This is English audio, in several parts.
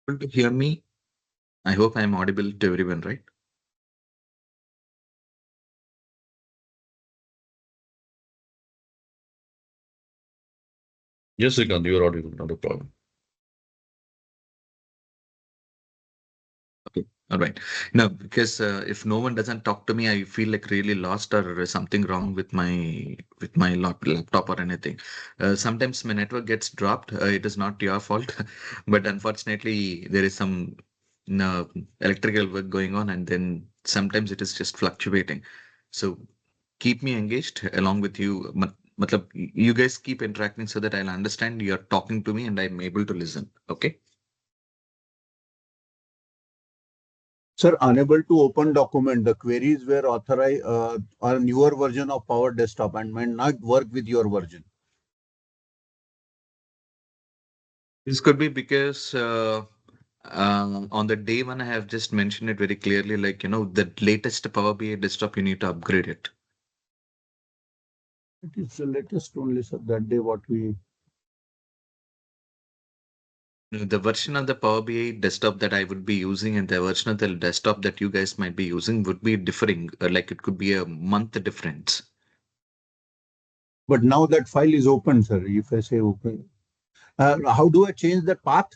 Able to hear me? I hope I'm audible to everyone, right? Yes, Srikanth, you are audible, not a problem. Okay. All right. Now, because if no one doesn't talk to me, I feel like really lost or something wrong with my laptop or anything. Sometimes my network gets dropped. It is not your fault, but unfortunately, there is some electrical work going on, and then sometimes it is just fluctuating. So keep me engaged along with you. Matlab, you guys keep interacting so that I'll understand you're talking to me and I'm able to listen. Okay. Sir, unable to open document. The queries were authorized a newer version of Power Desktop and might not work with your version. This could be because on the day one, I have just mentioned it very clearly, like, the latest Power BI desktop, you need to upgrade it. It is the latest only, sir. That day what we. The version of the Power BI desktop that I would be using and the version of the desktop that you guys might be using would be differing. Like it could be a month difference. But now that file is open, sir. If I say open, how do I change the path?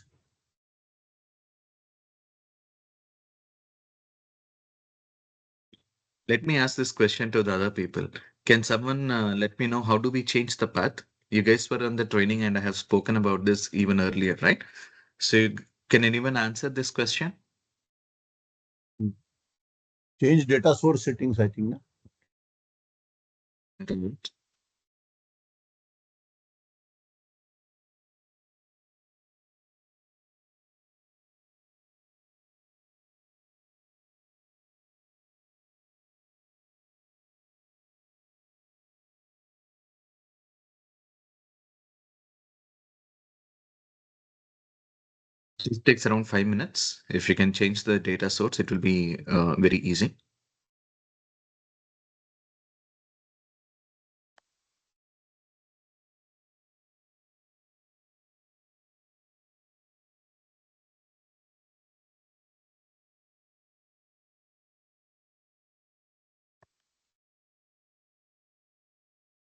Let me ask this question to the other people. Can someone let me know how do we change the path? You guys were on the training and I have spoken about this even earlier, right? So can anyone answer this question? Change data source settings, I think. Mhm. It takes around 5 minutes. If you can change the data source, it will be very easy.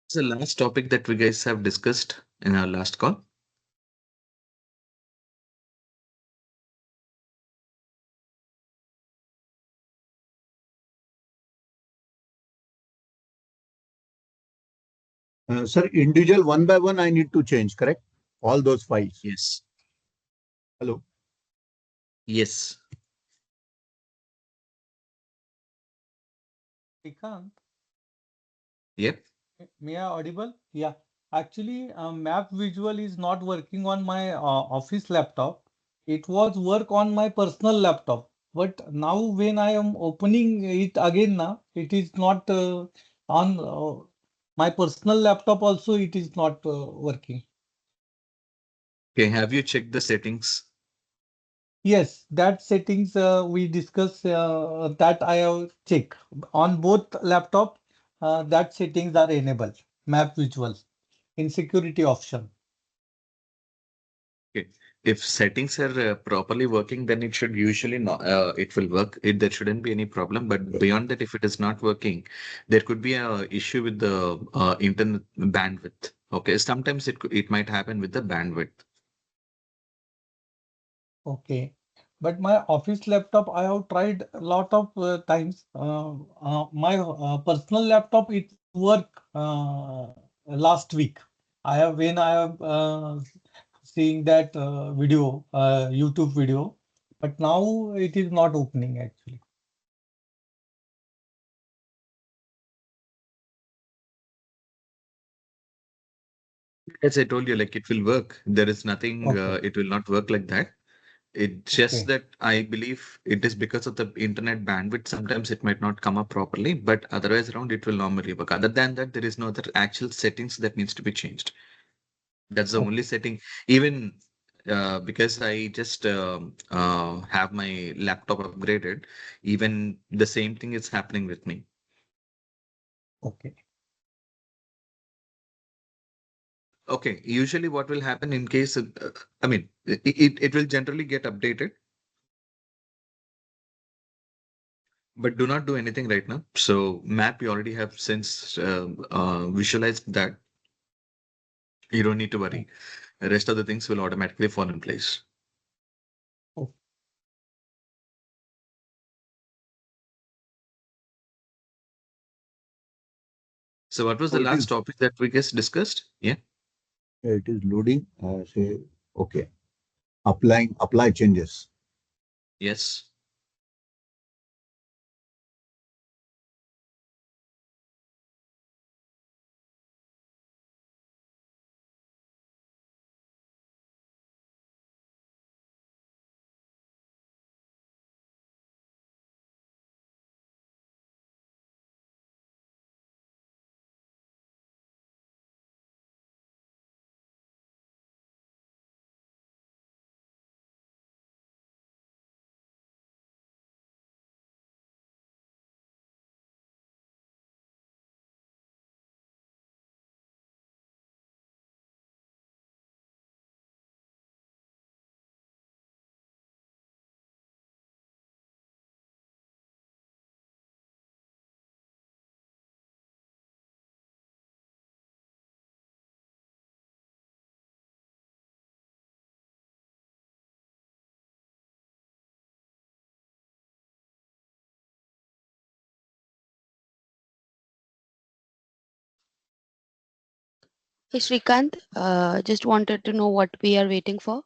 It's the last topic that we guys have discussed in our last call. Sir, individual one by one, I need to change, correct? All those files. Yes. Hello. Yes. Srikanth, Yep. may I audible? Yeah. Actually, map visual is not working on my office laptop. It was work on my personal laptop. But now when I am opening it again now, it is not on my personal laptop also it is not working. Okay. Have you checked the settings? Yes, that settings we discuss that I have checked on both laptop. That settings are enabled. Map visual in security option. Okay. If settings are properly working, then it should usually not, it will work. There shouldn't be any problem. But beyond that, if it is not working, there could be a issue with the internet bandwidth. Okay. Sometimes it might happen with the bandwidth. Okay, but my office laptop I have tried a lot of times. My personal laptop it work last week. I have when I have seeing that video, YouTube video, but now it is not opening actually. As I told you, like it will work. There is nothing, Okay, it will not work like that. It's just okay, that I believe it is because of the internet bandwidth. Sometimes it might not come up properly, but otherwise around it will normally work. Other than that, there is no other actual settings that needs to be changed. That's the only okay, setting. Even because I just have my laptop upgraded, even the same thing is happening with me. okay. Okay, usually what will happen in case, I mean, it will generally get updated, but do not do anything right now. So map you already have since visualized that. You don't need to worry. The rest of the things will automatically fall in place. Oh, So what was So the it is, last topic that we just discussed? Yeah. it is loading. Say, okay, apply changes. Yes. Hey Shrikant, just wanted to know what we are waiting for.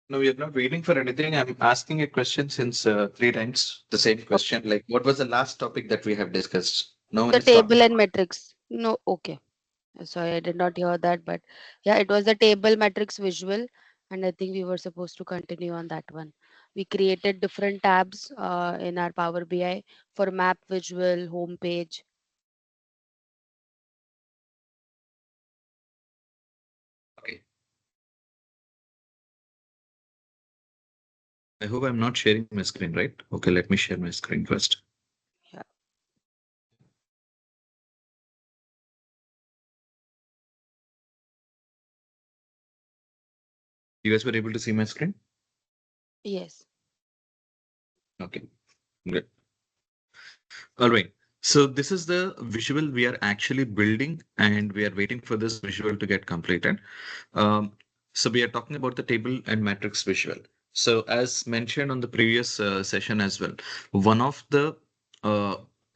No, we are not waiting for anything. I'm asking a question since three times the same Oh, question. Like, what was the last topic that we have discussed? No one the is talking. table and metrics. No, okay. Sorry, I did not hear that, but yeah, it was the table metrics visual, and I think we were supposed to continue on that one. We created different tabs in our Power BI for map visual, homepage. Okay. I hope I'm not sharing my screen, right? Okay, let me share my screen first. Yeah. You guys were able to see my screen? Yes. Okay, good. All right. So this is the visual we are actually building, and we are waiting for this visual to get completed. Um, so we are talking about the table and matrix visual. So as mentioned on the previous session as well, one of the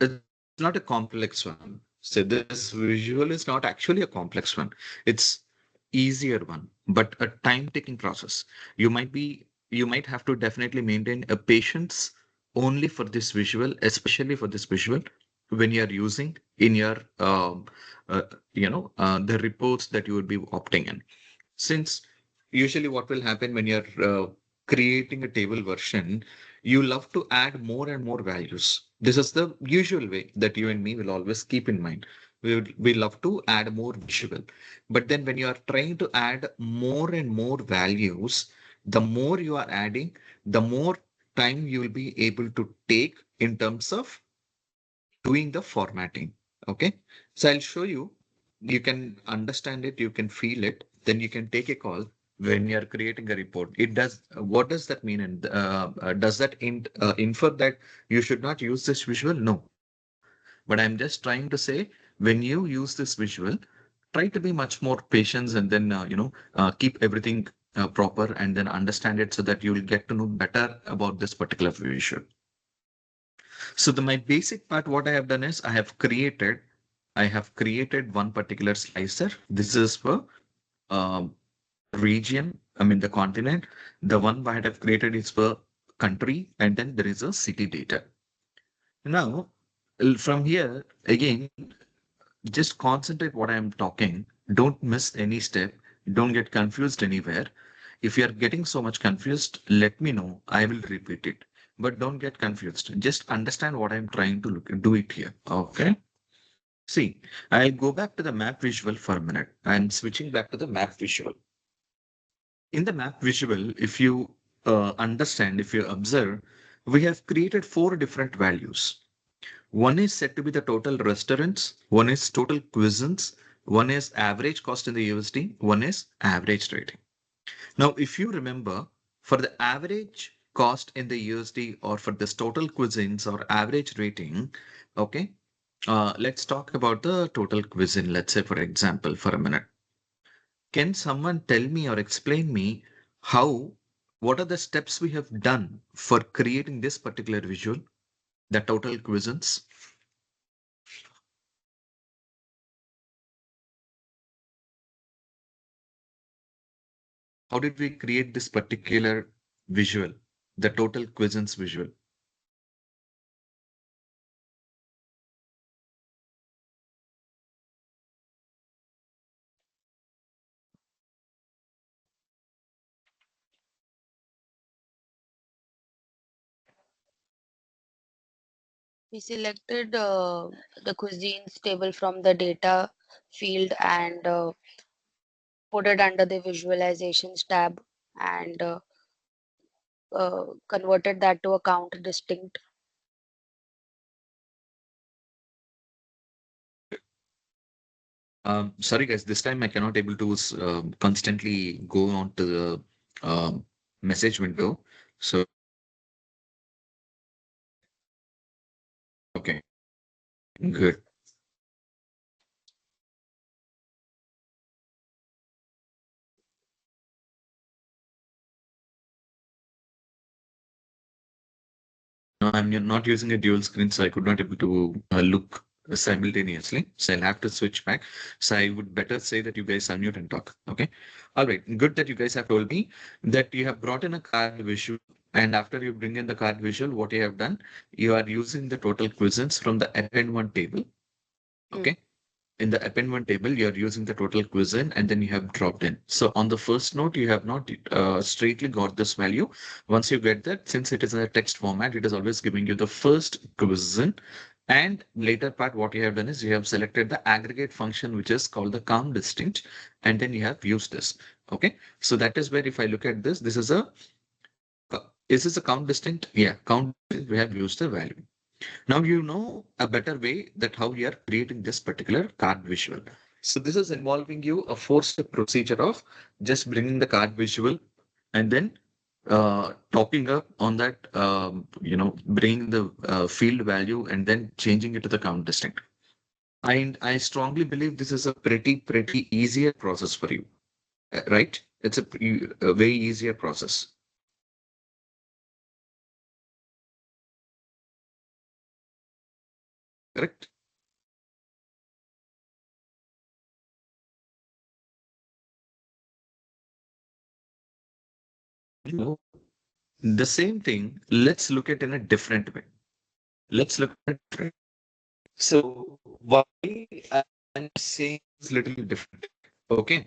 it's not a complex one. So this visual is not actually a complex one. It's easier one, but a time-taking process. You might have to definitely maintain a patience only for this visual, especially for this visual when you are using in your uh, the reports that you would be opting in. Since usually what will happen when you're creating a table version, you love to add more and more values. This is the usual way that you and me will always keep in mind. We love to add more visual. But then when you are trying to add more and more values, the more you are adding, the more time you will be able to take in terms of doing the formatting. Okay. So I'll show you. You can understand it, you can feel it, then you can take a call when you're creating a report. It does, what does that mean? And does that infer that you should not use this visual? No. But I'm just trying to say when you use this visual, try to be much more patient and then, keep everything proper and then understand it so that you will get to know better about this particular visual. So my basic part, what I have done is I have created one particular slicer. This is for um, region, I mean the continent. The one I have created is for country, and then there is a city data. Now, from here, again, just concentrate what I am talking. Don't miss any step. Don't get confused anywhere. If you are getting so much confused, let me know. I will repeat it. But don't get confused. Just understand what I'm trying to do it here. Okay. See, I'll go back to the map visual for a minute. I'm switching back to the map visual. In the map visual, if you understand, if you observe, we have created four different values. One is said to be the total restaurants, one is total cuisines, one is average cost in the USD, one is average rating. Now, if you remember, for the average cost in the USD or for this total cuisines or average rating, okay, let's talk about the total cuisine. Let's say, for example, for a minute. Can someone tell me or explain me how, what are the steps we have done for creating this particular visual, the total cuisines? How did we create this particular visual, the total cuisines visual? We selected the cuisines table from the data field and put it under the visualizations tab and converted that to a count distinct. Sorry guys, this time I cannot able to constantly go on to the message window. So, okay, good. No, I'm not using a dual screen, so I could not able to look simultaneously. So I'll have to switch back. So I would better say that you guys unmute and talk. Okay. All right. Good that you guys have told me that you have brought in a card visual. And after you bring in the card visual, what you have done, you are using the total cuisines from the append one table. Okay. In the append one table, you're using the total cuisine and then you have dropped in. So on the first note, you have not straightly got this value. Once you get that, since it is in a text format, it is always giving you the first cuisine. And later part, what you have done is you have selected the aggregate function, which is called the count distinct, and then you have used this. Okay. So that is where if I look at this, is this a count distinct? Yeah, count, we have used the value. Now you know a better way that how we are creating this particular card visual. So this is involving you a four-step procedure of just bringing the card visual and then topping up on that, bringing the field value and then changing it to the count distinct. And I strongly believe this is a pretty easier process for you, right? It's a very easier process, correct? No. The same thing, let's look at in a different way. Let's look at it. So why I'm saying it's little different. Okay.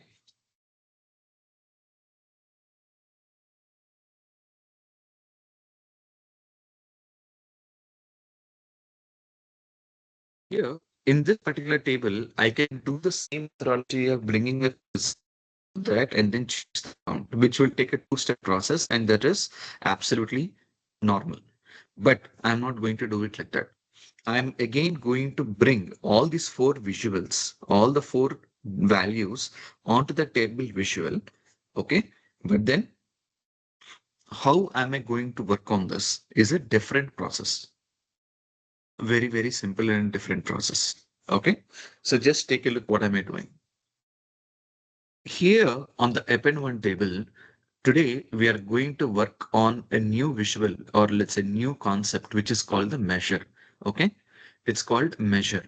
Here in this particular table, I can do the same methodology of bringing it that and then choose the count, which will take a two-step process, and that is absolutely normal. But I'm not going to do it like that. I'm again going to bring all these four visuals, all the four values onto the table visual. Okay. But then how am I going to work on this is a different process. Very simple and different process. Okay. So just take a look what am I doing. Here on the append one table, today we are going to work on a new visual or let's say new concept, which is called the measure. Okay. It's called measure.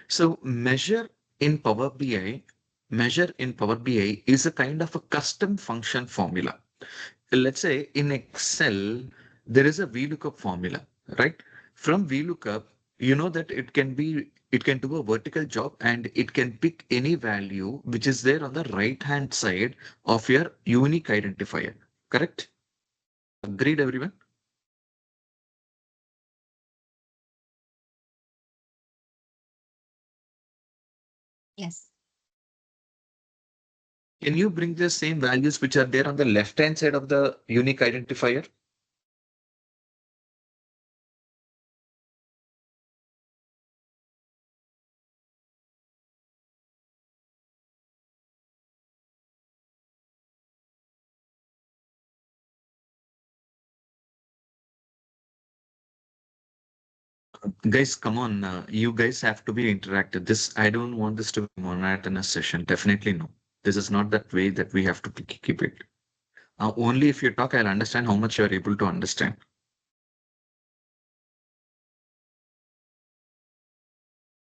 So measure in Power BI is a kind of a custom function formula. Let's say in Excel, there is a VLOOKUP formula, right? From VLOOKUP, you know that it can do a vertical job and it can pick any value which is there on the right hand side of your unique identifier, correct? Agreed, everyone? Yes. Can you bring the same values which are there on the left hand side of the unique identifier? Guys, come on. You guys have to be interactive. I don't want this to be monotonous session. Definitely no. This is not that way that we have to keep it. Only if you talk, I'll understand how much you're able to understand.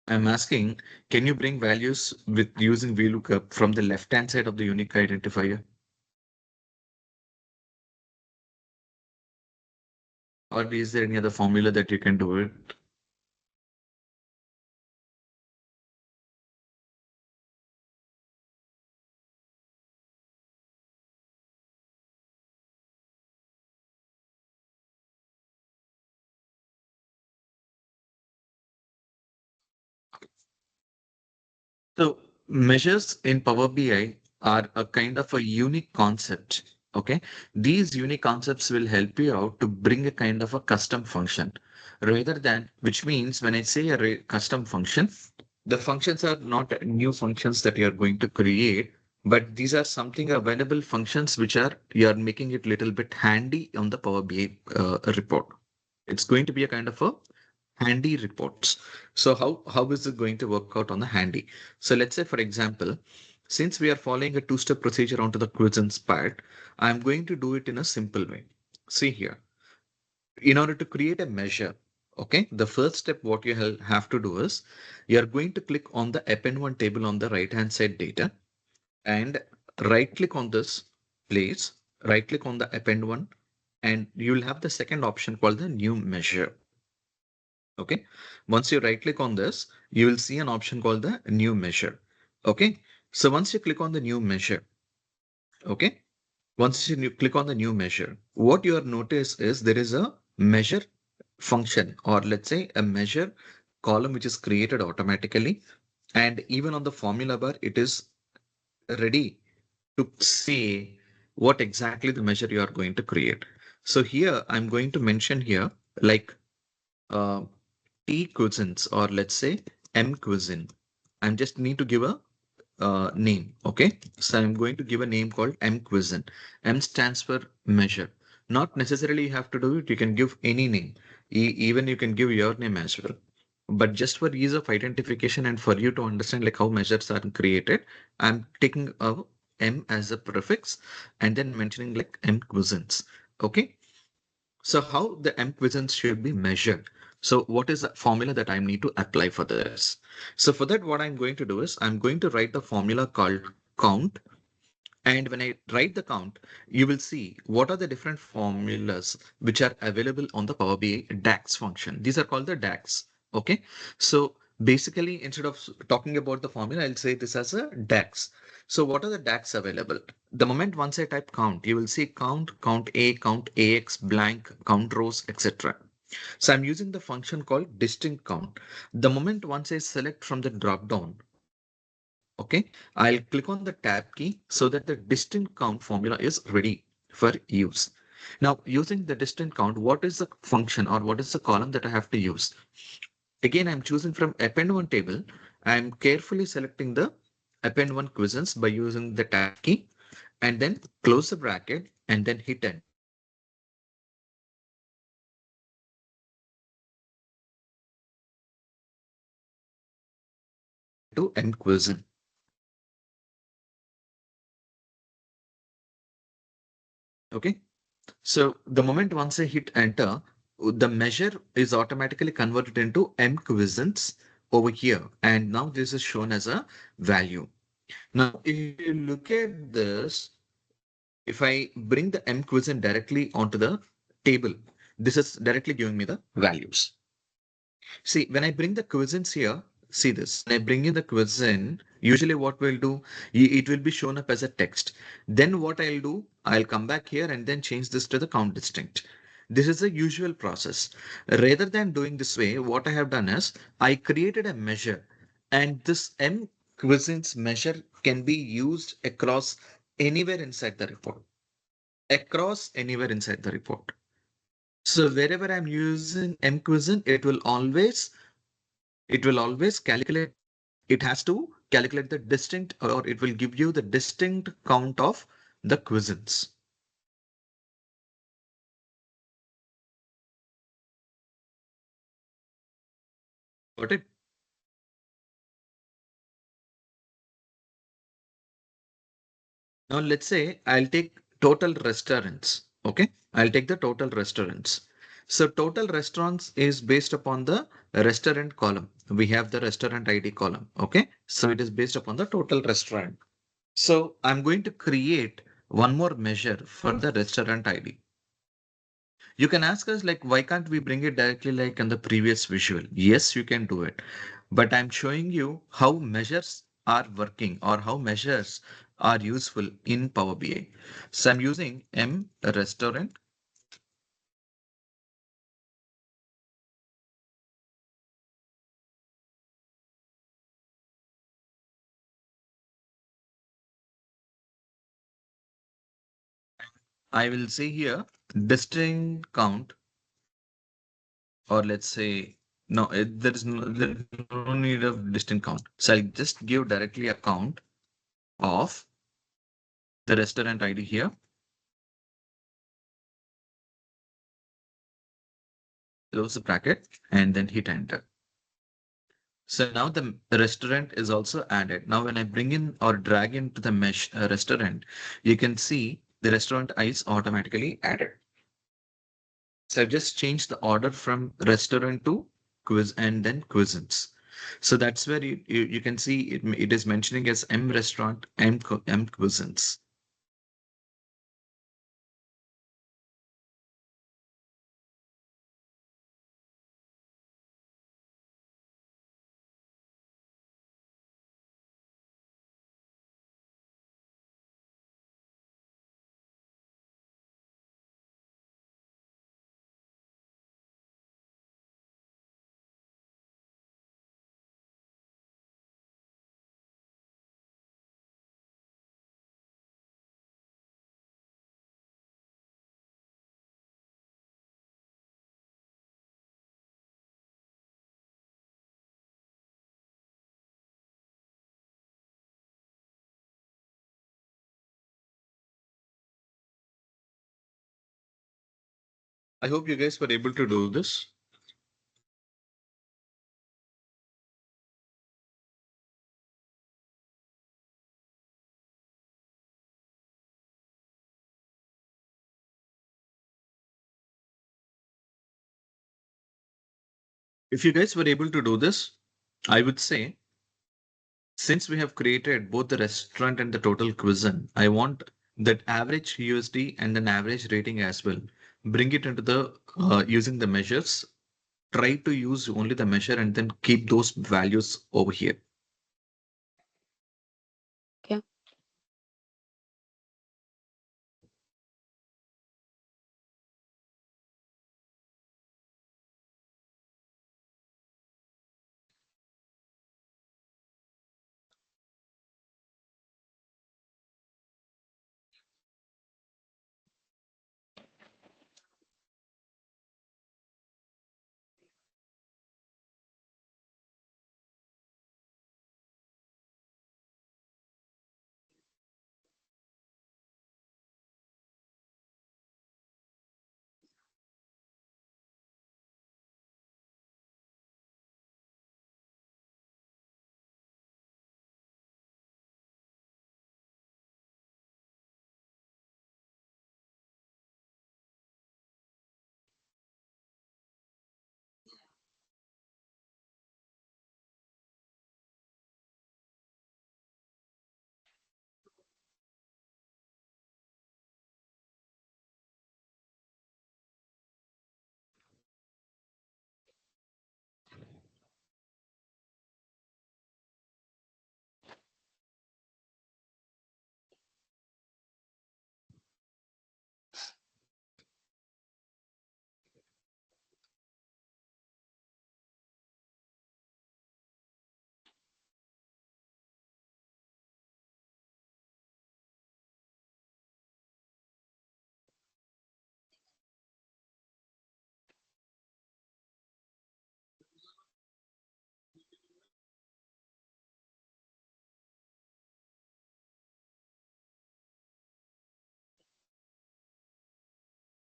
I'm asking, can you bring values with using VLOOKUP from the left-hand side of the unique identifier? Or is there any other formula that you can do it? So measures in Power BI are a kind of a unique concept. Okay. These unique concepts will help you out to bring a kind of a custom function rather than, which means when I say a custom function, the functions are not new functions that you are going to create, but these are something available functions which are, you are making it little bit handy on the Power BI report. It's going to be a kind of a handy reports. So how is it going to work out on the handy? So let's say, for example, since we are following a two-step procedure onto the quizzes part, I'm going to do it in a simple way. See here, in order to create a measure, okay, the first step what you have to do is you're going to click on the append one table on the right hand side data and right click on this place, right click on the append one, and you'll have the second option called the new measure. Okay. Once you right click on this, you will see an option called the new measure. Okay. So once you click on the new measure, okay. Once you click on the new measure, what you are notice is there is a measure function, or let's say a measure column which is created automatically. And even on the formula bar, it is ready to say what exactly the measure you are going to create. So here I'm going to mention here like uh, T cuisines, or let's say M cuisine. I just need to give a name. Okay. So I'm going to give a name called M cuisine. M stands for measure. Not necessarily you have to do it. You can give any name. Even you can give your name as well. But just for ease of identification and for you to understand like how measures are created, I'm taking a M as a prefix and then mentioning like M cuisines. Okay. So how the M quizzes should be measured. So what is the formula that I need to apply for this? So for that, what I'm going to do is I'm going to write the formula called count. And when I write the count, you will see what are the different formulas which are available on the Power BI DAX function. These are called the DAX. Okay. So basically, instead of talking about the formula, I'll say this as a DAX. So what are the DAX available? The moment once I type count, you will see count, count A, count AX, blank, count rows, etc. So I'm using the function called distinct count. The moment once I select from the drop down, okay, I'll click on the tab key so that the distinct count formula is ready for use. Now, using the distinct count, what is the function or what is the column that I have to use? Again, I'm choosing from append one table. I'm carefully selecting the append one quizzes by using the tab key and then close the bracket and then hit enter. So what I'm going to do is I'm going to change this to M quiz. Okay. So the moment once I hit enter, the measure is automatically converted into M quizzens over here. And now this is shown as a value. Now, if you look at this, if I bring the M quizzent directly onto the table, this is directly giving me the values. See, when I bring the quizzens here, see this. When I bring in the quizzin, usually what we'll do, it will be shown up as a text. Then what I'll do, I'll come back here and then change this to the count distinct. This is the usual process. Rather than doing this way, what I have done is I created a measure, and this M quizzins measure can be used across anywhere inside the report. Across anywhere inside the report. So wherever I'm using M quizzin, it will always calculate, it has to calculate the distinct, or it will give you the distinct count of the quizzes. Got it? Now let's say I'll take total restaurants. Okay, I'll take the total restaurants. So total restaurants is based upon the restaurant column. We have the restaurant ID column. Okay, so it is based upon the total restaurant. So I'm going to create one more measure for the restaurant ID. You can ask us like, why can't we bring it directly like in the previous visual? Yes, you can do it. But I'm showing you how measures are working or how measures are useful in Power BI. So I'm using M restaurant. I will say here distinct count, or let's say, no, there is no need of distinct count. So I'll just give directly a count of the restaurant ID here. Close the bracket and then hit enter. So now the restaurant is also added. Now when I bring in or drag into the mesh restaurant, you can see the restaurant is automatically added. So I've just changed the order from restaurant to quiz and then cuisines. So that's where you can see it is mentioning as M restaurant, M cuisines. I hope you guys were able to do this. If you guys were able to do this, I would say, since we have created both the restaurant and the total cuisine, I want that average USD and an average rating as well. Bring it into the using the measures. Try to use only the measure and then keep those values over here. Okay.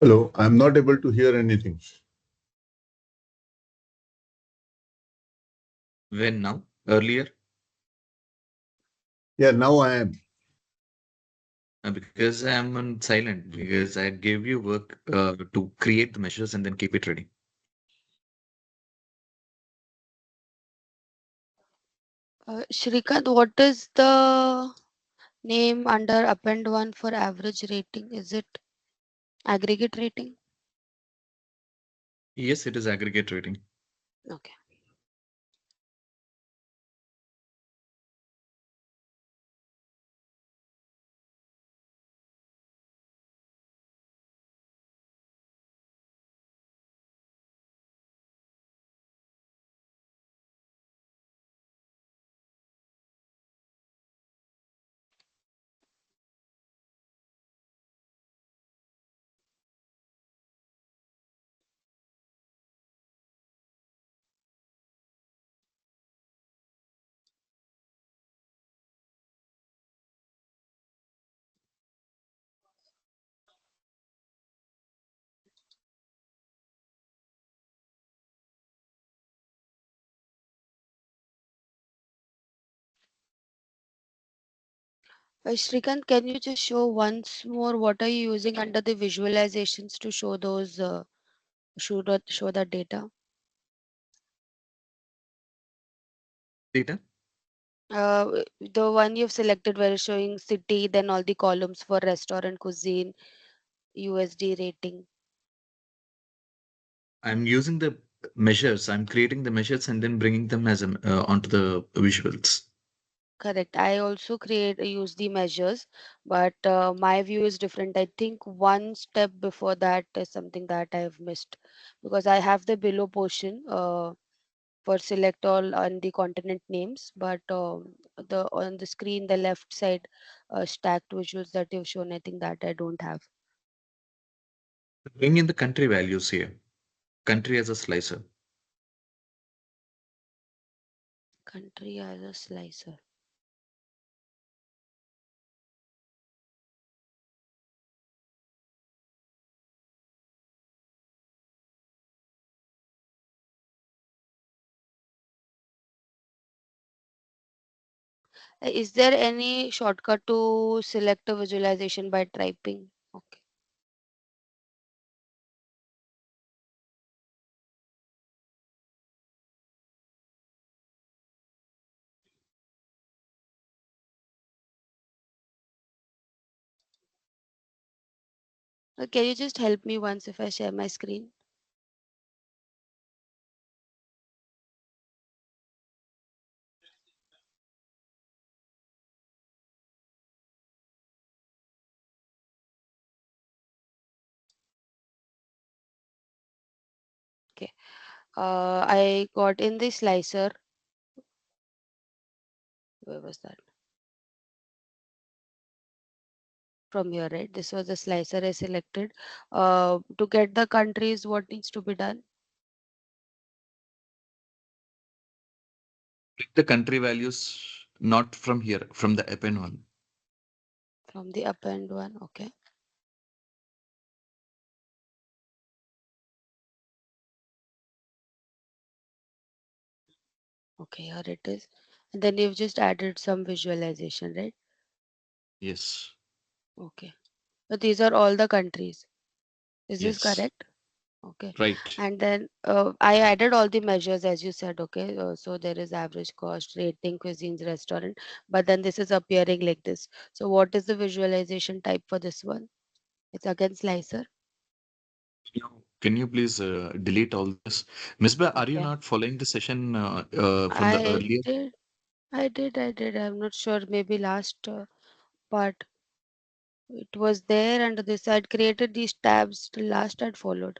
Hello, I'm not able to hear anything. When now? Earlier? Yeah, now I am. Because I'm on silent, because I gave you work to create the measures and then keep it ready. Shrikant, what is the name under append one for average rating? Is it aggregate rating? Yes, it is aggregate rating. Okay. Shrikant, can you just show once more what are you using under the visualizations to show those show that data? Data? The one you've selected where it's showing city, then all the columns for restaurant, cuisine, USD rating. I'm using the measures. I'm creating the measures and then bringing them as onto the visuals. Correct. I also use the measures, but my view is different. I think one step before that is something that I have missed because I have the below portion for select all on the continent names, but the on the screen the left side stacked visuals that you've shown, I think that I don't have. Bring in the country values here. Country as a slicer. Country as a slicer. Is there any shortcut to select a visualization by typing? Okay. Can you just help me once if I share my screen? Okay. I got in the slicer. Where was that? From here, right? This was the slicer I selected. To get the countries, what needs to be done? Pick the country values not from here, from the append one. From the append one. Okay. Okay, here it is. And then you've just added some visualization, right? Yes. Okay. So these are all the countries. Is this Yes. correct? Okay. Right. And then I added all the measures as you said. Okay. So there is average cost, rating, cuisines, restaurant. But then this is appearing like this. So what is the visualization type for this one? It's again slicer. Can you please delete all this? Misbah, are you Okay. not following the session from the I earlier? did. I did. I'm not sure. Maybe last part it was there, and this had created these tabs. The last had followed.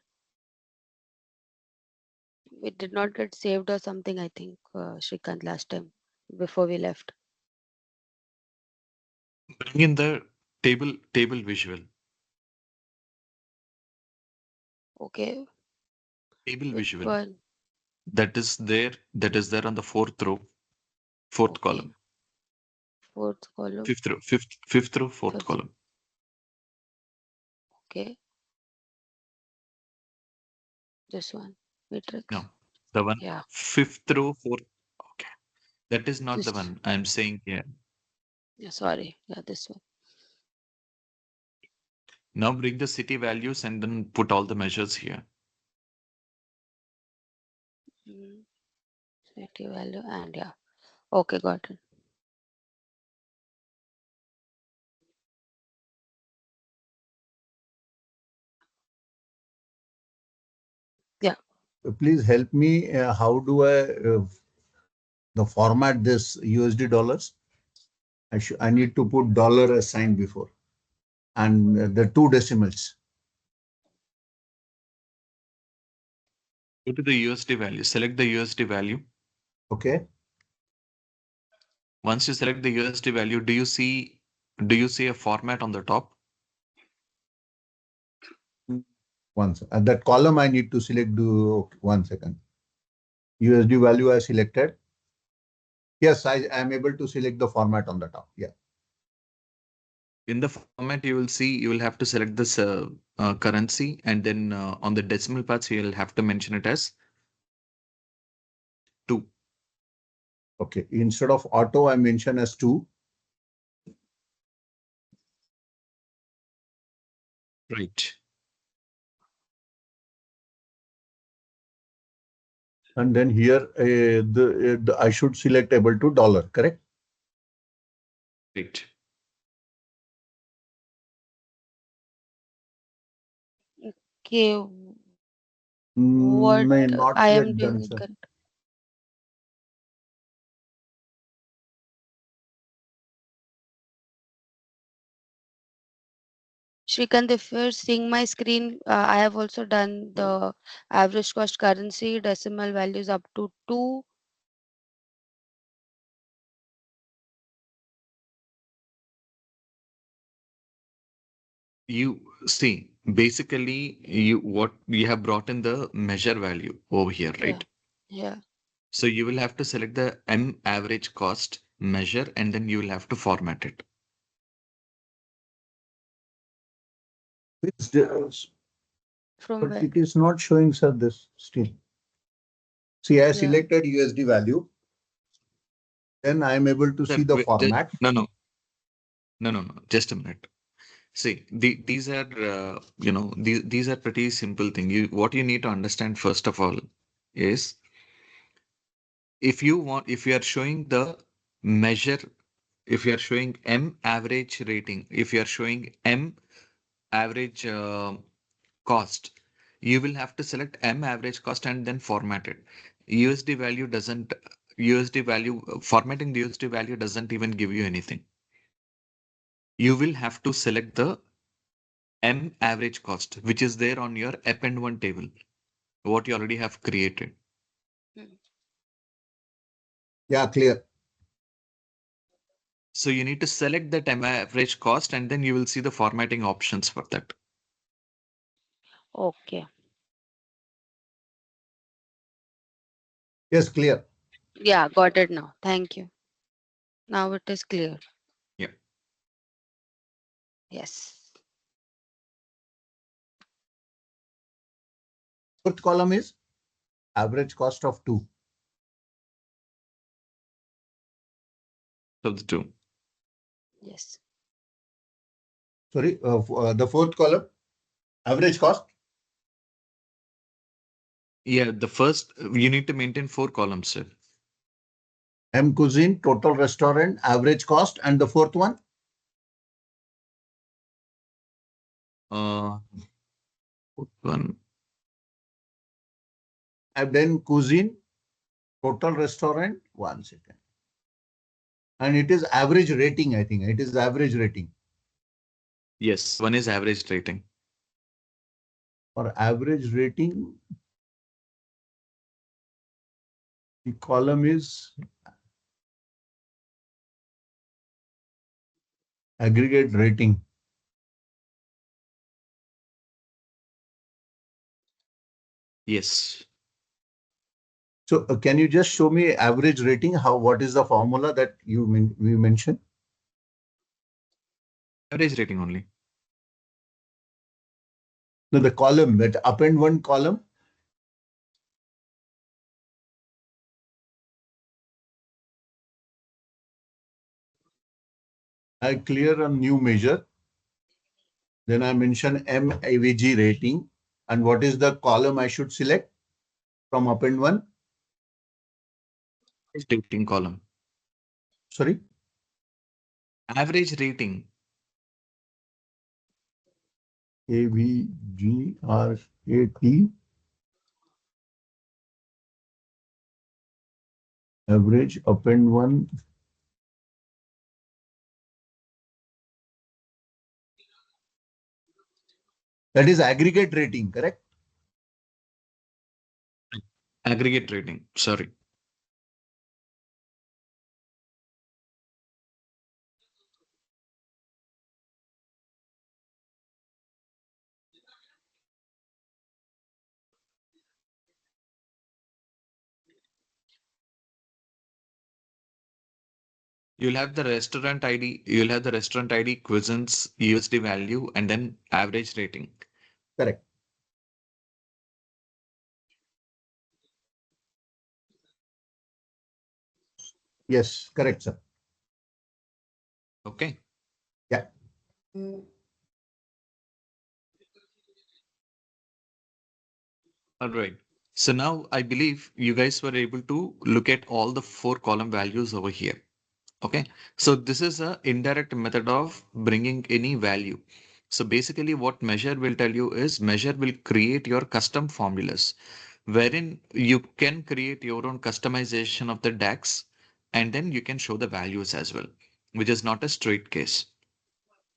It did not get saved or something. I think Shrikant last time before we left. Bring in the table visual. Okay. Table Which visual. one? That is there on the fourth row, fourth Okay. column. Fourth column. Fifth row, fourth Fifth. column. Okay. This one. No, Matrix. the one Yeah. fifth row, fourth. Okay. That is not the Just one I'm saying here. yeah, sorry. Yeah, this one. Now bring the city values and then put all the measures here. Mm, city value and yeah. Okay, got it. Yeah. Please help me. How do I the format this USD dollars? I need to put dollar as sign before and the two decimals. Go to the USD value. Select the USD value. Okay. Once you select the USD value, do you see a format on the top? Once that column I need to select. Okay, 1 second. USD value I selected. Yes, I am able to select the format on the top. Yeah. In the format, you will have to select this currency, and then on the decimal parts, you'll have to mention it as 2. Okay. Instead of auto, I mention as 2. Right. And then here I should select able to dollar, correct? Right. Okay. What May not I am yet doing done, it sir. correct. Shrikant, if you're seeing my screen, I have also done the average cost currency decimal values up to 2. You see, basically, you have brought in the measure value over here, Yeah. right? Yeah. So you will have to select the M average cost measure, and then you will have to format it. From But where? it is not showing, sir, this still. See, I Yeah. selected USD value. Then I am able to see Sir, the format. no. Just a minute. See, these are these are pretty simple thing. What you need to understand first of all is if you are showing the measure, if you are showing M average rating, if you are showing M average cost, you will have to select M average cost and then format it. USD value doesn't USD value formatting the USD value doesn't even give you anything. You will have to select the M average cost, which is there on your append one table, what you already have created. Mm. Yeah, clear. So you need to select that M average cost and then you will see the formatting options for that. Okay. Yes, clear. Yeah, got it now. Thank you. Now it is clear. Yeah. Yes. Fourth column is average cost of 2. So the two. Yes. Sorry, the fourth column, average cost. Yeah, the first you need to maintain 4 columns, sir. M cuisine, total restaurant, average cost, and the fourth one, Uh, one. I've done cuisine, total restaurant, 1 second. And it is average rating, I think. It is average rating. Yes, one is average rating. For average rating, the column is aggregate rating. Yes. So can you just show me average rating? What is the formula that we mentioned? Average rating only. No, the column, that append one column. I clear a new measure. Then I mention MAVG rating. And what is the column I should select from append one? Rating column. Sorry, Average rating. AVGRAT. Average append one. That is aggregate rating, correct? Aggregate rating. Sorry. You'll have the restaurant ID, cuisines, USD value, and then average rating. Correct. Yes, correct, sir. Okay. Yeah. All right. So now I believe you guys were able to look at all the 4 column values over here. Okay. So this is a indirect method of bringing any value. So basically what measure will tell you is measure will create your custom formulas wherein you can create your own customization of the DAX and then you can show the values as well, which is not a straight case.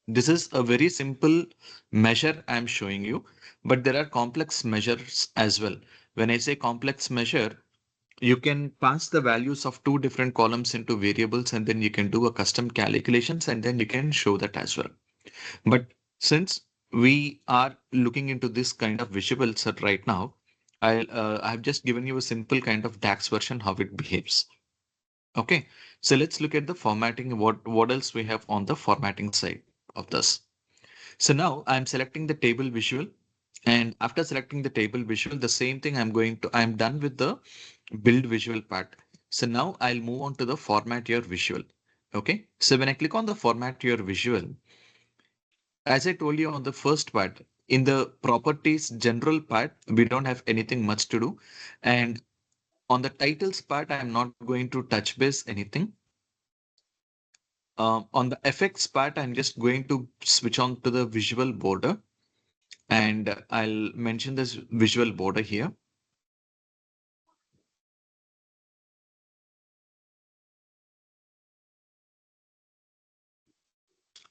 This is a very simple measure I'm showing you, but there are complex measures as well. When I say complex measure, you can pass the values of 2 different columns into variables and then you can do a custom calculations and then you can show that as well. But since we are looking into this kind of visuals right now, I've just given you a simple kind of DAX version how it behaves. Okay, so let's look at the formatting. What else we have on the formatting side of this? So now I'm selecting the table visual. And after selecting the table visual, the same thing I'm done with the build visual part. So now I'll move on to the format your visual. Okay. So when I click on the format your visual, as I told you on the first part, in the properties general part, we don't have anything much to do. And on the titles part, I'm not going to touch base anything. On the effects part, I'm just going to switch on to the visual border. And I'll mention this visual border here.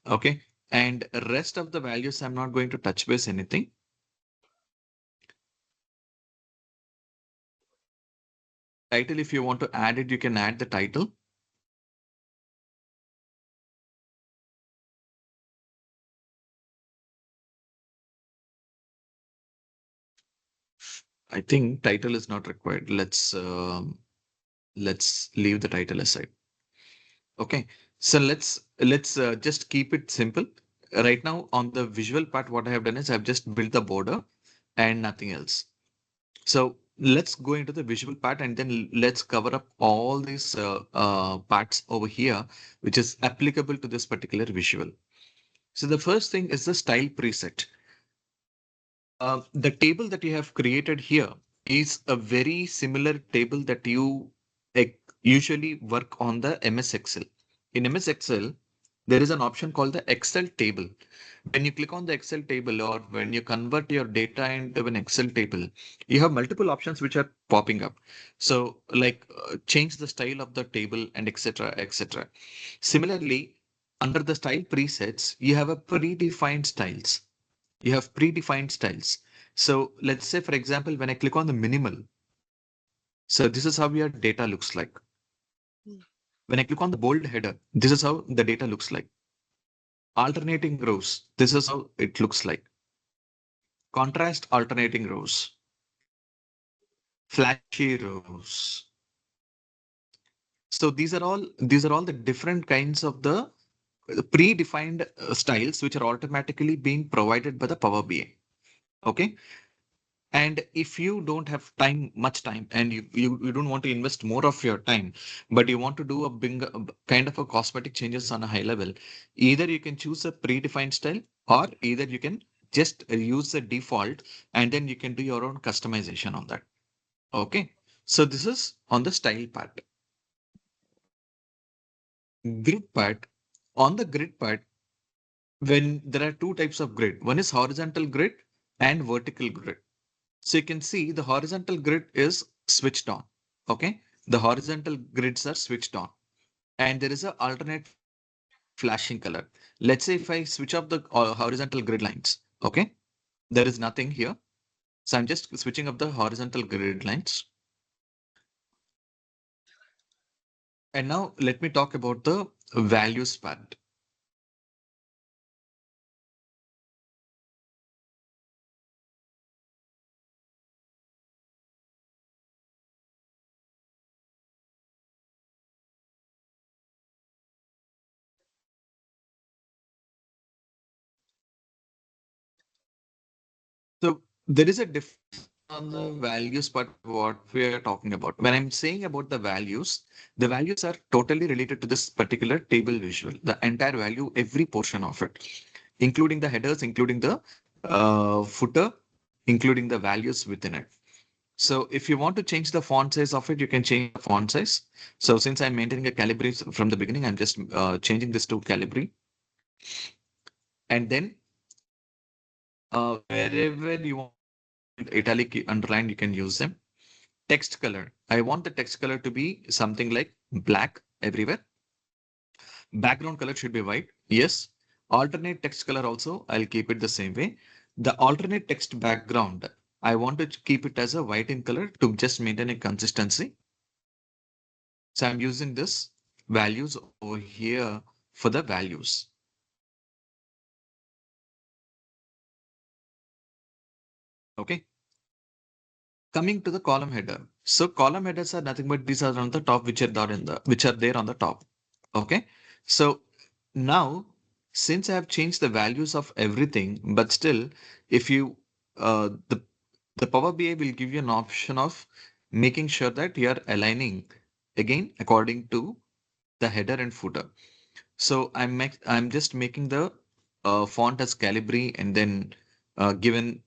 Okay. And rest of the values, I'm not going to touch base anything. Title, if you want to add it, you can add the title. I think title is not required. Let's leave the title aside. Okay. So let's just keep it simple. Right now on the visual part, what I have done is I've just built the border and nothing else. So let's go into the visual part and then let's cover up all these parts over here, which is applicable to this particular visual. So the first thing is the style preset. The table that you have created here is a very similar table that you usually work on the MS Excel. In MS Excel, there is an option called the Excel table. When you click on the Excel table or when you convert your data into an Excel table, you have multiple options which are popping up. So like change the style of the table and etc. etc. Similarly, under the style presets, you have a predefined styles. You have predefined styles. So let's say, for example, when I click on the minimal, so this is how your data looks like. When I click on the bold header, this is how the data looks like. Alternating rows, this is how it looks like. Contrast alternating rows, flashy rows. So these are all the different kinds of the predefined styles which are automatically being provided by the Power BI. Okay. And if you don't have much time, and you don't want to invest more of your time, but you want to do kind of a cosmetic changes on a high level, either you can choose a predefined style, or either you can just use the default, and then you can do your own customization on that. Okay. So this is on the style part. Grid part. On the grid part, when there are two types of grid, one is horizontal grid and vertical grid. So you can see the horizontal grid is switched on. Okay. The horizontal grids are switched on, and there is a alternate flashing color. Let's say if I switch off the horizontal grid lines, okay, there is nothing here. So I'm just switching up the horizontal grid lines. And now let me talk about the values part. So there is a difference on the values part of what we are talking about. When I'm saying about the values are totally related to this particular table visual, the entire value, every portion of it, including the headers, including the footer, including the values within it. So if you want to change the font size of it, you can change the font size. So since I'm maintaining a Calibri from the beginning, I'm just changing this to Calibri. And then wherever you want italic underline, you can use them. Text color. I want the text color to be something like black everywhere. Background color should be white. Yes. Alternate text color also, I'll keep it the same way. The alternate text background, I want to keep it as a white in color to just maintain a consistency. So I'm using this values over here for the values. Okay. Coming to the column header. So column headers are nothing but these are on the top, which are there on the top. Okay. So now, since I have changed the values of everything, but still, if you the Power BI will give you an option of making sure that you are aligning again according to the header and footer. So I'm just making the font as Calibri, and then given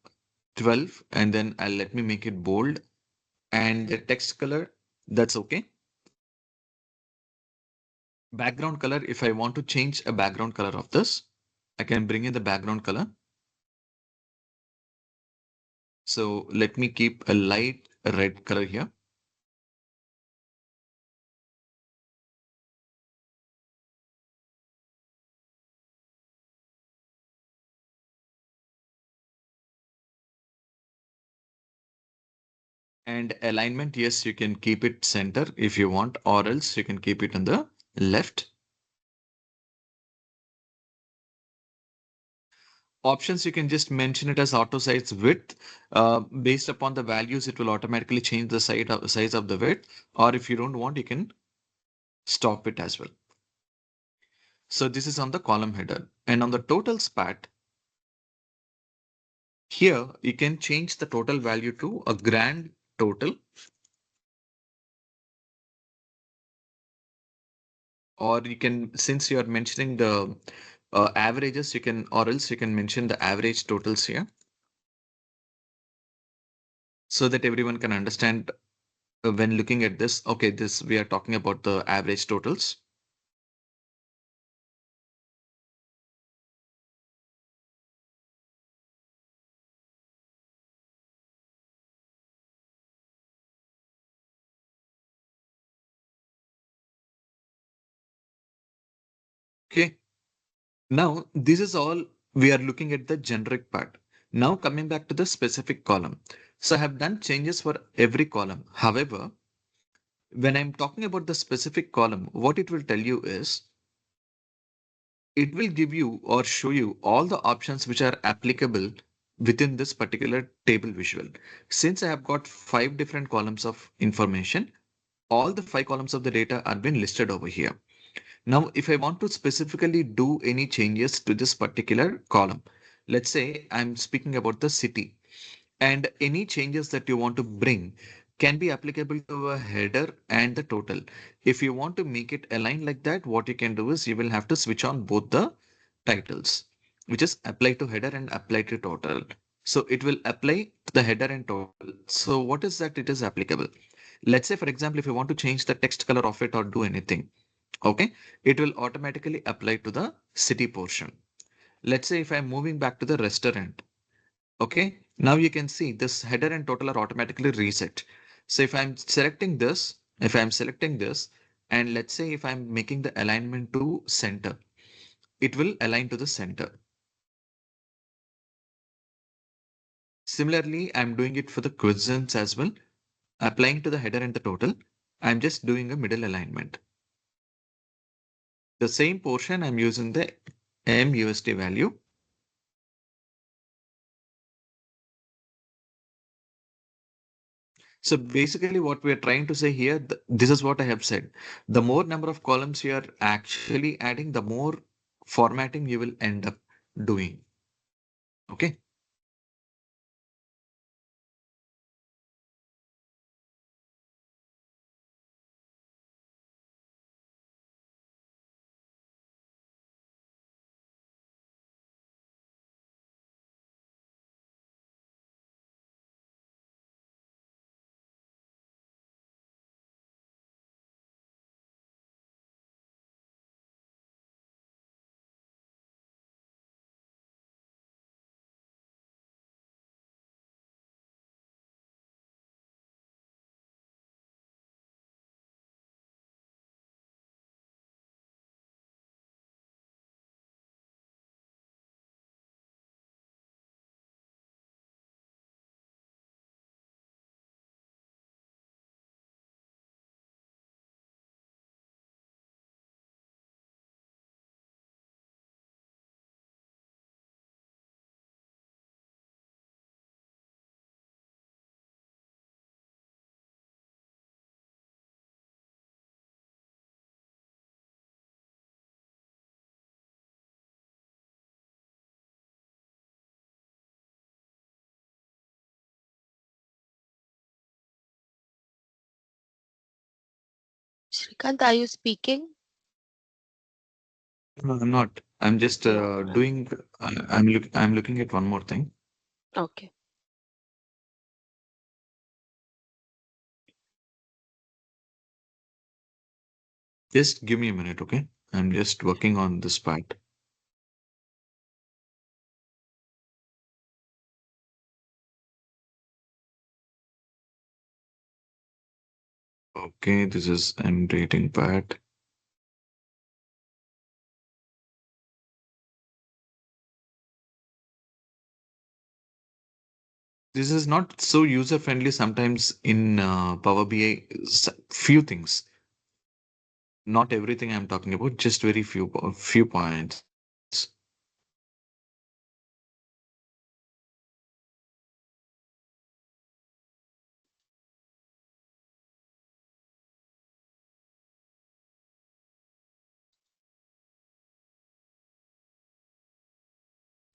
12, and then I'll let me make it bold, and the text color, that's okay. Background color, if I want to change a background color of this, I can bring in the background color. So let me keep a light red color here. And alignment, yes, you can keep it center if you want, or else you can keep it on the left. Options, you can just mention it as auto size width. Based upon the values, it will automatically change the size of the width. Or if you don't want, you can stop it as well. So this is on the column header. And on the totals part, here you can change the total value to a grand total. Or you can, since you are mentioning the averages, you can, or else you can mention the average totals here, so that everyone can understand when looking at this. Okay, this we are talking about the average totals. Okay, now this is all we are looking at the generic part. Now coming back to the specific column. So I have done changes for every column. However, when I'm talking about the specific column, what it will tell you is it will give you or show you all the options which are applicable within this particular table visual. Since I have got 5 different columns of information, all the 5 columns of the data are been listed over here. Now, if I want to specifically do any changes to this particular column, let's say I'm speaking about the city. And any changes that you want to bring can be applicable to a header and the total. If you want to make it align like that, what you can do is you will have to switch on both the titles, which is apply to header and apply to total. So it will apply to the header and total. So what is that it is applicable? Let's say, for example, if you want to change the text color of it or do anything, okay, it will automatically apply to the city portion. Let's say if I'm moving back to the restaurant, okay, now you can see this header and total are automatically reset. So if I'm selecting this, and let's say if I'm making the alignment to center, it will align to the center. Similarly, I'm doing it for the cuisines as well, applying to the header and the total. I'm just doing a middle alignment. The same portion, I'm using the MUSD value. So basically what we're trying to say here, this is what I have said. The more number of columns you are actually adding, the more formatting you will end up doing. Okay. Shrikant, are you speaking? No, I'm not. I'm just doing. I'm looking at one more thing. Okay. Just give me a minute, okay? I'm just working on this part. Okay, this is I'm rating part. This is not so user friendly sometimes in Power BI. Few things, not everything I'm talking about, just very few points.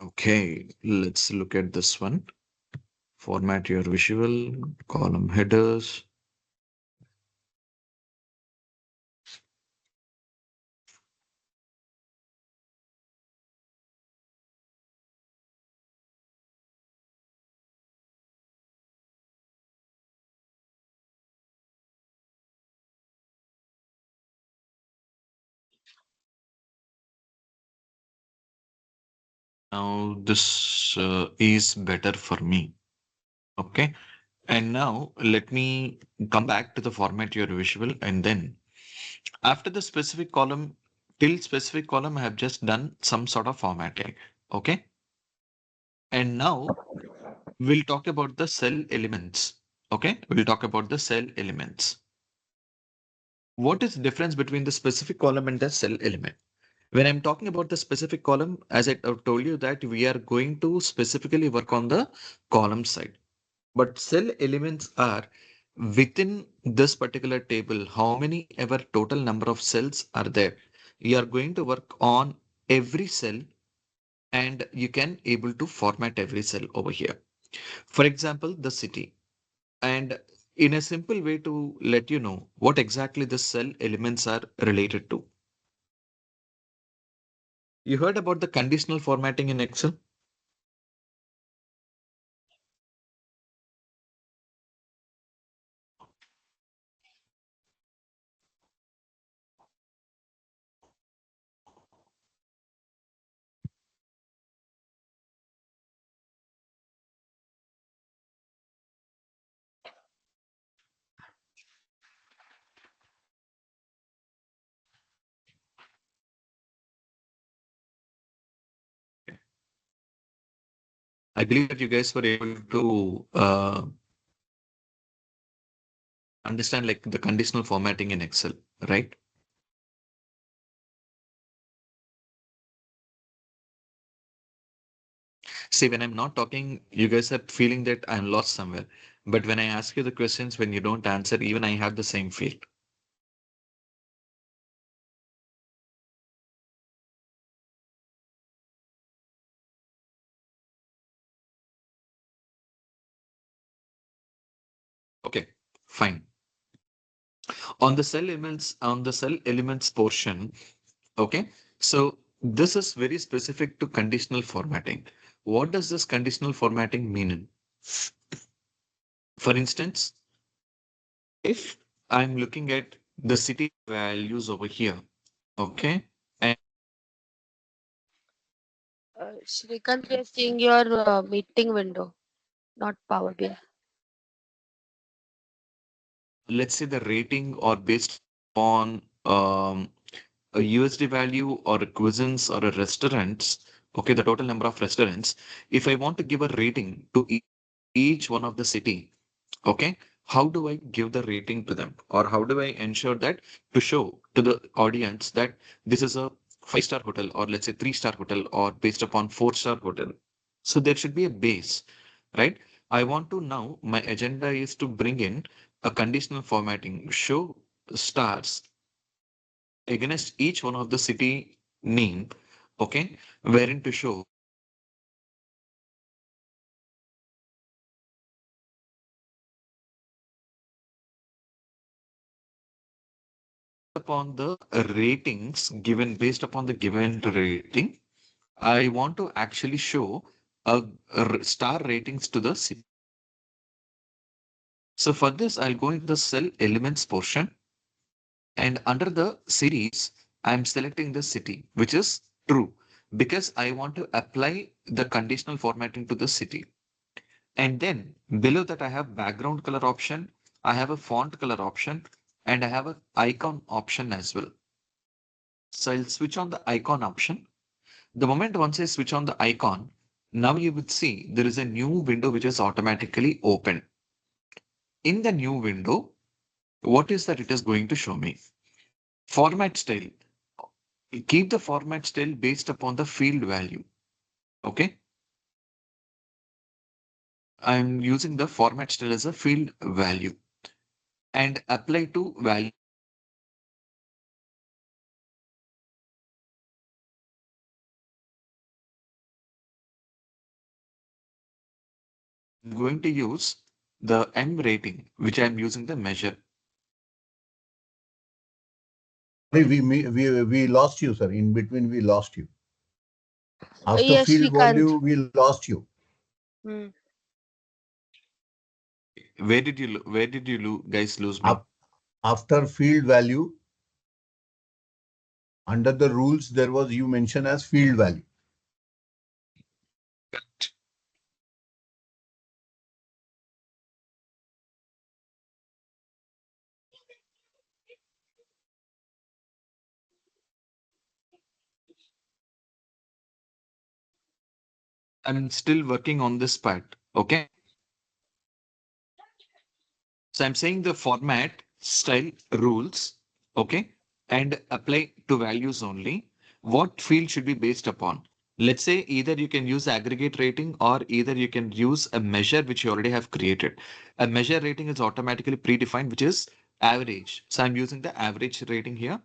Okay, let's look at this one. Format your visual, column headers. Now this is better for me. Okay. And now let me come back to the format your visual, and then after the specific column, till specific column, I have just done some sort of formatting. Okay. And now we'll talk about the cell elements. Okay. We'll talk about the cell elements. What is the difference between the specific column and the cell element? When I'm talking about the specific column, as I told you that we are going to specifically work on the column side. But cell elements are within this particular table, how many ever total number of cells are there. You are going to work on every cell and you can able to format every cell over here. For example, the city. And in a simple way to let you know what exactly the cell elements are related to. You heard about the conditional formatting in Excel? I believe that you guys were able to understand like the conditional formatting in Excel, right? See, when I'm not talking, you guys are feeling that I'm lost somewhere. But when I ask you the questions, when you don't answer, even I have the same feel. Okay, fine. On the cell elements portion, okay. So this is very specific to conditional formatting. What does this conditional formatting mean? For instance, if I'm looking at the city values over here, okay, and Shrikant, we are seeing your meeting window, not Power BI. let's say the rating or based on a USD value or a cuisines or a restaurants, okay, the total number of restaurants, if I want to give a rating to each one of the city, okay, how do I give the rating to them? Or how do I ensure that to show to the audience that this is a five-star hotel or let's say three-star hotel or based upon four-star hotel? So there should be a base, right? I want to now, my agenda is to bring in a conditional formatting, show stars against each one of the city name, okay, wherein to show upon the ratings given based upon the given rating, I want to actually show a star ratings to the city. So for this, I'll go into the cell elements portion and under the series, I'm selecting the city, which is true because I want to apply the conditional formatting to the city. And then below that, I have background color option. I have a font color option and I have an icon option as well. So I'll switch on the icon option. The moment once I switch on the icon, now you would see there is a new window which is automatically open. In the new window, what is that it is going to show me? Format style. Keep the format style based upon the field value. Okay. I'm using the format style as a field value and apply to value. I'm going to use the M rating, which I'm using the measure. Sorry, we lost you, sir. In between, we lost you. After Yes, field Shrikant. value, we lost you. Hmm. Where did you guys lose me? Up, after field value, under the rules, there was you mentioned as field value. I'm still working on this part. Okay. So I'm saying the format, style, rules, okay, and apply to values only. What field should be based upon? Let's say either you can use aggregate rating or either you can use a measure which you already have created. A measure rating is automatically predefined, which is average. So I'm using the average rating here.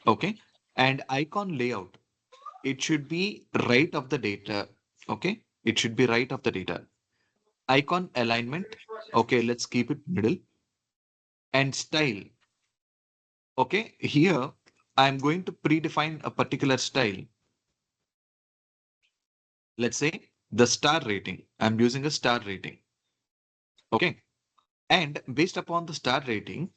Okay. And icon layout, it should be right of the data. Okay. It should be right of the data. icon alignment. Okay, let's keep it middle. And style. Okay, here I'm going to predefine a particular style. Let's say the star rating. I'm using a star rating. Okay. And based upon the star rating,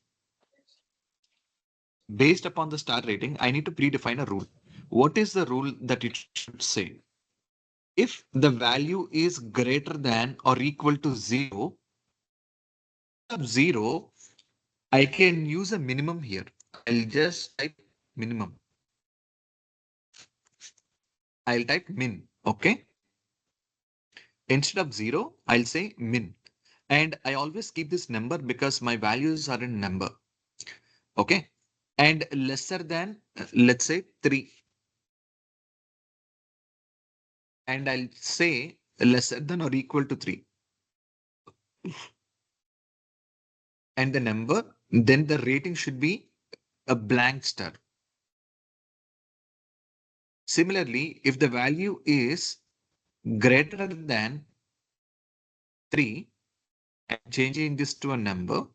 I need to predefine a rule. What is the rule that it should say? If the value is greater than or equal to 0, of 0, I can use a minimum here. I'll just type minimum. I'll type min. Okay. Instead of 0, I'll say min. And I always keep this number because my values are in number. Okay. And lesser than, let's say 3. And I'll say lesser than or equal to 3. And the number, then the rating should be a blank star. Similarly, if the value is greater than 3, I'm changing this to a number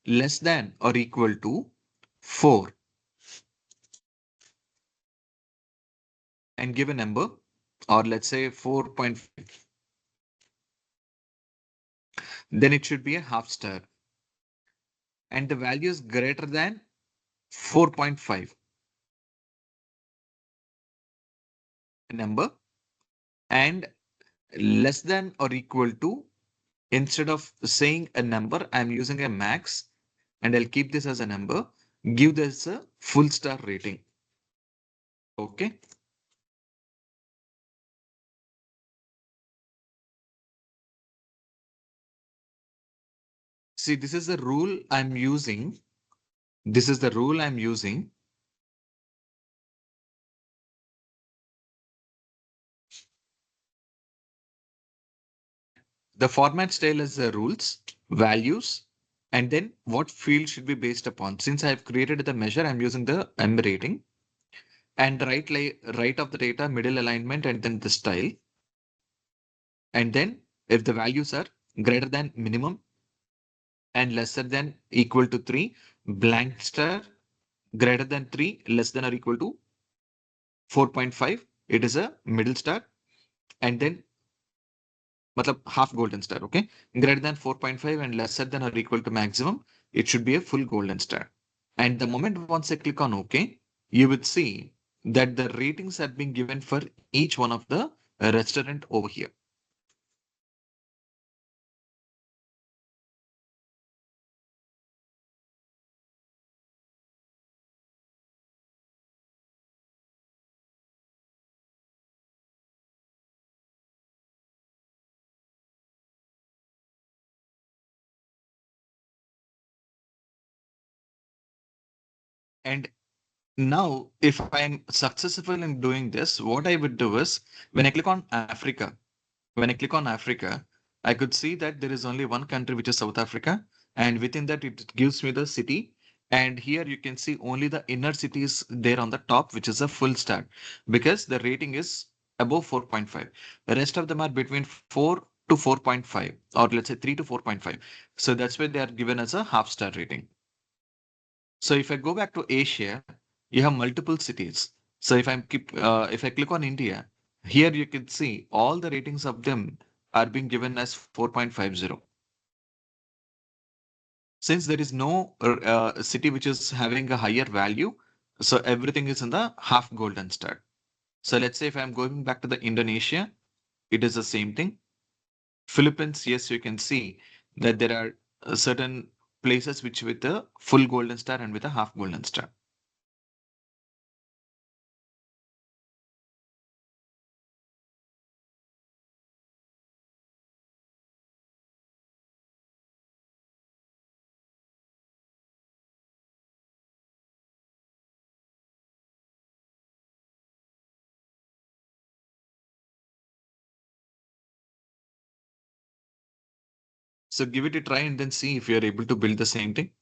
less than or equal to 4 and give a number, or let's say 4.5. Then it should be a half star. And the value is greater than 4.5. Number and less than or equal to, instead of saying a number, I'm using a max and I'll keep this as a number, give this a full star rating. Okay. See, this is the rule I'm using. This is the rule I'm using. The format style is the rules, values, and then what field should be based upon. Since I've created the measure, I'm using the M rating and right of the data, middle alignment, and then the style. And then if the values are greater than minimum and lesser than equal to 3, blank star, greater than 3, less than or equal to 4.5, it is a middle star, and then matlab half golden star. Okay, greater than 4.5 and lesser than or equal to maximum, it should be a full golden star. And the moment once I click on OK, you would see that the ratings are being given for each one of the restaurant over here. And now, if I'm successful in doing this, what I would do is when I click on Africa, I could see that there is only one country, which is South Africa. And within that, it gives me the city. And here you can see only the inner cities there on the top, which is a full star because the rating is above 4.5. The rest of them are between 4 to 4.5, or let's say 3 to 4.5. So that's why they are given as a half star rating. So if I go back to Asia, you have multiple cities. So if I click on India, here you can see all the ratings of them are being given as 4.50. Since there is no city which is having a higher value, so everything is in the half golden star. So let's say if I'm going back to the Indonesia, it is the same thing. Philippines, yes, you can see that there are certain places which with a full golden star and with a half golden star. So give it a try and then see if you're able to build the same thing.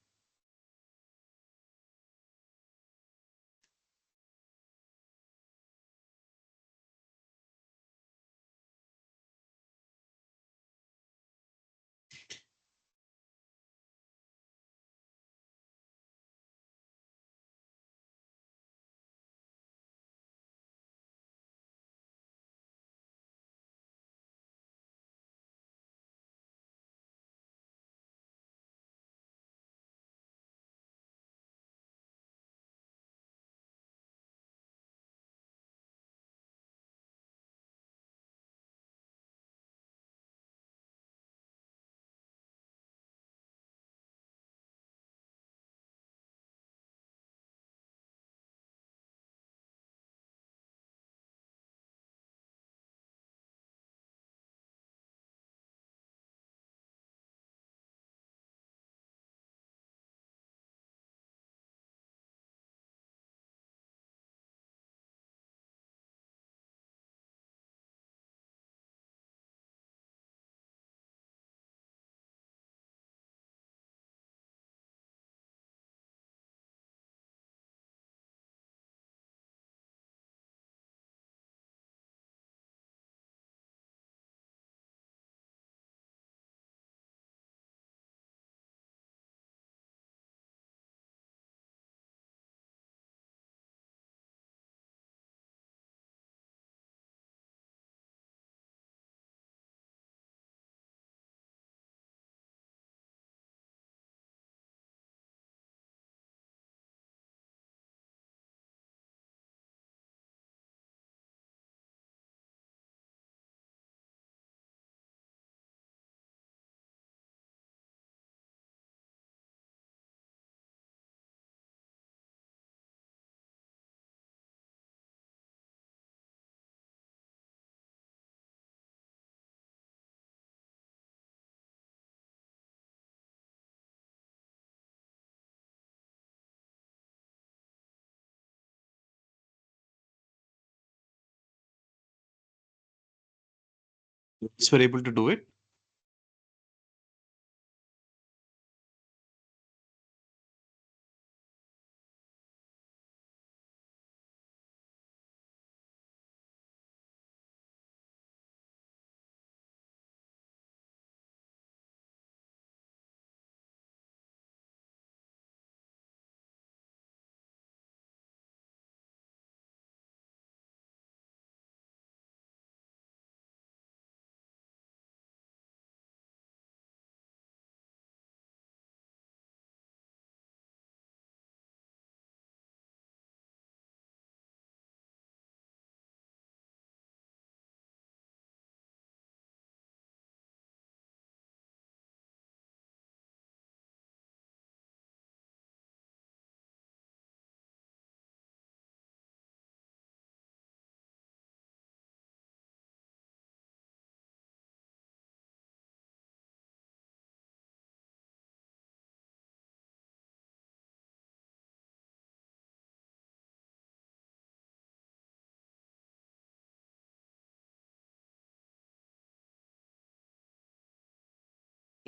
Yes, we're able to do it.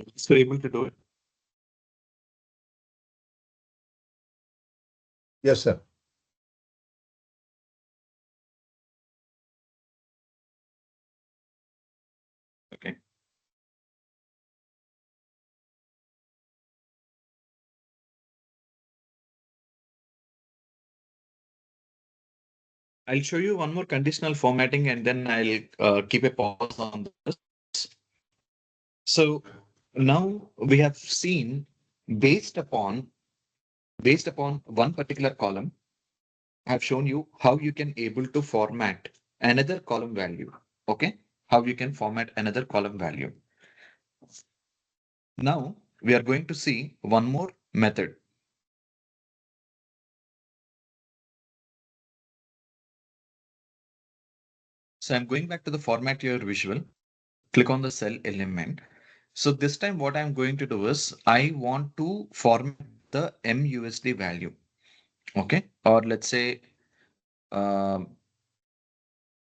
Yes, we're able to do it. Yes, sir. Okay. I'll show you one more conditional formatting and then I'll keep a pause on this. So now we have seen based upon one particular column, I've shown you how you can able to format another column value. Okay. How you can format another column value. Now we are going to see one more method. So I'm going back to the format your visual, click on the cell element. So this time what I'm going to do is I want to format the MUSD value. Okay. Or let's say, no,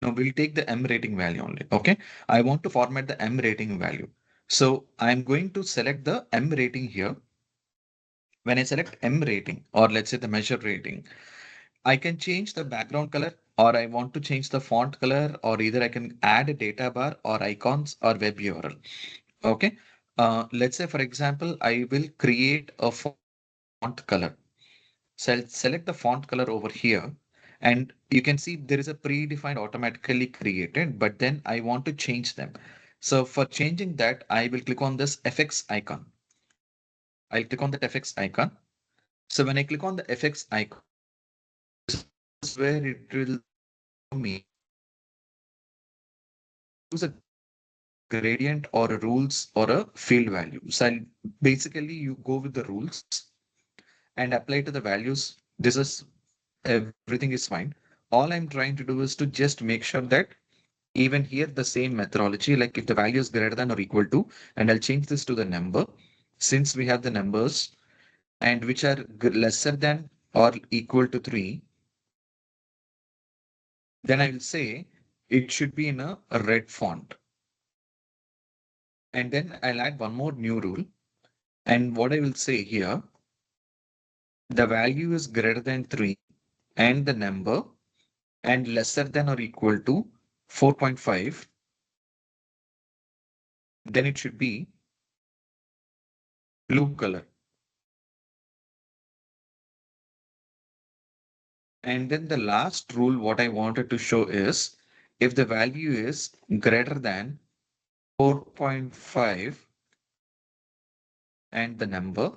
we'll take the M rating value only. Okay. I want to format the M rating value. So I'm going to select the M rating here. When I select M rating or let's say the measure rating, I can change the background color or I want to change the font color or either I can add a data bar or icons or web URL. Okay. Let's say, for example, I will create a font color. So I'll select the font color over here. And you can see there is a predefined automatically created, but then I want to change them. So for changing that, I will click on this FX icon. I'll click on that FX icon. So when I click on the FX icon, this is where it will show me use a gradient or a rules or a field value. So I'll, basically you go with the rules and apply to the values. This is everything is fine. All I'm trying to do is to just make sure that even here the same methodology, like if the value is greater than or equal to, and I'll change this to the number since we have the numbers and which are lesser than or equal to 3, then I will say it should be in a red font. And then I'll add one more new rule. And what I will say here, the value is greater than 3 and the number and lesser than or equal to 4.5, then it should be blue color. And then the last rule, what I wanted to show is if the value is greater than 4.5 and the number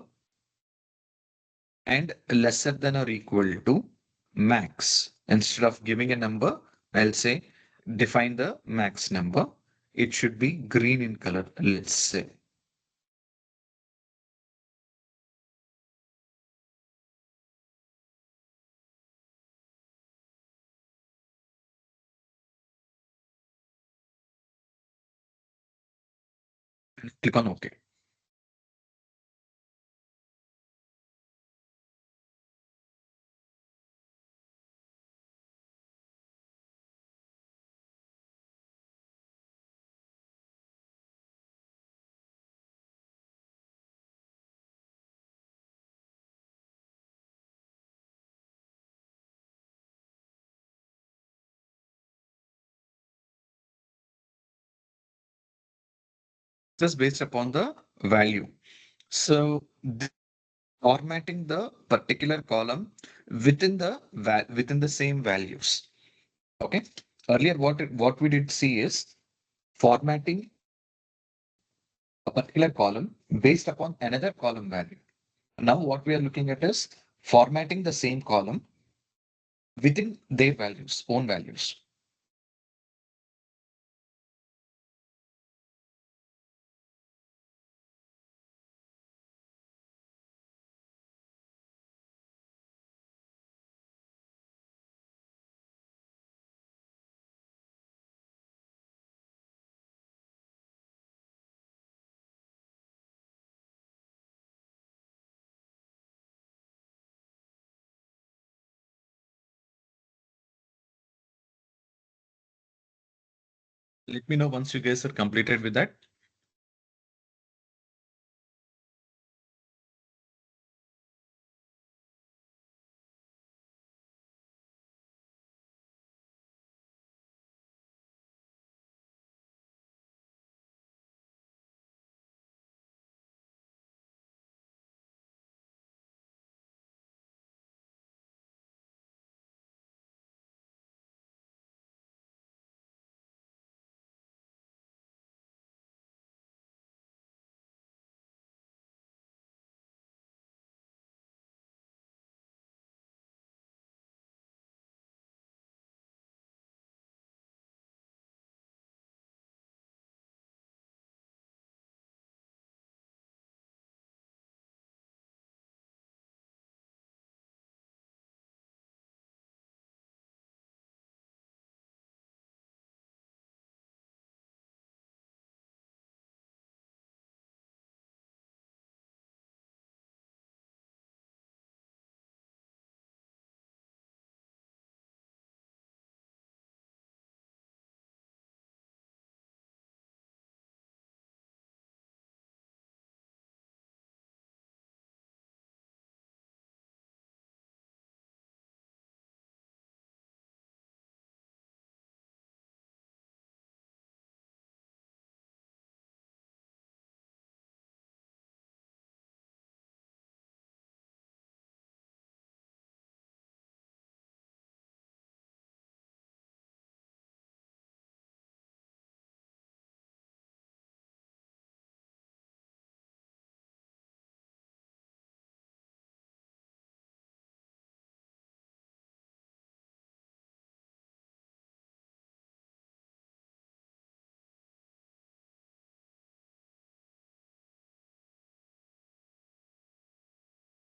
and lesser than or equal to max. Instead of giving a number, I'll say define the max number. It should be green in color, let's say. Click on OK. just based upon the value. So formatting the particular column within the within the same values. Okay. Earlier, what we did see is formatting a particular column based upon another column value. Now, what we are looking at is formatting the same column within their values, own values. Let me know once you guys are completed with that.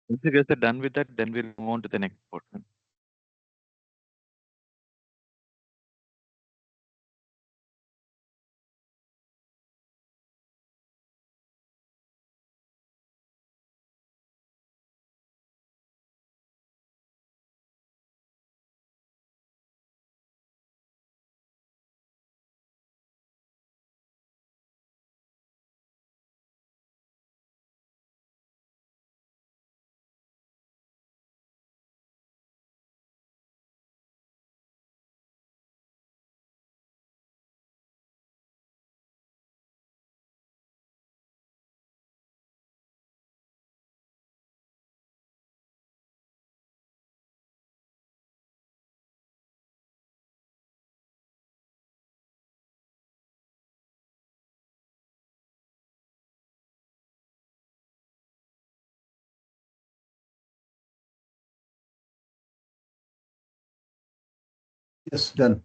Once you guys are done with that, then we'll move on to the next portion. Yes, done.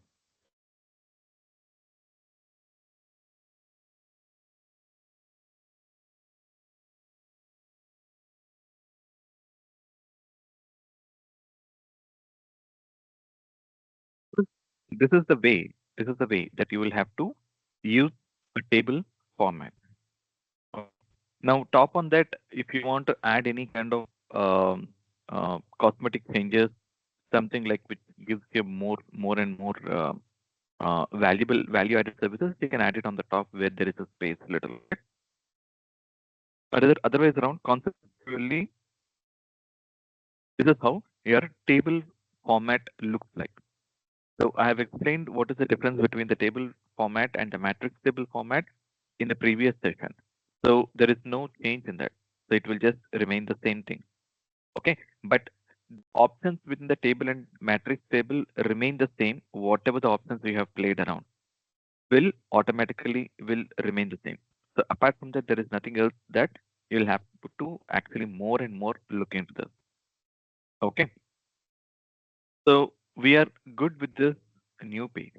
This is the way. This is the way that you will have to use a table format. Okay. Now, top on that, if you want to add any kind of cosmetic changes, something like which gives you more and more valuable value-added services, you can add it on the top where there is a space little. Otherwise, around conceptually, this is how your table format looks like. So I have explained what is the difference between the table format and the matrix table format. in the previous session. So there is no change in that. So it will just remain the same thing. Okay. But options within the table and matrix table remain the same. Whatever the options we have played around will automatically will remain the same. So apart from that, there is nothing else that you'll have to actually more and more look into this. Okay. So we are good with this new page.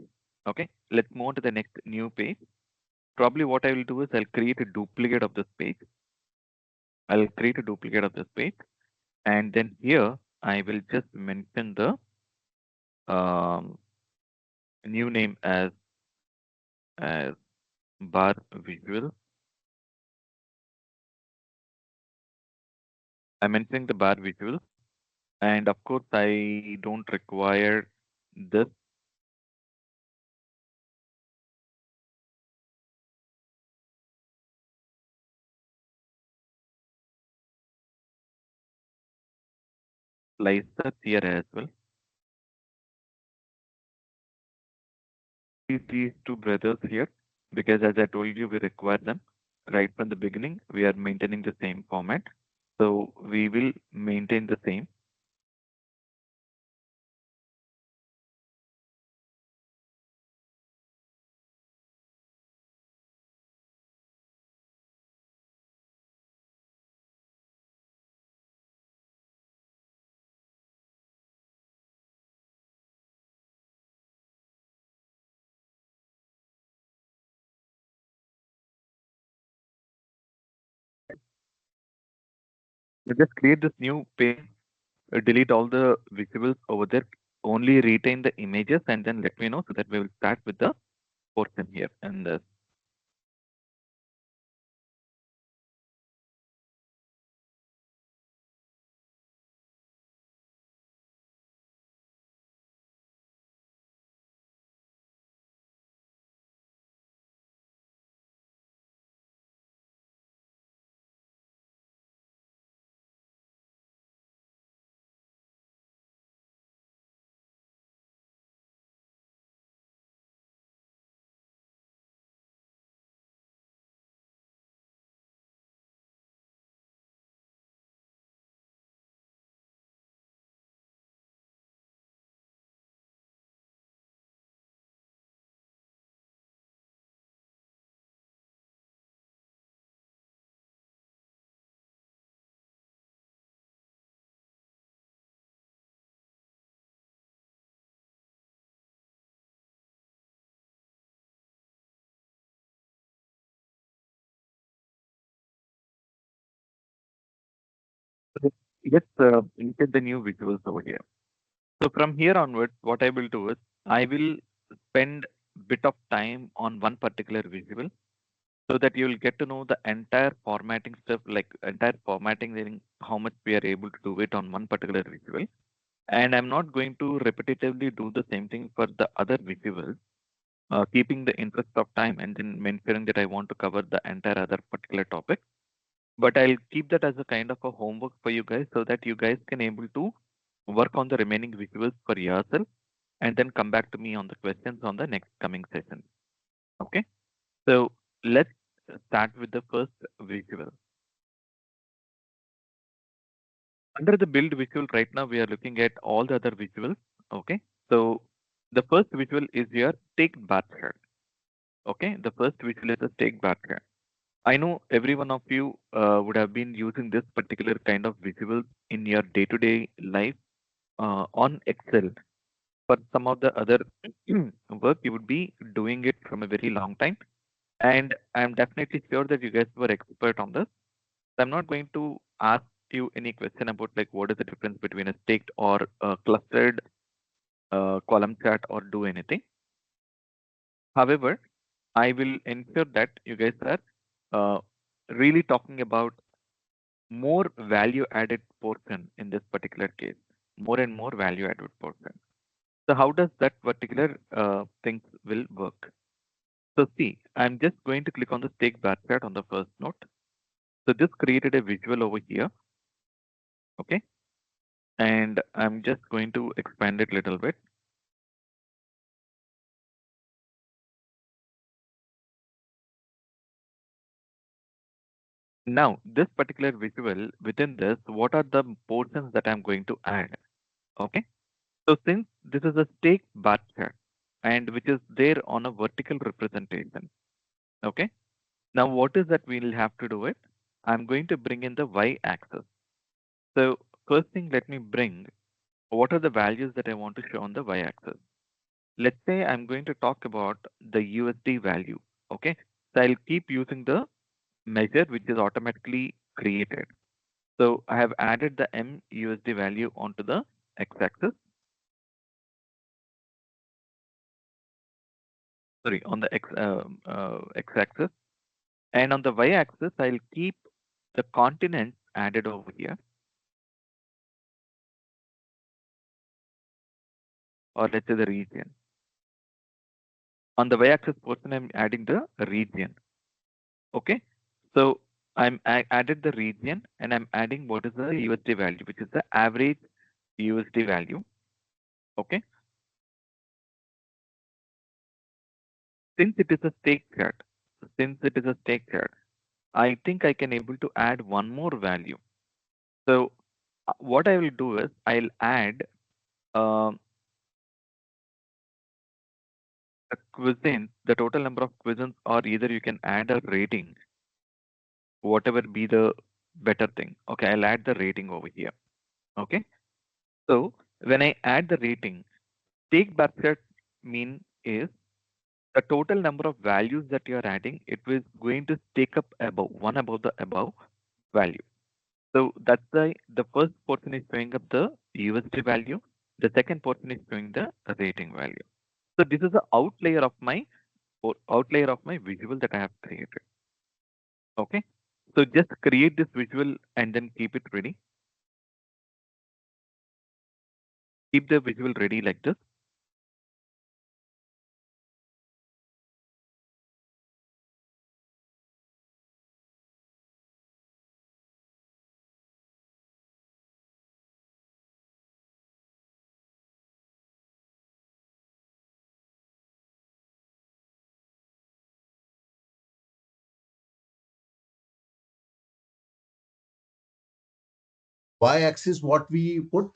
Okay. Let's move on to the next new page. Probably what I will do is I'll create a duplicate of this page. I'll create a duplicate of this page. And then here I will just mention the um, new name as bar visual. I'm mentioning the bar visual. And of course, I don't require this. Slicer here as well. These two brothers here, because as I told you, we require them right from the beginning. We are maintaining the same format. So we will maintain the same. We just create this new page, delete all the visuals over there, only retain the images, and then let me know so that we will start with the portion here. And let's look at the new visuals over here. So from here onwards, what I will do is I will spend bit of time on one particular visual so that you'll get to know the entire formatting stuff, like entire formatting and how much we are able to do it on one particular visual. And I'm not going to repetitively do the same thing for the other visuals, keeping the interest of time and then mentioning that I want to cover the entire other particular topic. But I'll keep that as a kind of a homework for you guys so that you guys can able to work on the remaining visuals for yourself and then come back to me on the questions on the next coming session. Okay. So let's start with the first visual. Under the build visual right now, we are looking at all the other visuals. Okay. So the first visual is your take bar chart. Okay. The first visual is a take bar chart. I know every one of you would have been using this particular kind of visual in your day-to-day life on Excel. For some of the other work, you would be doing it from a very long time. And I'm definitely sure that you guys were expert on this. So I'm not going to ask you any question about like what is the difference between a staked or a clustered column chart or do anything. However, I will ensure that you guys are uh, really talking about more value added portion in this particular case, more and more value added portion. So how does that particular things will work? So see, I'm just going to click on the stake bar chart on the first note. So this created a visual over here. Okay. And I'm just going to expand it a little bit. Now, this particular visual, within this, what are the portions that I'm going to add? Okay. So since this is a stake bar chart and which is there on a vertical representation. Okay. Now, what is that we'll have to do it? I'm going to bring in the y axis. So first thing, let me bring what are the values that I want to show on the y axis. Let's say I'm going to talk about the USD value. Okay. So I'll keep using the measure which is automatically created. So I have added the MUSD value onto the x-axis. Sorry, on the x-axis. And on the y-axis, I'll keep the continents added over here. Or let's say the region. On the y-axis portion, I'm adding the region. Okay. So I added the region and I'm adding what is the USD value, which is the average USD value. Okay. Since it is a stake chart, I think I can able to add one more value. So what I will do is I'll add um, a cuisine, the total number of cuisines, or either you can add a rating, whatever be the better thing. Okay, I'll add the rating over here. Okay, so when I add the rating, take basket mean is the total number of values that you are adding. It was going to take up above one above the above value. So that's the first portion is showing up the USD value. The second portion is showing the rating value. So this is the outlayer of my visual that I have created. Okay. So just create this visual and then keep it ready. Keep the visual ready like this. Y-axis, what we put?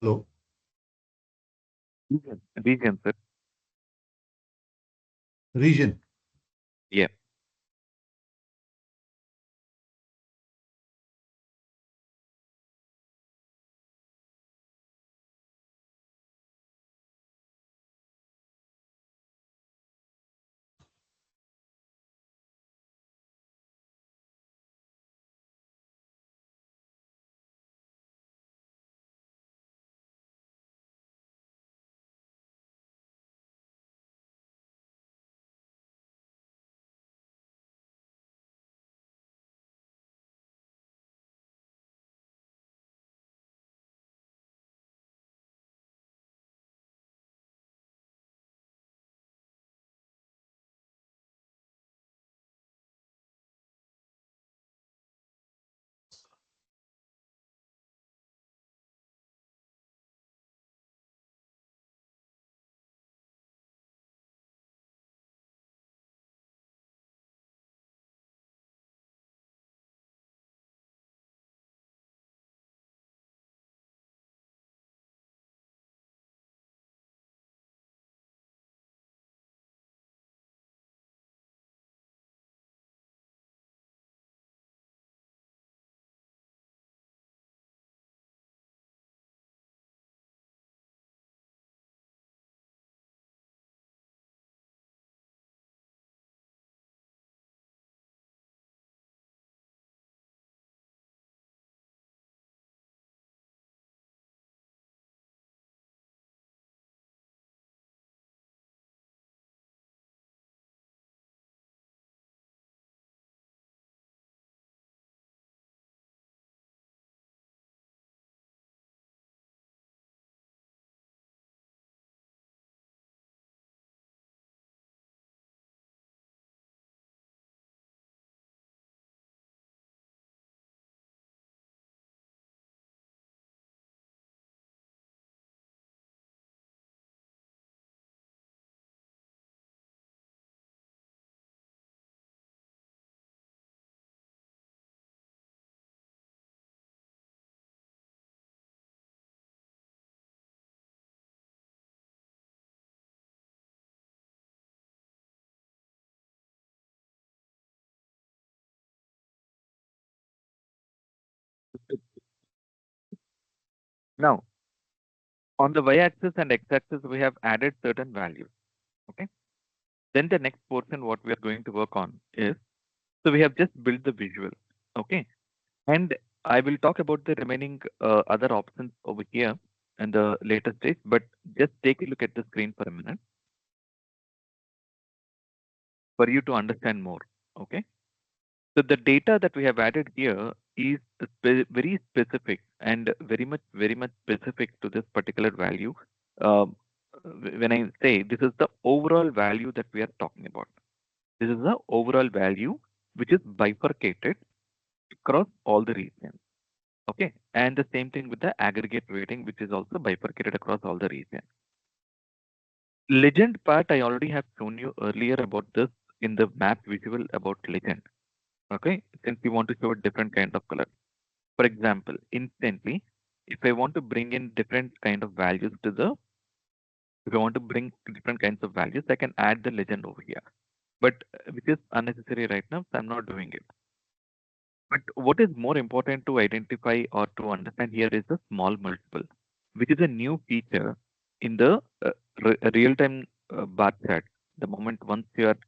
Hello. Region, sir. Region. Yeah. Now, on the y-axis and x-axis, we have added certain values. Okay. Then the next portion, what we are going to work on is, so we have just built the visual. Okay. And I will talk about the remaining other options over here in the later stage, but just take a look at the screen for a minute for you to understand more. Okay. So the data that we have added here is very specific and very much specific to this particular value. Um, when I say this is the overall value that we are talking about, this is the overall value which is bifurcated across all the regions. Okay, and the same thing with the aggregate rating, which is also bifurcated across all the regions. Legend part I already have shown you earlier about this in the map visual about legend. Okay, since we want to show a different kind of color. For example, instantly, if I want to bring in different kind of values to the, if I want to bring different kinds of values, I can add the legend over here. But which is unnecessary right now, so I'm not doing it. But what is more important to identify or to understand here is the small multiple, which is a new feature in the real-time bar chart. The moment once you are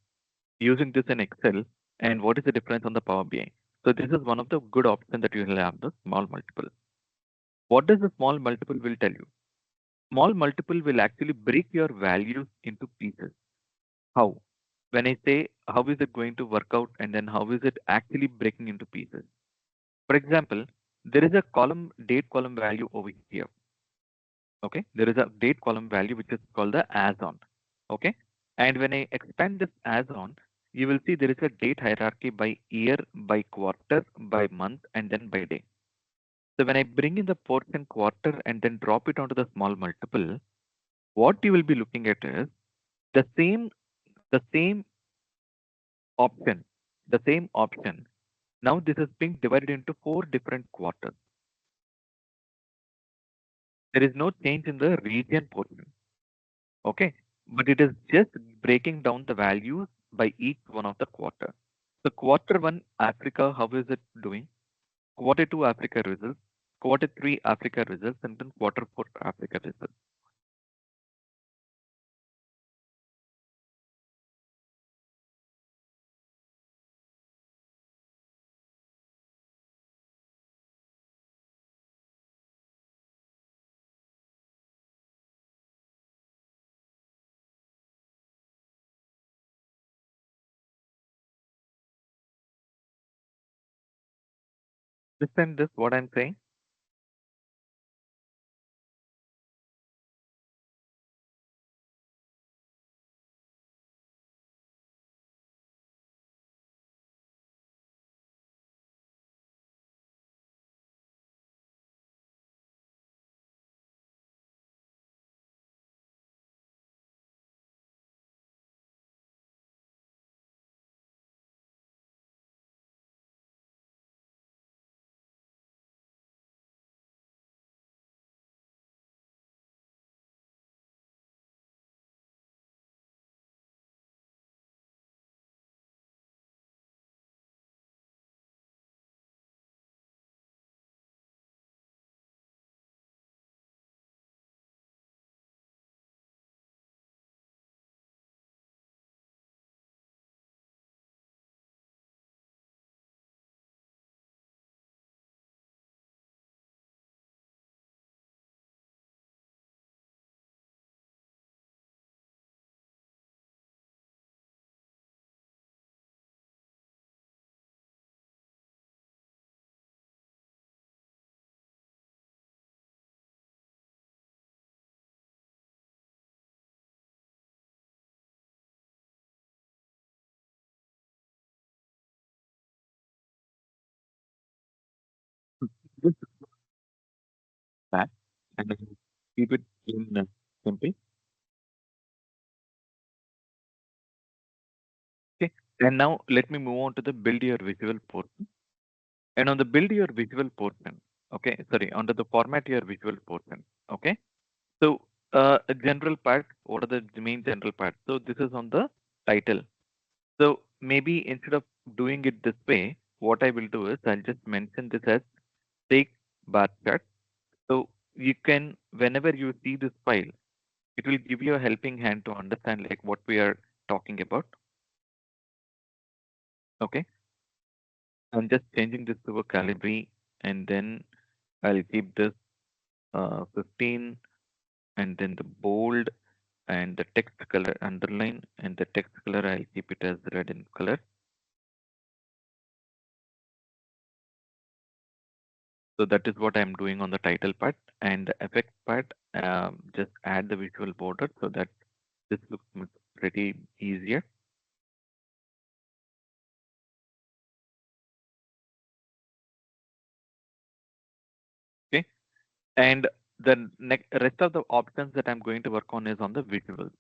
using this in Excel, and what is the difference on the Power BI? So this is one of the good options that you will have, the small multiple. What does the small multiple will tell you? Small multiple will actually break your values into pieces. How? When I say how is it going to work out and then how is it actually breaking into pieces? For example, there is a column date column value over here. Okay, there is a date column value which is called the as on. Okay, and when I expand this as on, you will see there is a date hierarchy by year, by quarter, by month, and then by day. So when I bring in the portion quarter and then drop it onto the small multiple, what you will be looking at is the same option, the same option. Now this is being divided into 4 different quarters. There is no change in the region portion. Okay, but it is just breaking down the values by each one of the quarter. So quarter one Africa, how is it doing? Quarter two Africa results, quarter three Africa results, and then quarter four Africa results. Understand this? What I'm saying? Just that and then keep it in simple. Okay, and now let me move on to the build your visual portion. And on the build your visual portion, okay, sorry, under the format your visual portion, okay. So a general part, what are the main general parts? So this is on the title. So maybe instead of doing it this way, what I will do is I'll just mention this as take bar chart. So you can, whenever you see this file, it will give you a helping hand to understand like what we are talking about. Okay. I'm just changing this to a Calibri, and then I'll keep this 15, and then the bold and the text color underline, and the text color I'll keep it as red in color. So that is what I'm doing on the title part, and the effect part, just add the visual border so that this looks pretty easier. Okay, and the rest of the options that I'm going to work on is on the visuals.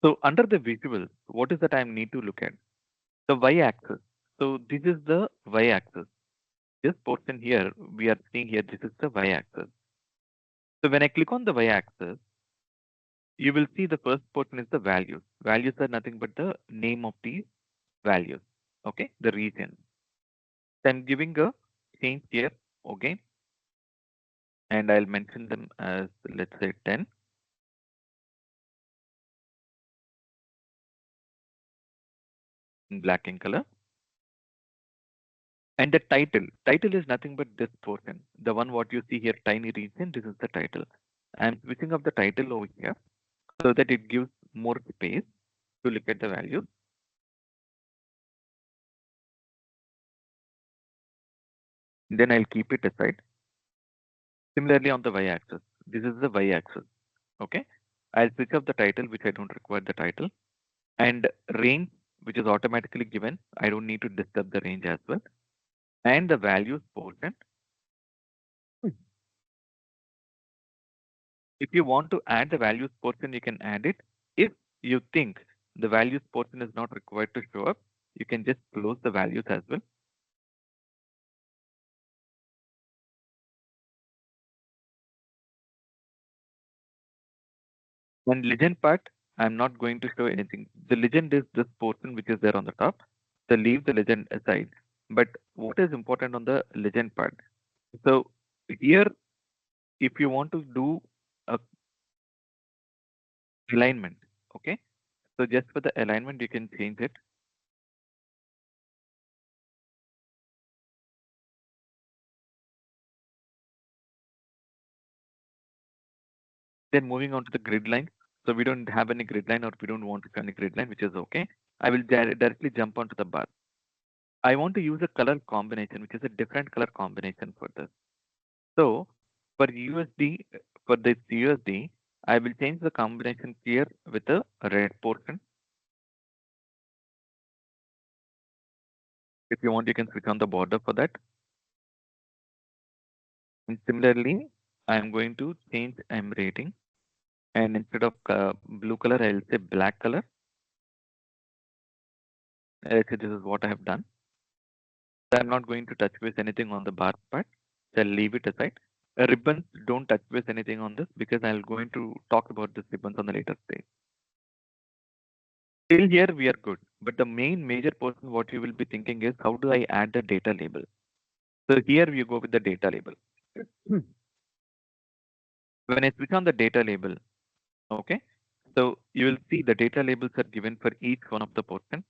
So under the visuals, what is that I need to look at? The y-axis. So this is the y-axis. This portion here we are seeing here. This is the y-axis. So when I click on the y-axis, you will see the first portion is the values. Values are nothing but the name of the values. Okay, the region. So I'm giving a change here. Okay, and I'll mention them as, let's say, 10. In black in color. And the title is nothing but this portion. The one what you see here, tiny region, this is the title. I'm switching up the title over here so that it gives more space to look at the value. Then I'll keep it aside. Similarly on the y-axis, this is the y-axis. Okay, I'll switch up the title, which I don't require the title, and range, which is automatically given. I don't need to disturb the range as well. And the values portion. If you want to add the values portion, you can add it. If you think the values portion is not required to show up, you can just close the values as well. And legend part, I'm not going to show anything. The legend is this portion which is there on the top. So leave the legend aside. But what is important on the legend part? So here, if you want to do a alignment, okay. So just for the alignment, you can change it. Then moving on to the grid line. So we don't have any grid line, or we don't want to show any grid line, which is okay. I will directly jump onto the bar. I want to use a color combination, which is a different color combination for this. So for USD, for this USD, I will change the combination here with a red portion. If you want, you can switch on the border for that. And similarly, I'm going to change M rating, and instead of blue color, I'll say black color. So this is what I have done. So I'm not going to touch base anything on the bar part. So I'll leave it aside. Ribbons, don't touch base anything on this because I'm going to talk about this ribbons on the later stage. Till here we are good, but the main major portion what you will be thinking is how do I add the data label? So here we go with the data label. When I switch on the data label, okay, so you will see the data labels are given for each one of the portion.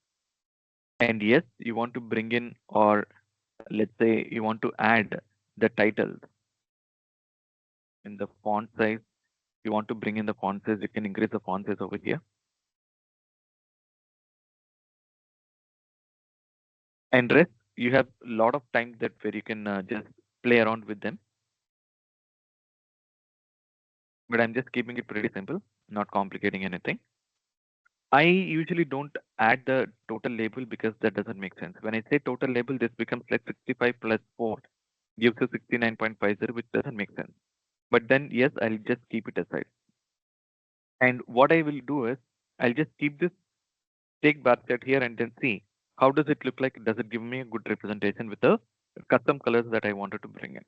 And yes, you want to bring in, or let's say you want to add the titles in the font size. You want to bring in the font size, you can increase the font size over here. And rest, you have a lot of time that where you can just play around with them. But I'm just keeping it pretty simple, not complicating anything. I usually don't add the total label because that doesn't make sense. When I say total label, this becomes like 65 plus 4 gives you 69.50, which doesn't make sense. But then, yes, I'll just keep it aside. And what I will do is I'll just keep this take basket here and then see how does it look like? Does it give me a good representation with the custom colors that I wanted to bring in?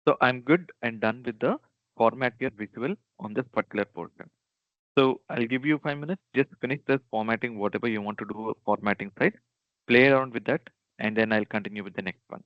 So I'm good and done with the format here visual on this particular portion. So I'll give you 5 minutes. Just finish this formatting, whatever you want to do formatting side, play around with that, and then I'll continue with the next one.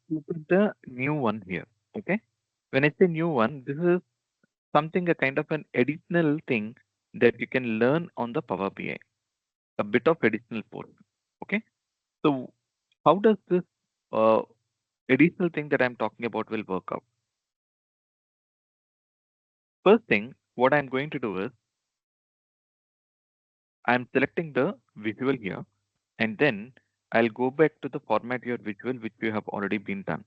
look at the new one here. Okay. When I say new one, this is something a kind of an additional thing that you can learn on the Power BI, a bit of additional portion. Okay. So how does this uh, additional thing that I'm talking about will work out? First thing, what I'm going to do is I'm selecting the visual here, and then I'll go back to the format your visual, which we have already been done.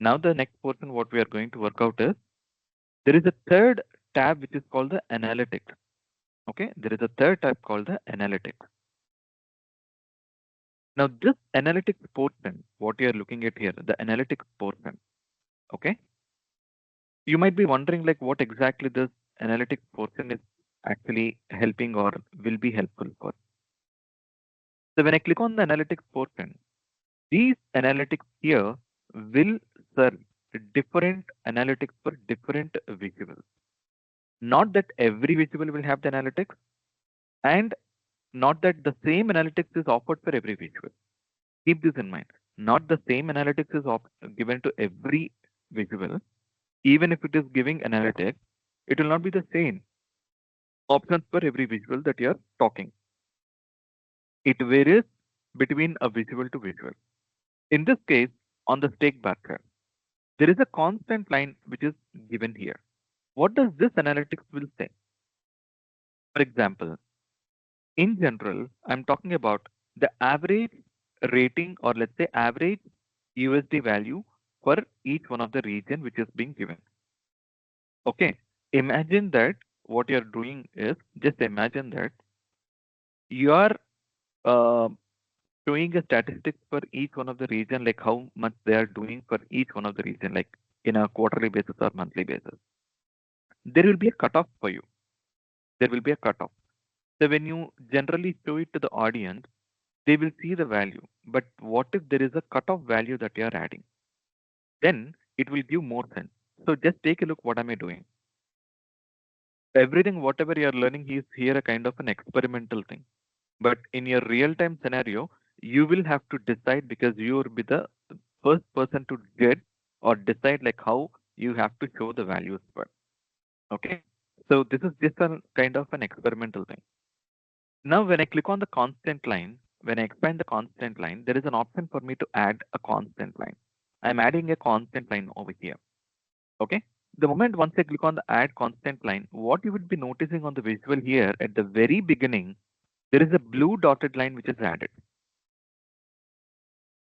Now the next portion, what we are going to work out is there is a third tab which is called the analytics. Okay, there is a third tab called the analytics. Now this analytics portion, what you are looking at here, the analytics portion. Okay, you might be wondering like what exactly this analytics portion is actually helping or will be helpful for. So when I click on the analytics portion, these analytics here will serve different analytics for different visuals. Not that every visual will have the analytics, and not that the same analytics is offered for every visual. Keep this in mind. Not the same analytics is given to every visual. Even if it is giving analytics, it will not be the same options for every visual that you are talking. It varies between a visual to visual. In this case, on the stake barker, there is a constant line which is given here. What does this analytics will say? For example, in general, I'm talking about the average rating or let's say average USD value for each one of the region which is being given. Okay, imagine that what you're doing is just imagine that you are uh, showing a statistics for each one of the region, like how much they are doing for each one of the region, like in a quarterly basis or monthly basis. There will be a cutoff for you. There will be a cutoff. So when you generally show it to the audience, they will see the value. But what if there is a cutoff value that you are adding? Then it will give more sense. So just take a look. What am I doing? Everything, whatever you are learning, is here a kind of an experimental thing. But in your real time scenario, you will have to decide because you will be the first person to get or decide like how you have to show the values for. Okay. So this is just a kind of an experimental thing. Now, when I click on the constant line, when I expand the constant line, there is an option for me to add a constant line. I'm adding a constant line over here. Okay. The moment once I click on the add constant line, what you would be noticing on the visual here at the very beginning, there is a blue dotted line which is added.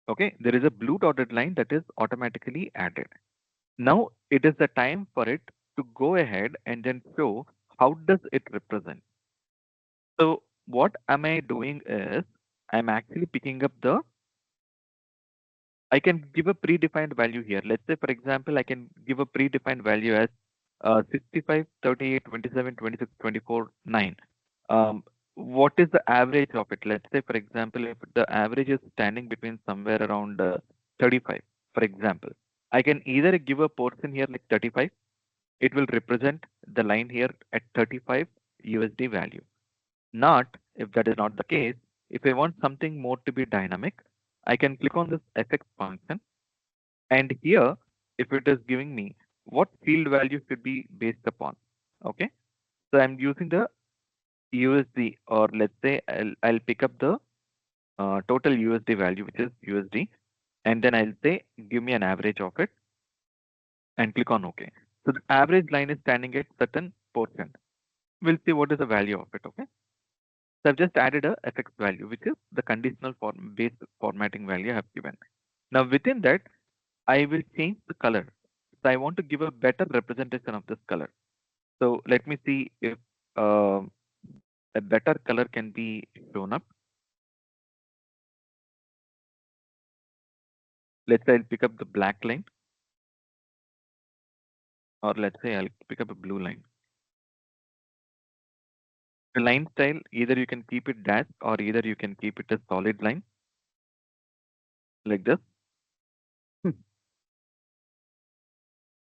Okay. There is a blue dotted line that is automatically added. Now it is the time for it to go ahead and then show how does it represent. So what am I doing is I'm actually picking up the I can give a predefined value here. Let's say, for example, I can give a predefined value as 65, 38, 27, 26, 24, 9. Um, what is the average of it? Let's say, for example, if the average is standing between somewhere around 35, for example, I can either give a portion here like 35. It will represent the line here at 35 USD value. Not if that is not the case. If I want something more to be dynamic, I can click on this FX function. And here, if it is giving me what field value should be based upon. Okay. So I'm using the USD or let's say I'll pick up the total USD value, which is USD. And then I'll say, give me an average of it and click on OK. So the average line is standing at certain portion. We'll see what is the value of it. Okay. So I've just added a FX value, which is the conditional form based formatting value I have given. Now within that, I will change the color. So I want to give a better representation of this color. So let me see if uh, a better color can be shown up. Let's say I'll pick up the black line, or let's say I'll pick up a blue line. The line style, either you can keep it dash or either you can keep it a solid line like this.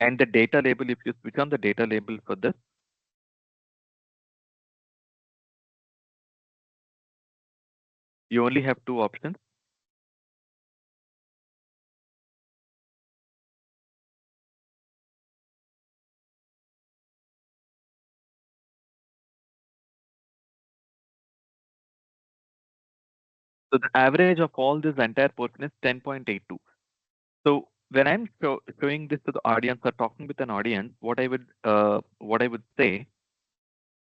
And the data label, if you switch on the data label for this, you only have two options. So the average of all this entire portion is 10.82. So when I'm showing this to the audience or talking with an audience, what I would say,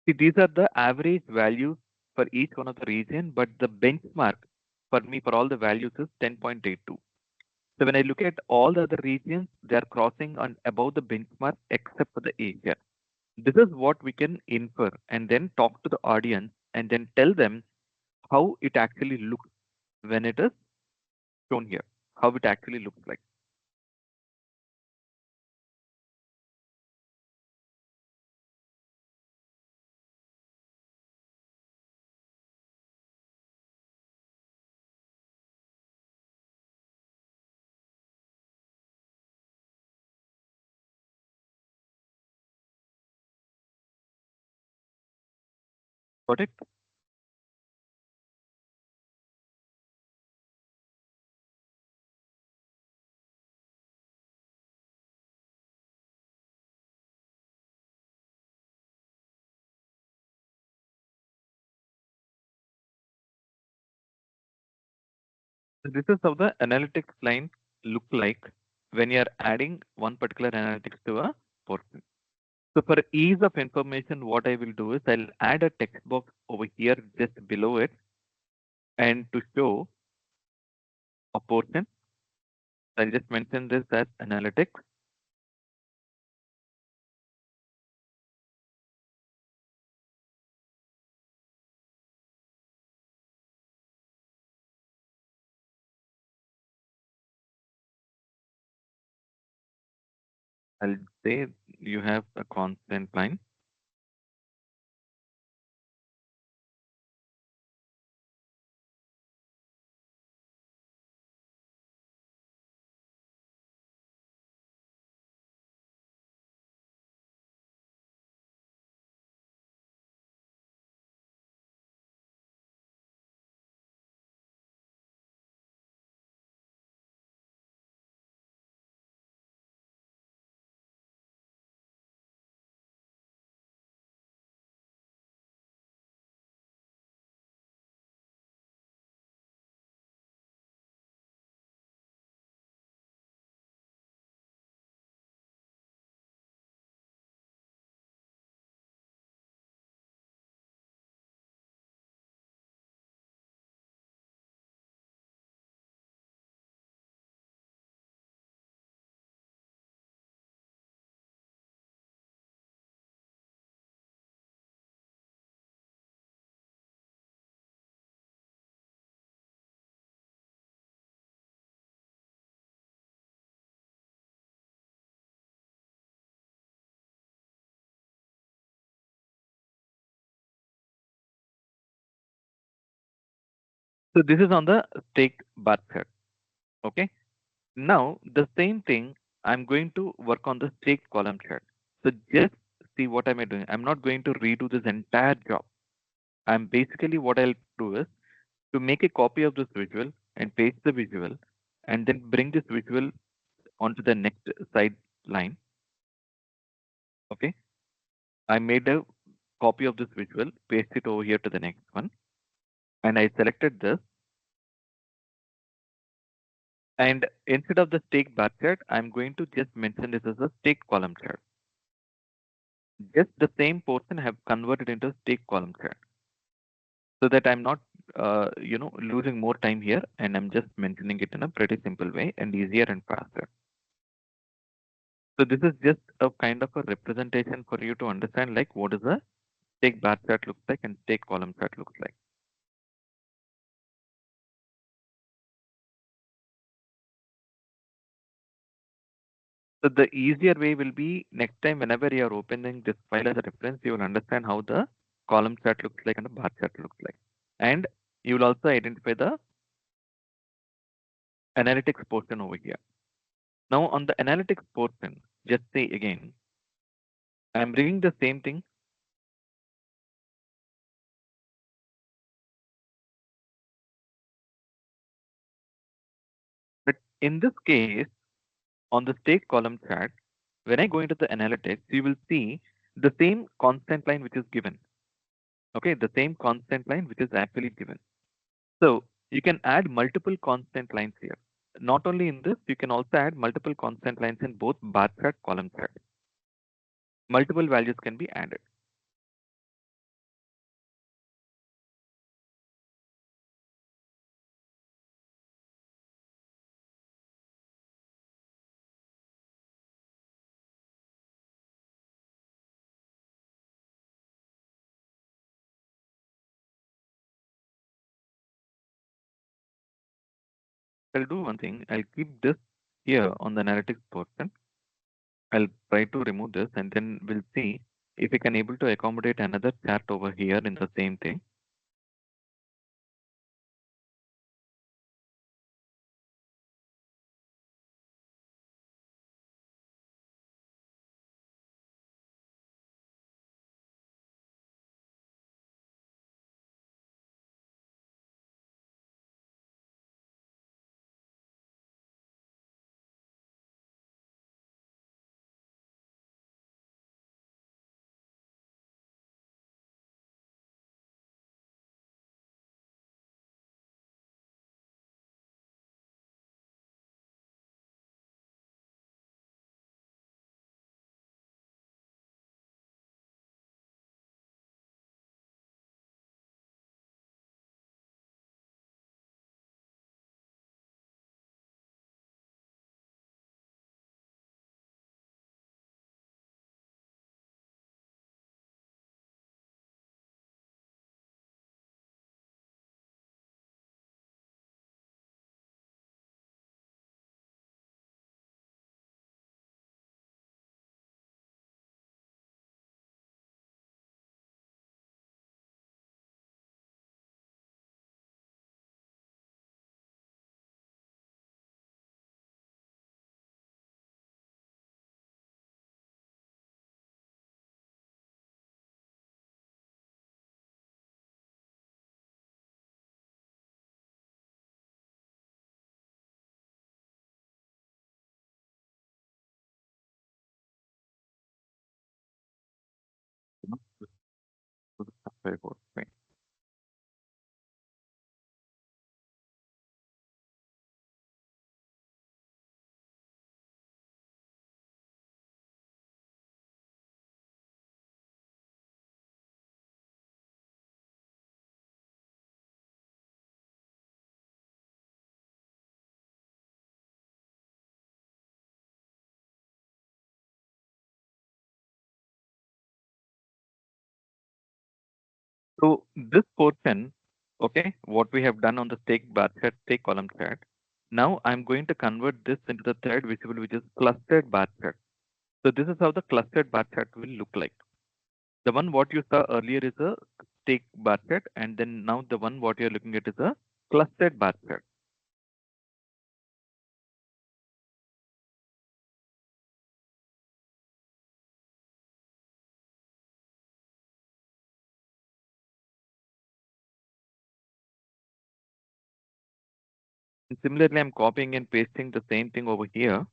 see, these are the average values for each one of the region, but the benchmark for me for all the values is 10.82. So when I look at all the other regions, they are crossing on above the benchmark except for the Asia. This is what we can infer and then talk to the audience and then tell them how it actually looks when it is shown here, how it actually looks like. Got it? So this is how the analytics line look like when you are adding one particular analytics to a portion. So for ease of information, what I will do is I'll add a text box over here just below it, and to show a portion, I'll just mention this as analytics. I'll say you have a constant line. So this is on the stake bar chart. Okay. Now the same thing I'm going to work on the stake column chart. So just see what am I doing. I'm not going to redo this entire job. I'm basically what I'll do is to make a copy of this visual and paste the visual and then bring this visual onto the next side line. Okay. I made a copy of this visual, paste it over here to the next one. And I selected this. And instead of the stake bar chart, I'm going to just mention this as a stake column chart. Just the same portion I have converted into stake column chart so that I'm not, losing more time here and I'm just mentioning it in a pretty simple way and easier and faster. So this is just a kind of a representation for you to understand like what is a stake bar chart looks like and stake column chart looks like. So the easier way will be next time whenever you are opening this file as a reference, you will understand how the column chart looks like and the bar chart looks like. And you will also identify the analytics portion over here. Now on the analytics portion, just say again, I'm bringing the same thing. But in this case, on the stake column chart, when I go into the analytics, you will see the same constant line which is given. Okay, the same constant line which is actually given. So you can add multiple constant lines here. Not only in this, you can also add multiple constant lines in both bar chart, column chart. Multiple values can be added. I'll do one thing. I'll keep this here on the analytics portion. I'll try to remove this and then we'll see if we can able to accommodate another chart over here in the same thing. Very good. Right. So this portion, okay, what we have done on the stake bar chart, stake column chart. Now I'm going to convert this into the third visible, which is clustered bar chart. So this is how the clustered bar chart will look like. The one what you saw earlier is a stake bar chart, and then now the one what you're looking at is a clustered bar chart. And similarly, I'm copying and pasting the same thing over here.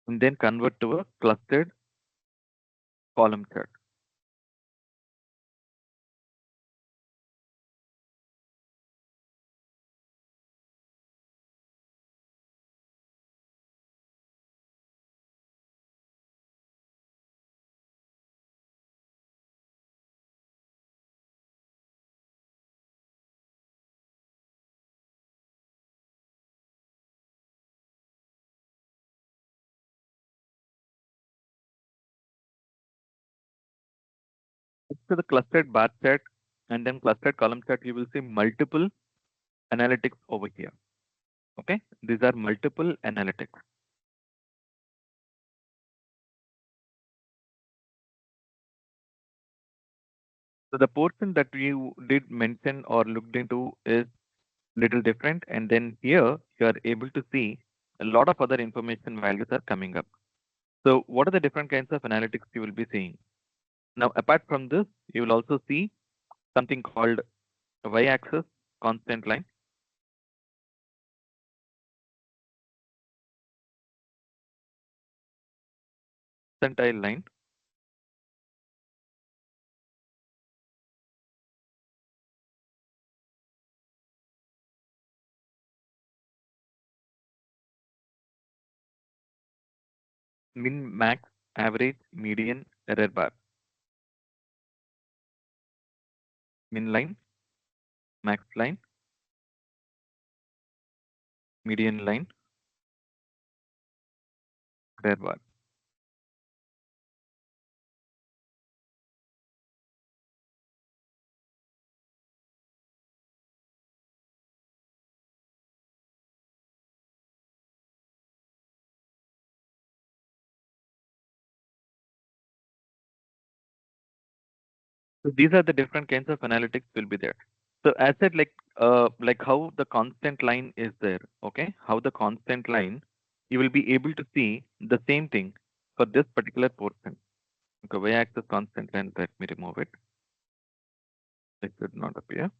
And then convert to a clustered column chart. To the clustered bar chart and then clustered column chart, you will see multiple analytics over here. Okay, these are multiple analytics. So the portion that you did mention or looked into is little different, and then here you are able to see a lot of other information values are coming up. So what are the different kinds of analytics you will be seeing? Now, apart from this, you will also see something called y-axis constant line, percentile line, min, max, average, median, error bar. Min line, max line, median line, error bar. So these are the different kinds of analytics will be there. So as said, like how the constant line is there, okay? How the constant line, you will be able to see the same thing for this particular portion. Okay, y-axis constant line. Let me remove it. It should not appear.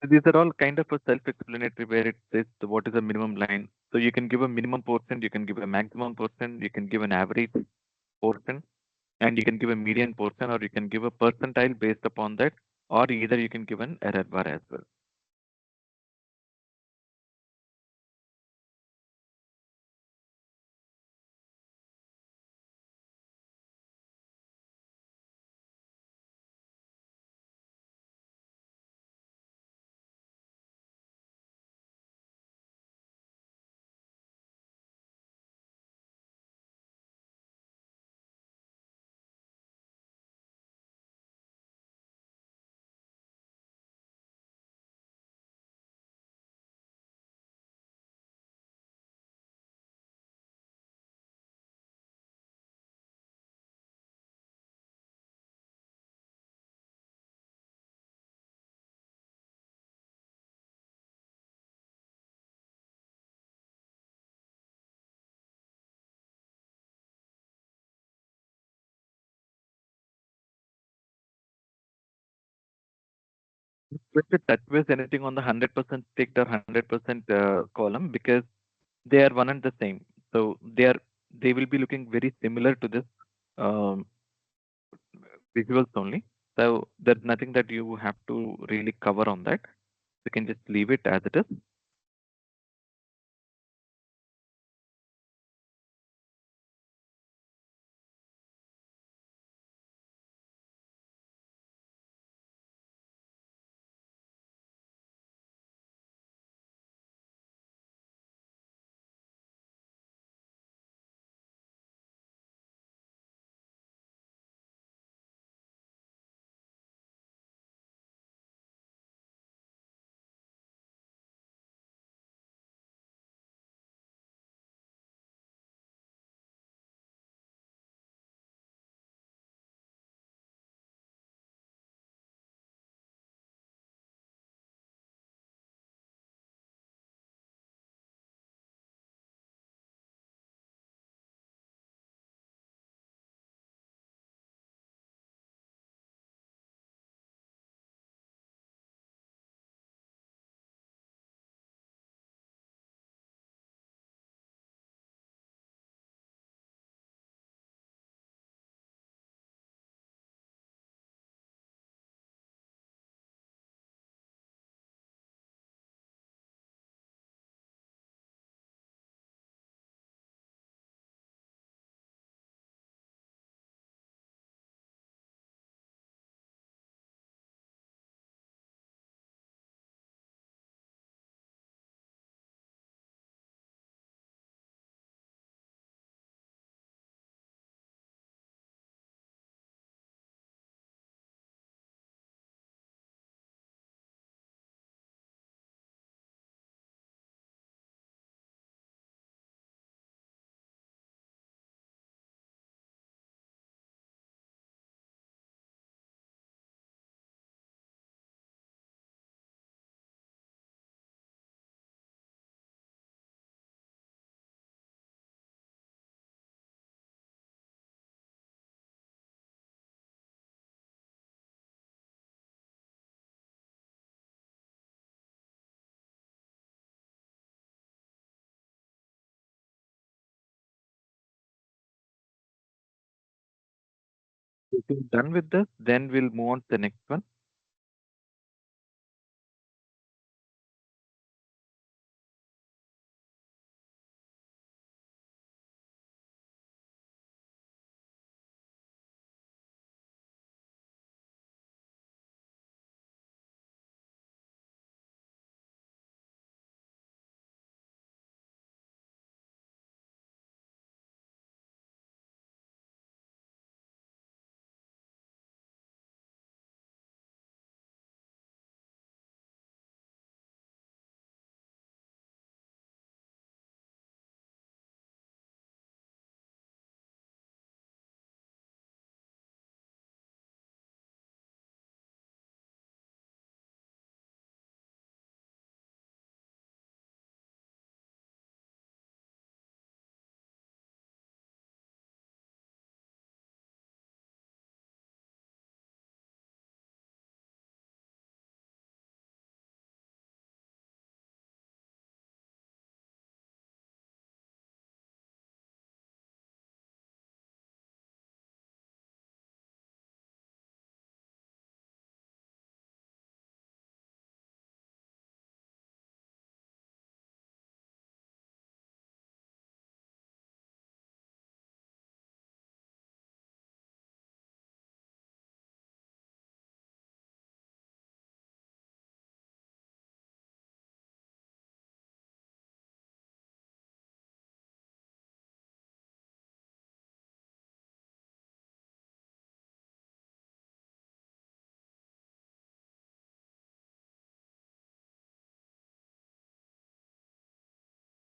So these are all kind of a self-explanatory where it says what is the minimum line. So you can give a minimum portion, you can give a maximum portion, you can give an average portion, and you can give a median portion, or you can give a percentile based upon that, or either you can give an error bar as well. With the touch base anything on the 100% ticked or 100% column, because they are one and the same. So they will be looking very similar to this um, visuals only. So there's nothing that you have to really cover on that. You can just leave it as it is. If you're done with this, then we'll move on to the next one.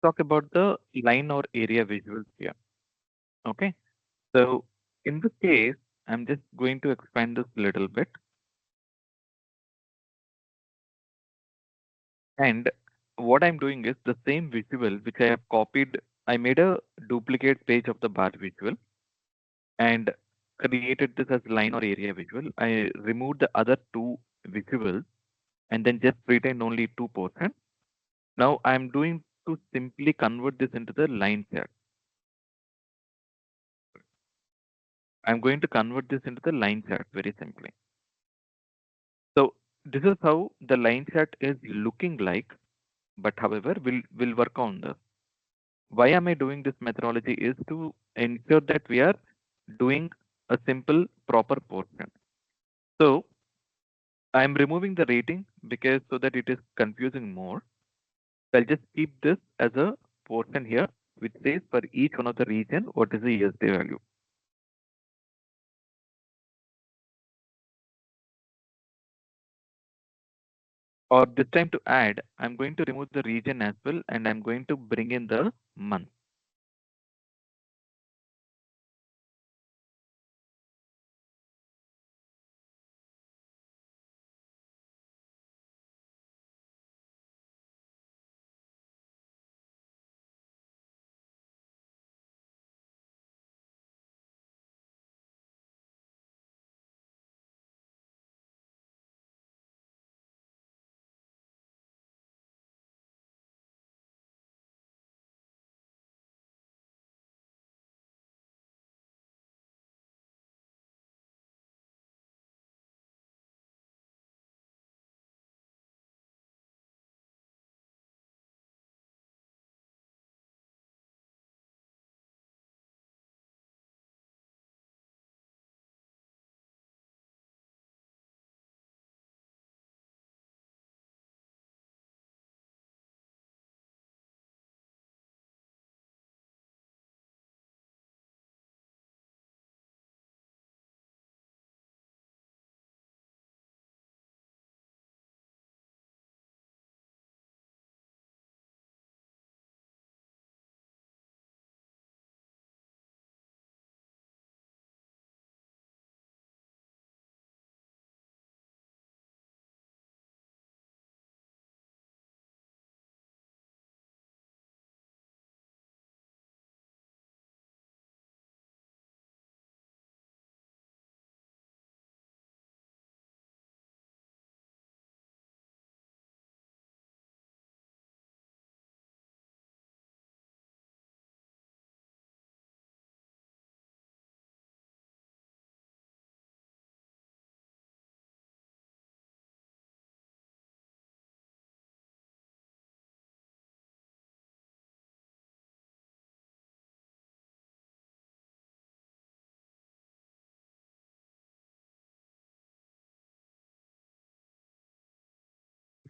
talk about the line or area visuals here. Okay. So in this case, I'm just going to expand this a little bit. And what I'm doing is the same visual which I have copied. I made a duplicate page of the bar visual and created this as line or area visual. I removed the other two visuals and then just retained only 2%. Now I'm doing to simply convert this into the line chart. I'm going to convert this into the line chart very simply. So this is how the line chart is looking like, but however, we'll work on this. Why am I doing this methodology is to ensure that we are doing a simple proper portion. So I'm removing the rating because so that it is confusing more. I'll just keep this as a portion here, which says for each one of the region, what is the USD value. Or this time to add, I'm going to remove the region as well, and I'm going to bring in the month.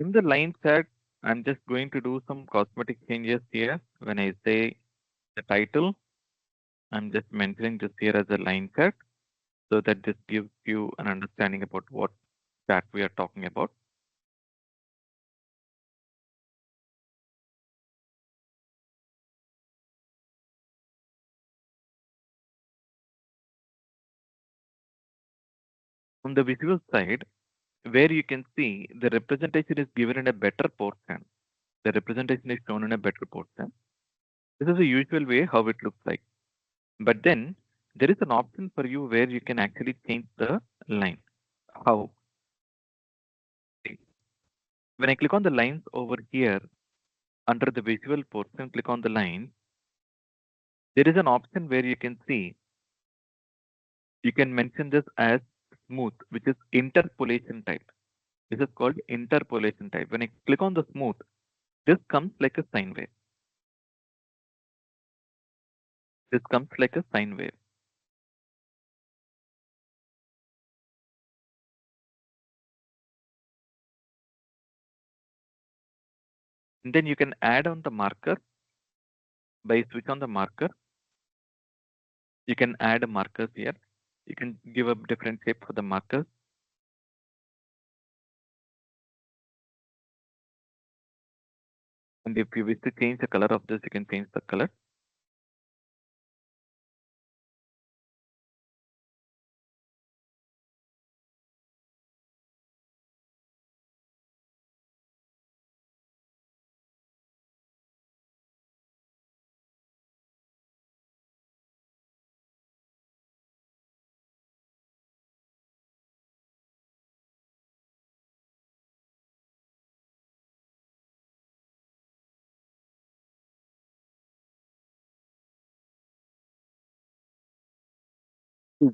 In the line chart, I'm just going to do some cosmetic changes here. When I say the title, I'm just mentioning this here as a line chart so that this gives you an understanding about what chart we are talking about. On the visual side, where you can see the representation is given in a better portion. The representation is shown in a better portion. This is the usual way how it looks like. But then there is an option for you where you can actually change the line. How? When I click on the lines over here, under the visual portion, click on the line. There is an option where you can see, you can mention this as smooth, which is interpolation type. This is called interpolation type. When I click on the smooth, this comes like a sine wave. This comes like a sine wave. And then you can add on the marker by switch on the marker. You can add markers here. You can give a different shape for the markers. And if you wish to change the color of this, you can change the color.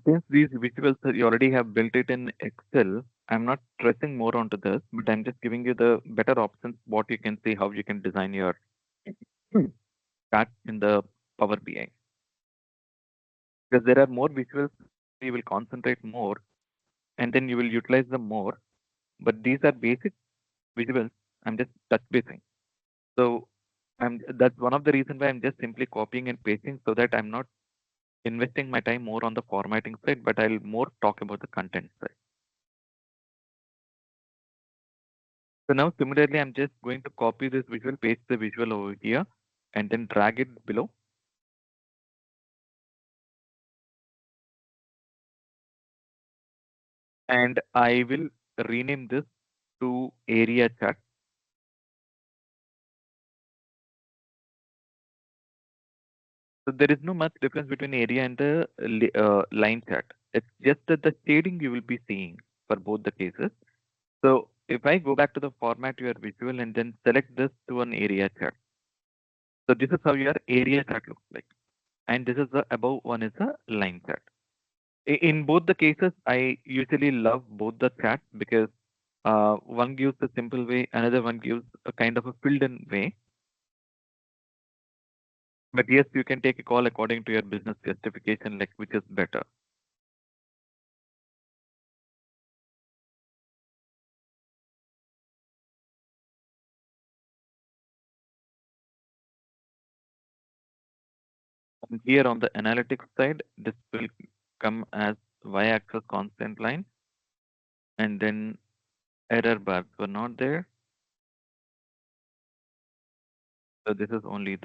Since these visuals you already have built it in Excel, I'm not stressing more onto this, but I'm just giving you the better options, what you can see, how you can design your chart in the Power BI. Because there are more visuals, you will concentrate more, and then you will utilize them more. But these are basic visuals. I'm just touch basing. So that's one of the reasons why I'm just simply copying and pasting, so that I'm not investing my time more on the formatting side, but I'll more talk about the content side. So now similarly, I'm just going to copy this visual, paste the visual over here, and then drag it below. And I will rename this to area chart. So there is no much difference between area and the line chart. It's just that the shading you will be seeing for both the cases. So if I go back to the format your visual and then select this to an area chart. So this is how your area chart looks like. And this is the above one is a line chart. In both the cases, I usually love both the charts because one gives a simple way, another one gives a kind of a filled in way. But yes, you can take a call according to your business justification, like which is better. And here on the analytics side, this will come as y-axis constant line, and then error bars were not there. So this is only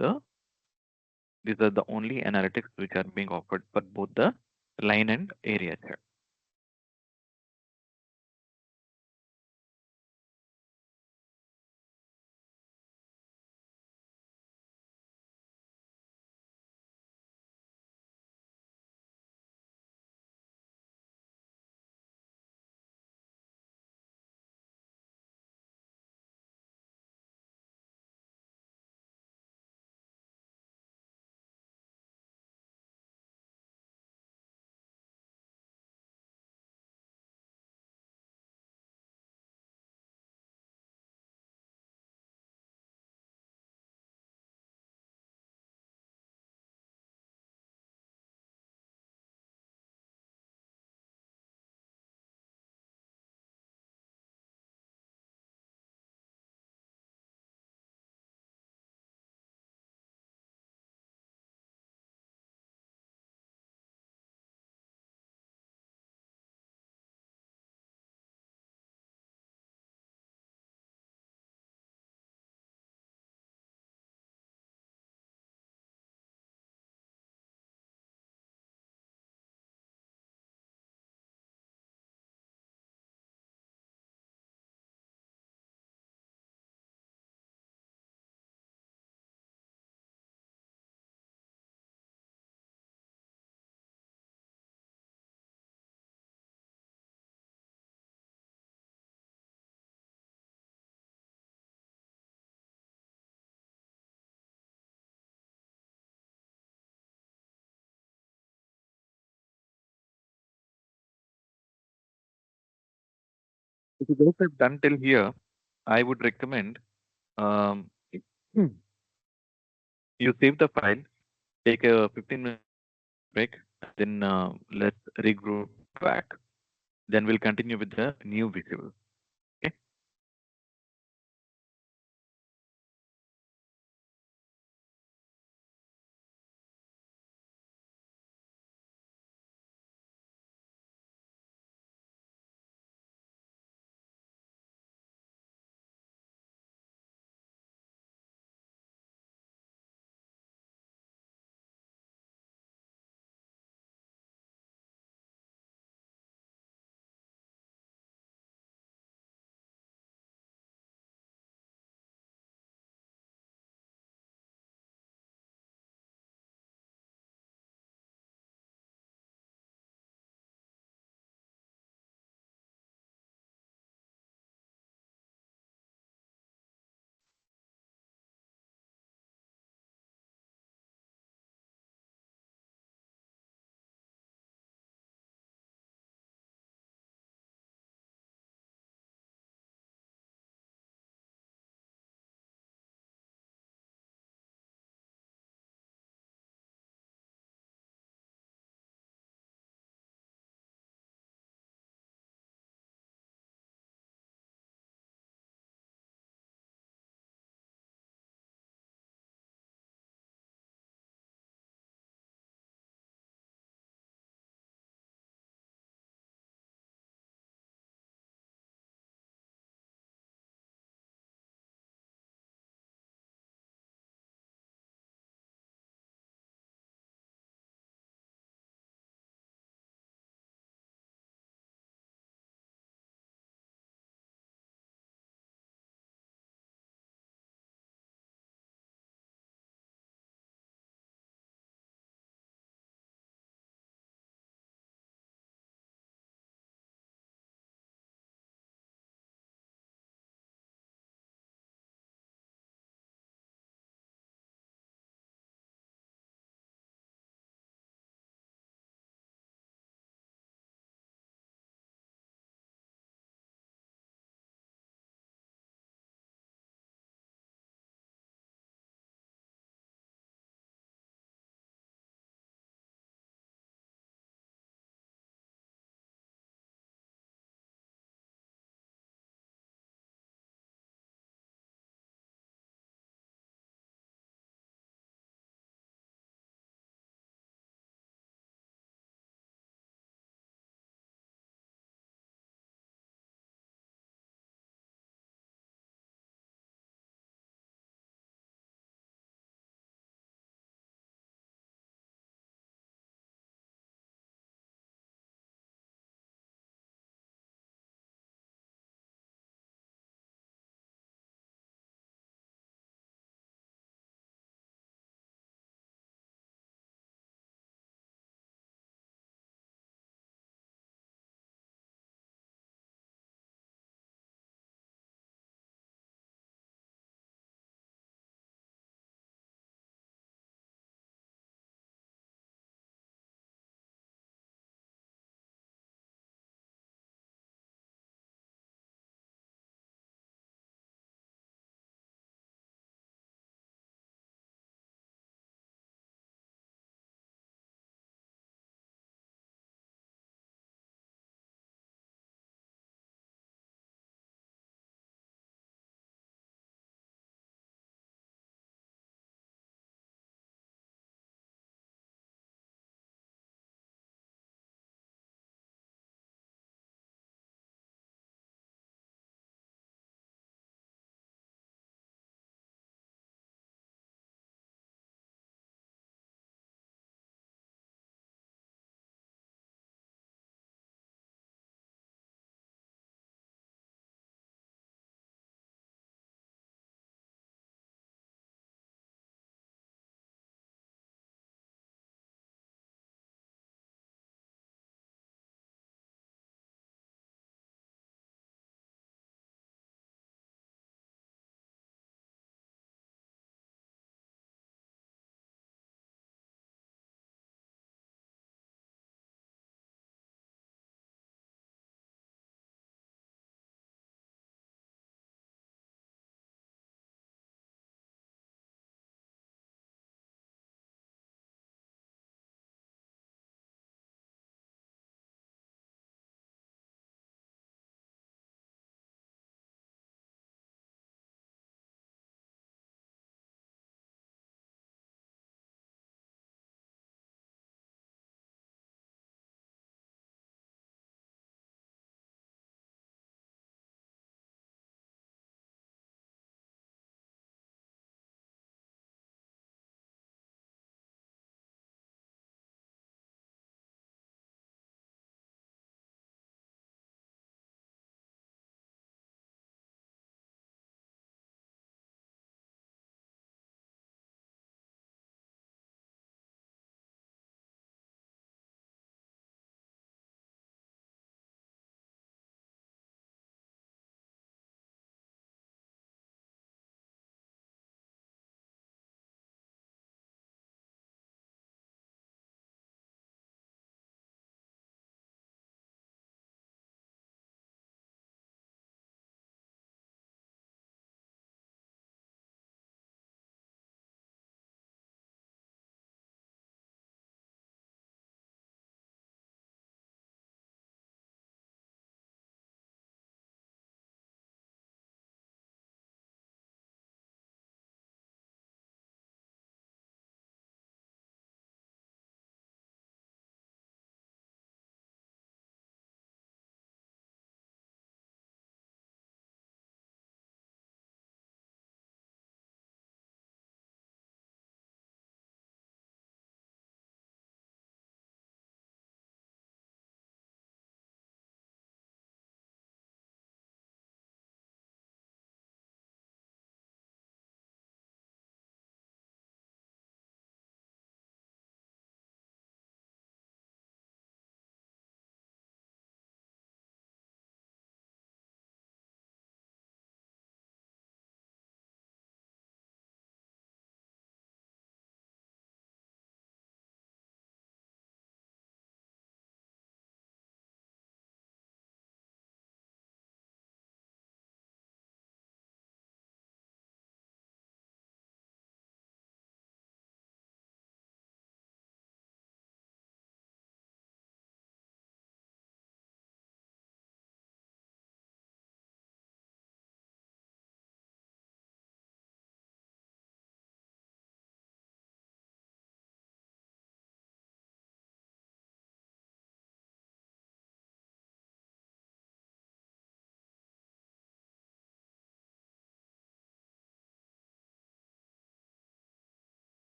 these are the only analytics which are being offered for both the line and area chart. If you guys have done till here, I would recommend um, Hmm. you save the file, take a 15-minute break, then let's regroup back. Then we'll continue with the new visual. Okay.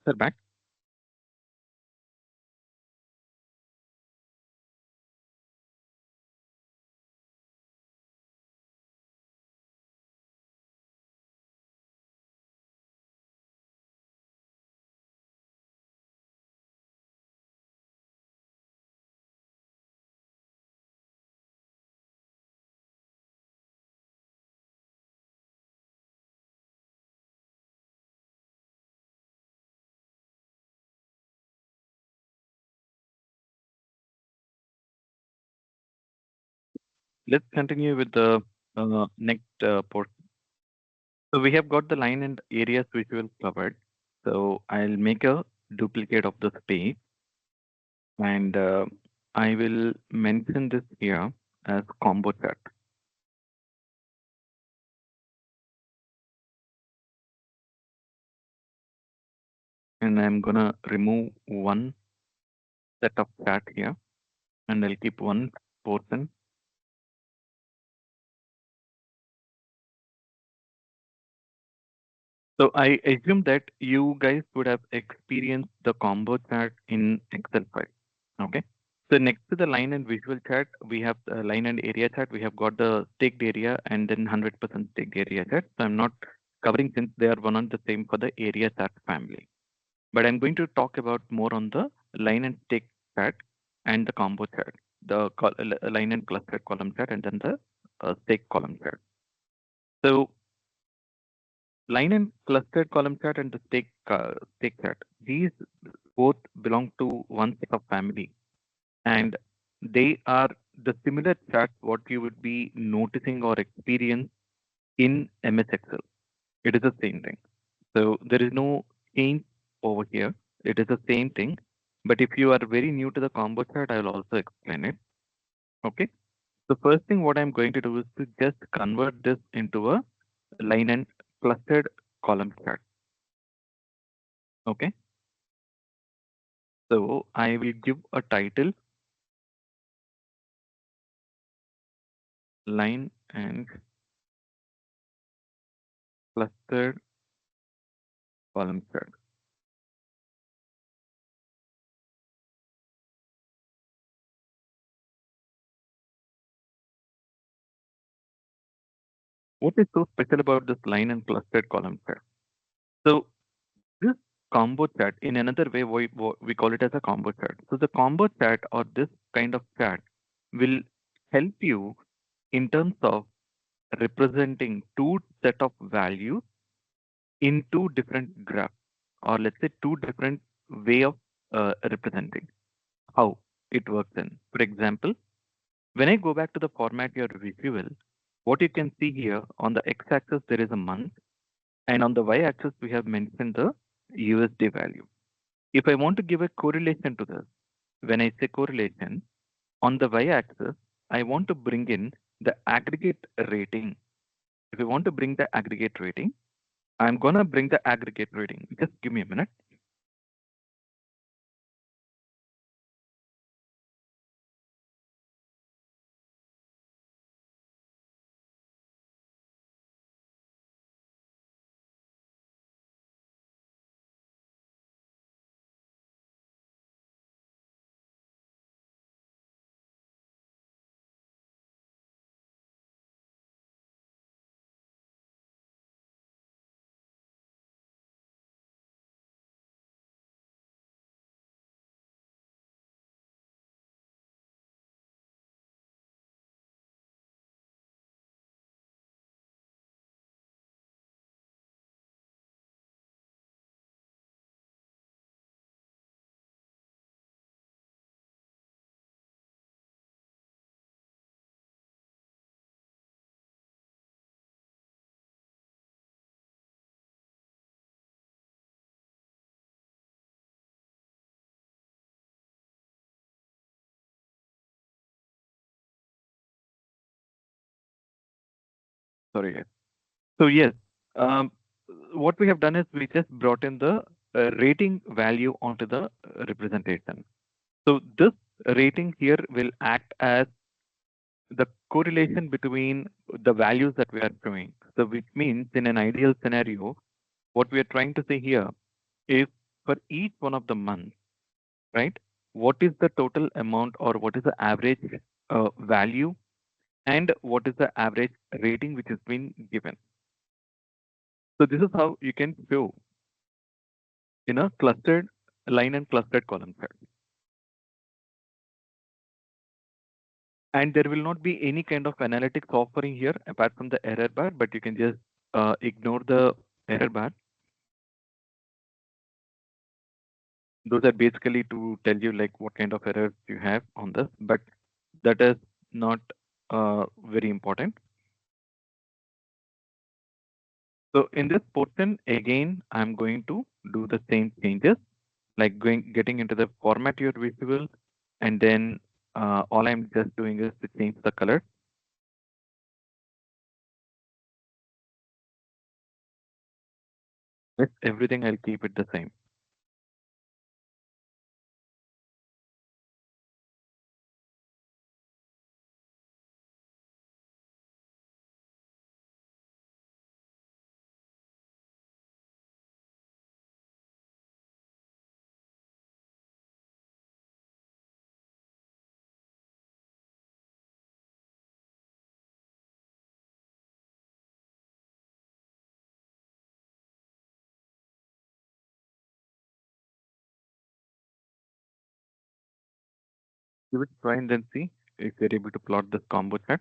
Sir, back. Let's continue with the next portion. So we have got the line and areas visual covered. So I'll make a duplicate of the space, and I will mention this here as combo chart. And I'm gonna remove one set of chart here, and I'll keep one portion. So I assume that you guys would have experienced the combo chart in Excel file. Okay. So next to the line and visual chart, we have the line and area chart. We have got the staked area and then 100% staked area chart. So I'm not covering since they are one and the same for the area chart family. But I'm going to talk about more on the line and stake chart and the combo chart, the line and cluster column chart, and then the stake column chart. So line and clustered column chart and the stake chart, these both belong to one set of family, and they are the similar charts what you would be noticing or experience in MS Excel. It is the same thing. So there is no change over here. It is the same thing. But if you are very new to the combo chart, I will also explain it. Okay. The first thing what I'm going to do is to just convert this into a line and clustered column chart. Okay. So I will give a title line and clustered column chart. What is so special about this line and clustered column chart? So this combo chart, in another way, we call it as a combo chart. So the combo chart or this kind of chart will help you in terms of representing two set of values in two different graphs, or let's say two different way of representing how it works in. For example, when I go back to the format your visual, what you can see here on the x-axis there is a month, and on the y-axis we have mentioned the USD value. If I want to give a correlation to this, when I say correlation, on the y-axis, I want to bring in the aggregate rating. If I want to bring the aggregate rating, I'm gonna bring the aggregate rating. Just give me a minute. Sorry, guys. So yes, um, what we have done is we just brought in the rating value onto the representation. So this rating here will act as the correlation between the values that we are showing. So which means in an ideal scenario, what we are trying to say here is for each one of the months, right? What is the total amount or what is the average value and what is the average rating which has been given. So this is how you can show in a clustered line and clustered column chart. And there will not be any kind of analytics offering here apart from the error bar, but you can just ignore the error bar. Those are basically to tell you like what kind of errors you have on this, but that is not very important. So in this portion, again, I'm going to do the same changes, like getting into the format your visual, and then all I'm just doing is to change the color. With everything, I'll keep it the same. Give it a try and then see if you're able to plot this combo chart.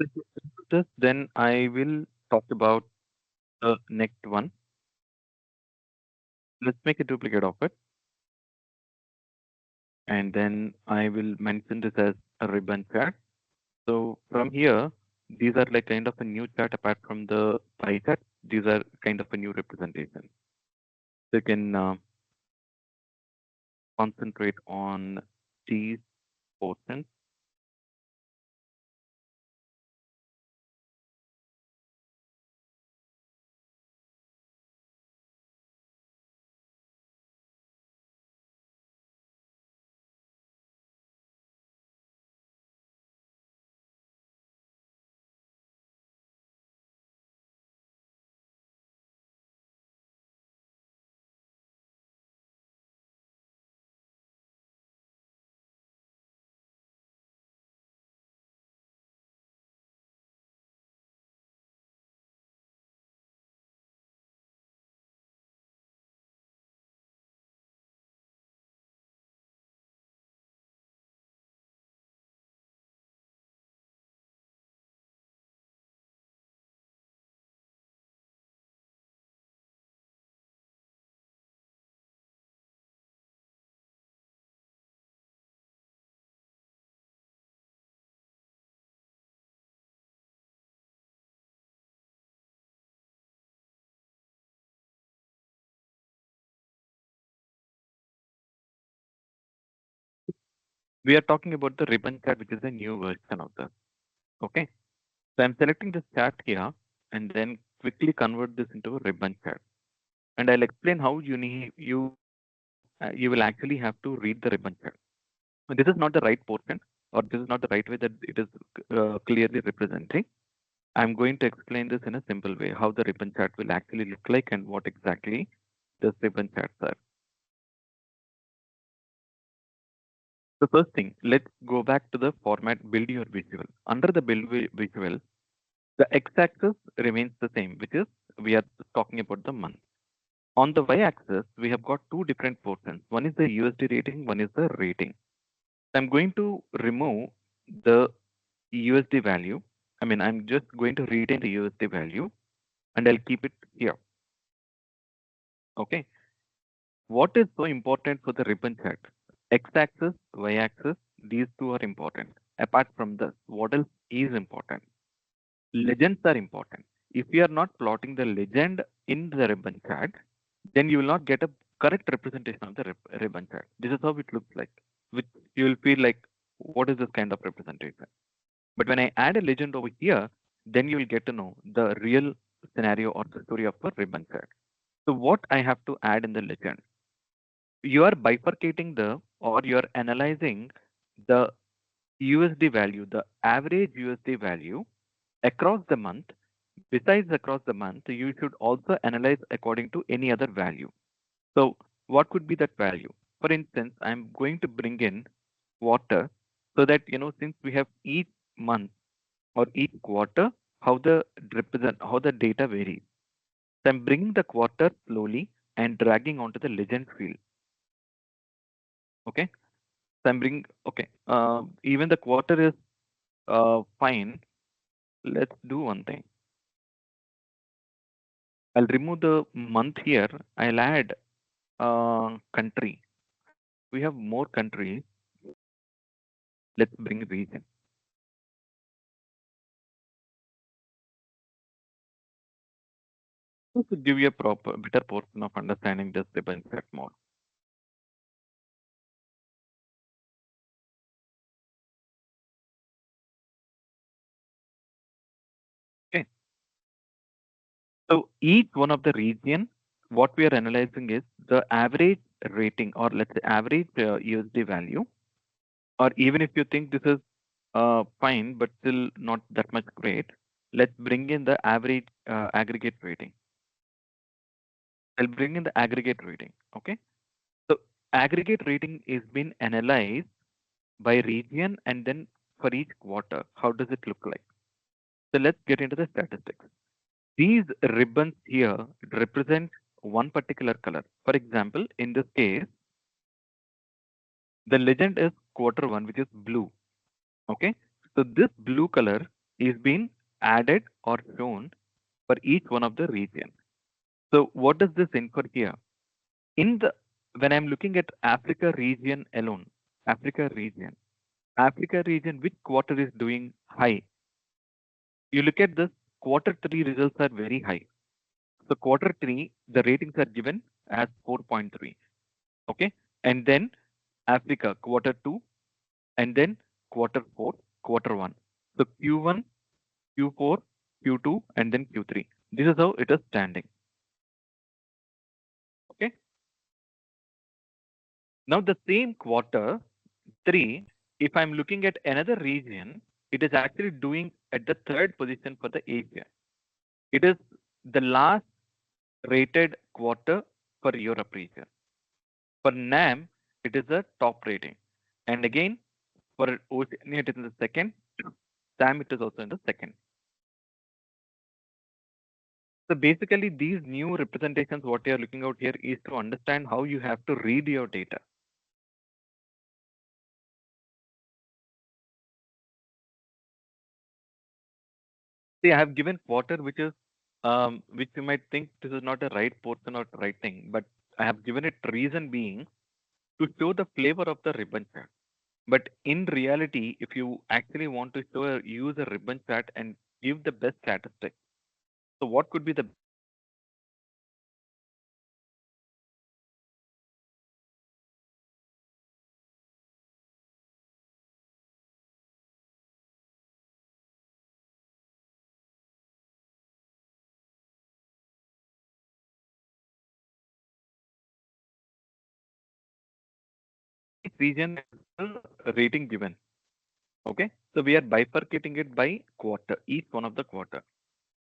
So if you do this, then I will talk about the next one. Let's make a duplicate of it. And then I will mention this as a ribbon chart. So from here, these are like kind of a new chart apart from the pie chart. These are kind of a new representation. So you can concentrate on these portions. We are talking about the ribbon chart, which is a new version of this. Okay. So I'm selecting this chart here and then quickly convert this into a ribbon chart. and I'll explain how you will actually have to read the ribbon chart. This is not the right portion, or this is not the right way that it is clearly representing. I'm going to explain this in a simple way, how the ribbon chart will actually look like and what exactly the ribbon charts are. The first thing, let's go back to the format build your visual. Under the visual, the x-axis remains the same, which is we are talking about the month. On the y-axis, we have got two different portions. One is the USD rating, one is the rating. I'm going to remove the USD value. I'm just going to retain the USD value and I'll keep it here. Okay. What is so important for the ribbon chart? X-axis, y-axis, these two are important. Apart from this, what else is important? Legends are important. If you are not plotting the legend in the ribbon chart, then you will not get a correct representation of the ribbon chart. This is how it looks like, which you will feel like, what is this kind of representation? But when I add a legend over here, then you will get to know the real scenario or the story of a ribbon chart. So what I have to add in the legend? You are bifurcating or you are analyzing the USD value, the average USD value across the month. Besides across the month, you should also analyze according to any other value. So what could be that value? For instance, I'm going to bring in quarter so that, since we have each month or each quarter, how how the data varies. So I'm bringing the quarter slowly and dragging onto the legend field. Okay. So I'm bringing, okay. Even the quarter is fine. Let's do one thing. I'll remove the month here. I'll add country. We have more countries. Let's bring region. To give you a better portion of understanding this ribbon chart more. Okay. So each one of the region, what we are analyzing is the average rating, or let's say average USD value, or even if you think this is fine, but still not that much great, let's bring in the average aggregate rating. I'll bring in the aggregate rating. Okay. So aggregate rating is been analyzed by region and then for each quarter. How does it look like? So let's get into the statistics. These ribbons here represent one particular color. For example, in this case, the legend is quarter one, which is blue. Okay. So this blue color is being added or shown for each one of the region. So what does this infer here? When I'm looking at Africa region alone, Africa region, which quarter is doing high? You look at this, quarter three results are very high. So quarter three, the ratings are given as 4.3. Okay. And then Africa quarter two, and then quarter four, quarter one. So Q1, Q4, Q2, and then Q3. This is how it is standing. Okay. Now the same quarter three, if I'm looking at another region, it is actually doing at the third position for the Asia. It is the last rated quarter for Europe region. For NAM, it is the top rating. And again, for Oceania, it is in the second. SAM, it is also in the second. So basically, these new representations, what you are looking out here is to understand how you have to read your data. See, I have given quarter, which you might think this is not the right portion or right thing, but I have given it reason being to show the flavor of the ribbon chart. But in reality, if you actually want to use a ribbon chart and give the best statistics, so what could be the region is the rating given. Okay, so we are bifurcating it by quarter, each one of the quarter.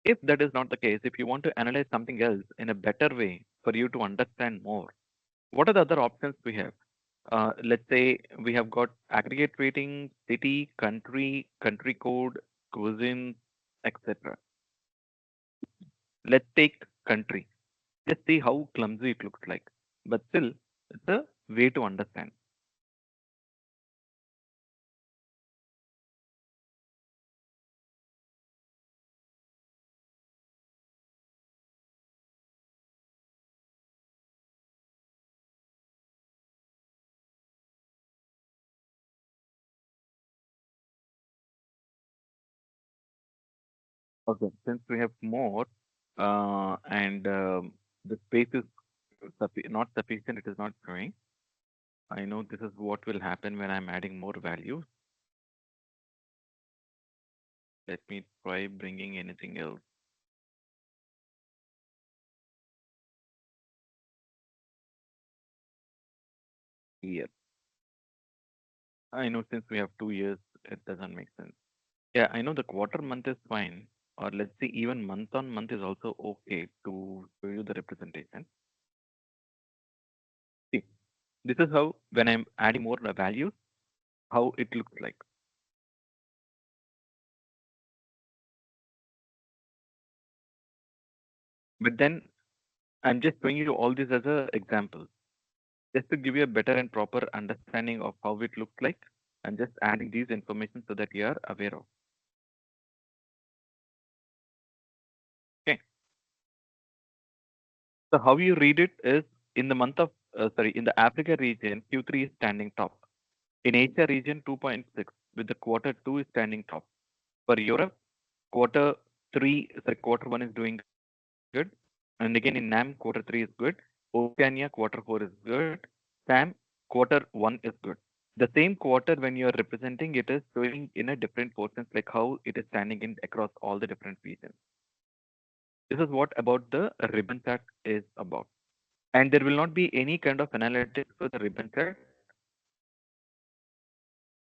If that is not the case, if you want to analyze something else in a better way for you to understand more, what are the other options we have? Let's say we have got aggregate rating, city, country code, cuisine, etc. Let's take country. Just see how clumsy it looks like. But still, it's a way to understand. Okay, since we have more and the space is not sufficient, it is not showing. I know this is what will happen when I'm adding more value. Let me try bringing anything else here. I know since we have 2 years, it doesn't make sense. Yeah, I know the quarter month is fine, or let's say even month on month is also okay to show you the representation. See, this is how when I'm adding more values, how it looks like. But then I'm just showing you all this as an example, just to give you a better and proper understanding of how it looks like. I'm just adding these information so that you are aware of. Okay. So how you read it is in the month of in the Africa region, Q3 is standing top. In Asia region, 2.6 with the quarter two is standing top. For Europe, quarter quarter one is doing good. And again in NAM, quarter three is good. Oceania, quarter four is good. SAM, quarter one is good. The same quarter when you are representing it is showing in a different portions like how it is standing in across all the different regions. This is what about the ribbon chart is about. And there will not be any kind of analytics for the ribbon chart.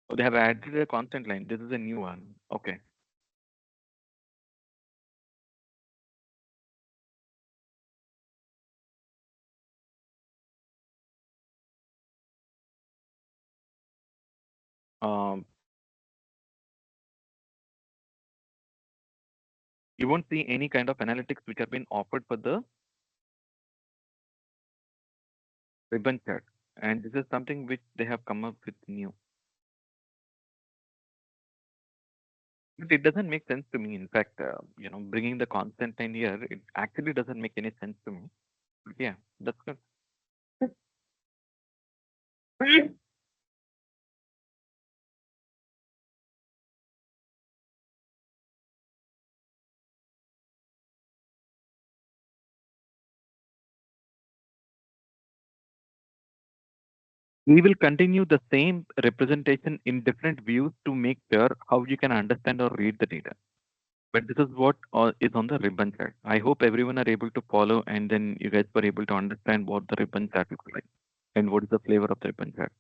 Oh, they have added a constant line. This is a new one. Okay. Um, you won't see any kind of analytics which have been offered for the ribbon chart. And this is something which they have come up with new. But it doesn't make sense to me. In fact, bringing the constant line here, it actually doesn't make any sense to me. But yeah, that's good. We will continue the same representation in different views to make sure how you can understand or read the data. But this is what is on the ribbon chart. I hope everyone are able to follow and then you guys were able to understand what the ribbon chart looks like and what is the flavor of the ribbon chart.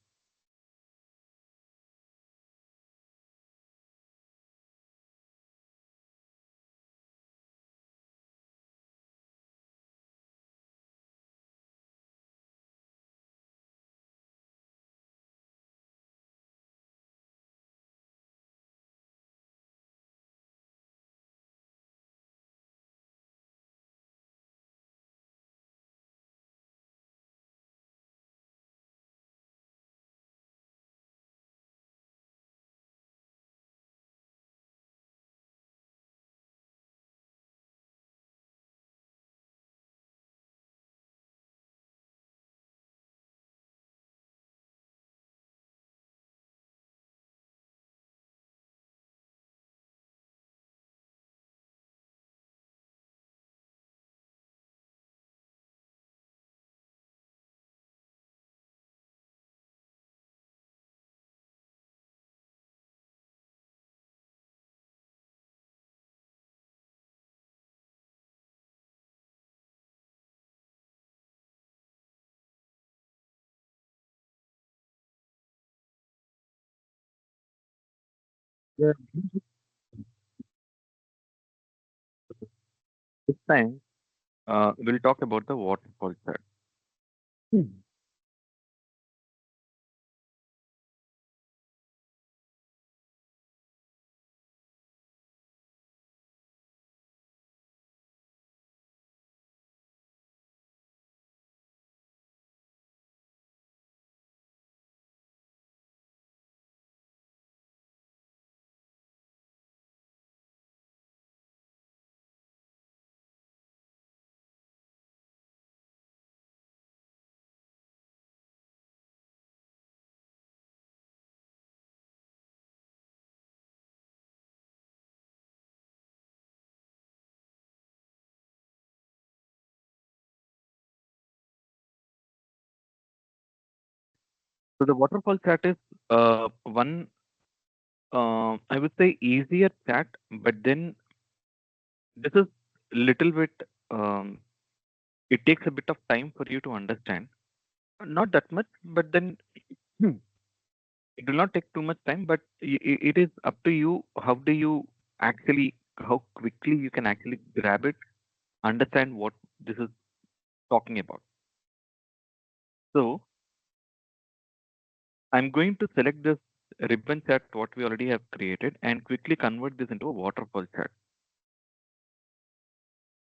Yeah. This time, we'll talk about the waterfall chart. So the waterfall chart is one, I would say, easier chart, but then this is little bit. Um, it takes a bit of time for you to understand. Not that much, but then hmm, it will not take too much time. But it is up to you. How do you actually? How quickly you can actually grab it, understand what this is talking about. So I'm going to select this ribbon chart what we already have created and quickly convert this into a waterfall chart.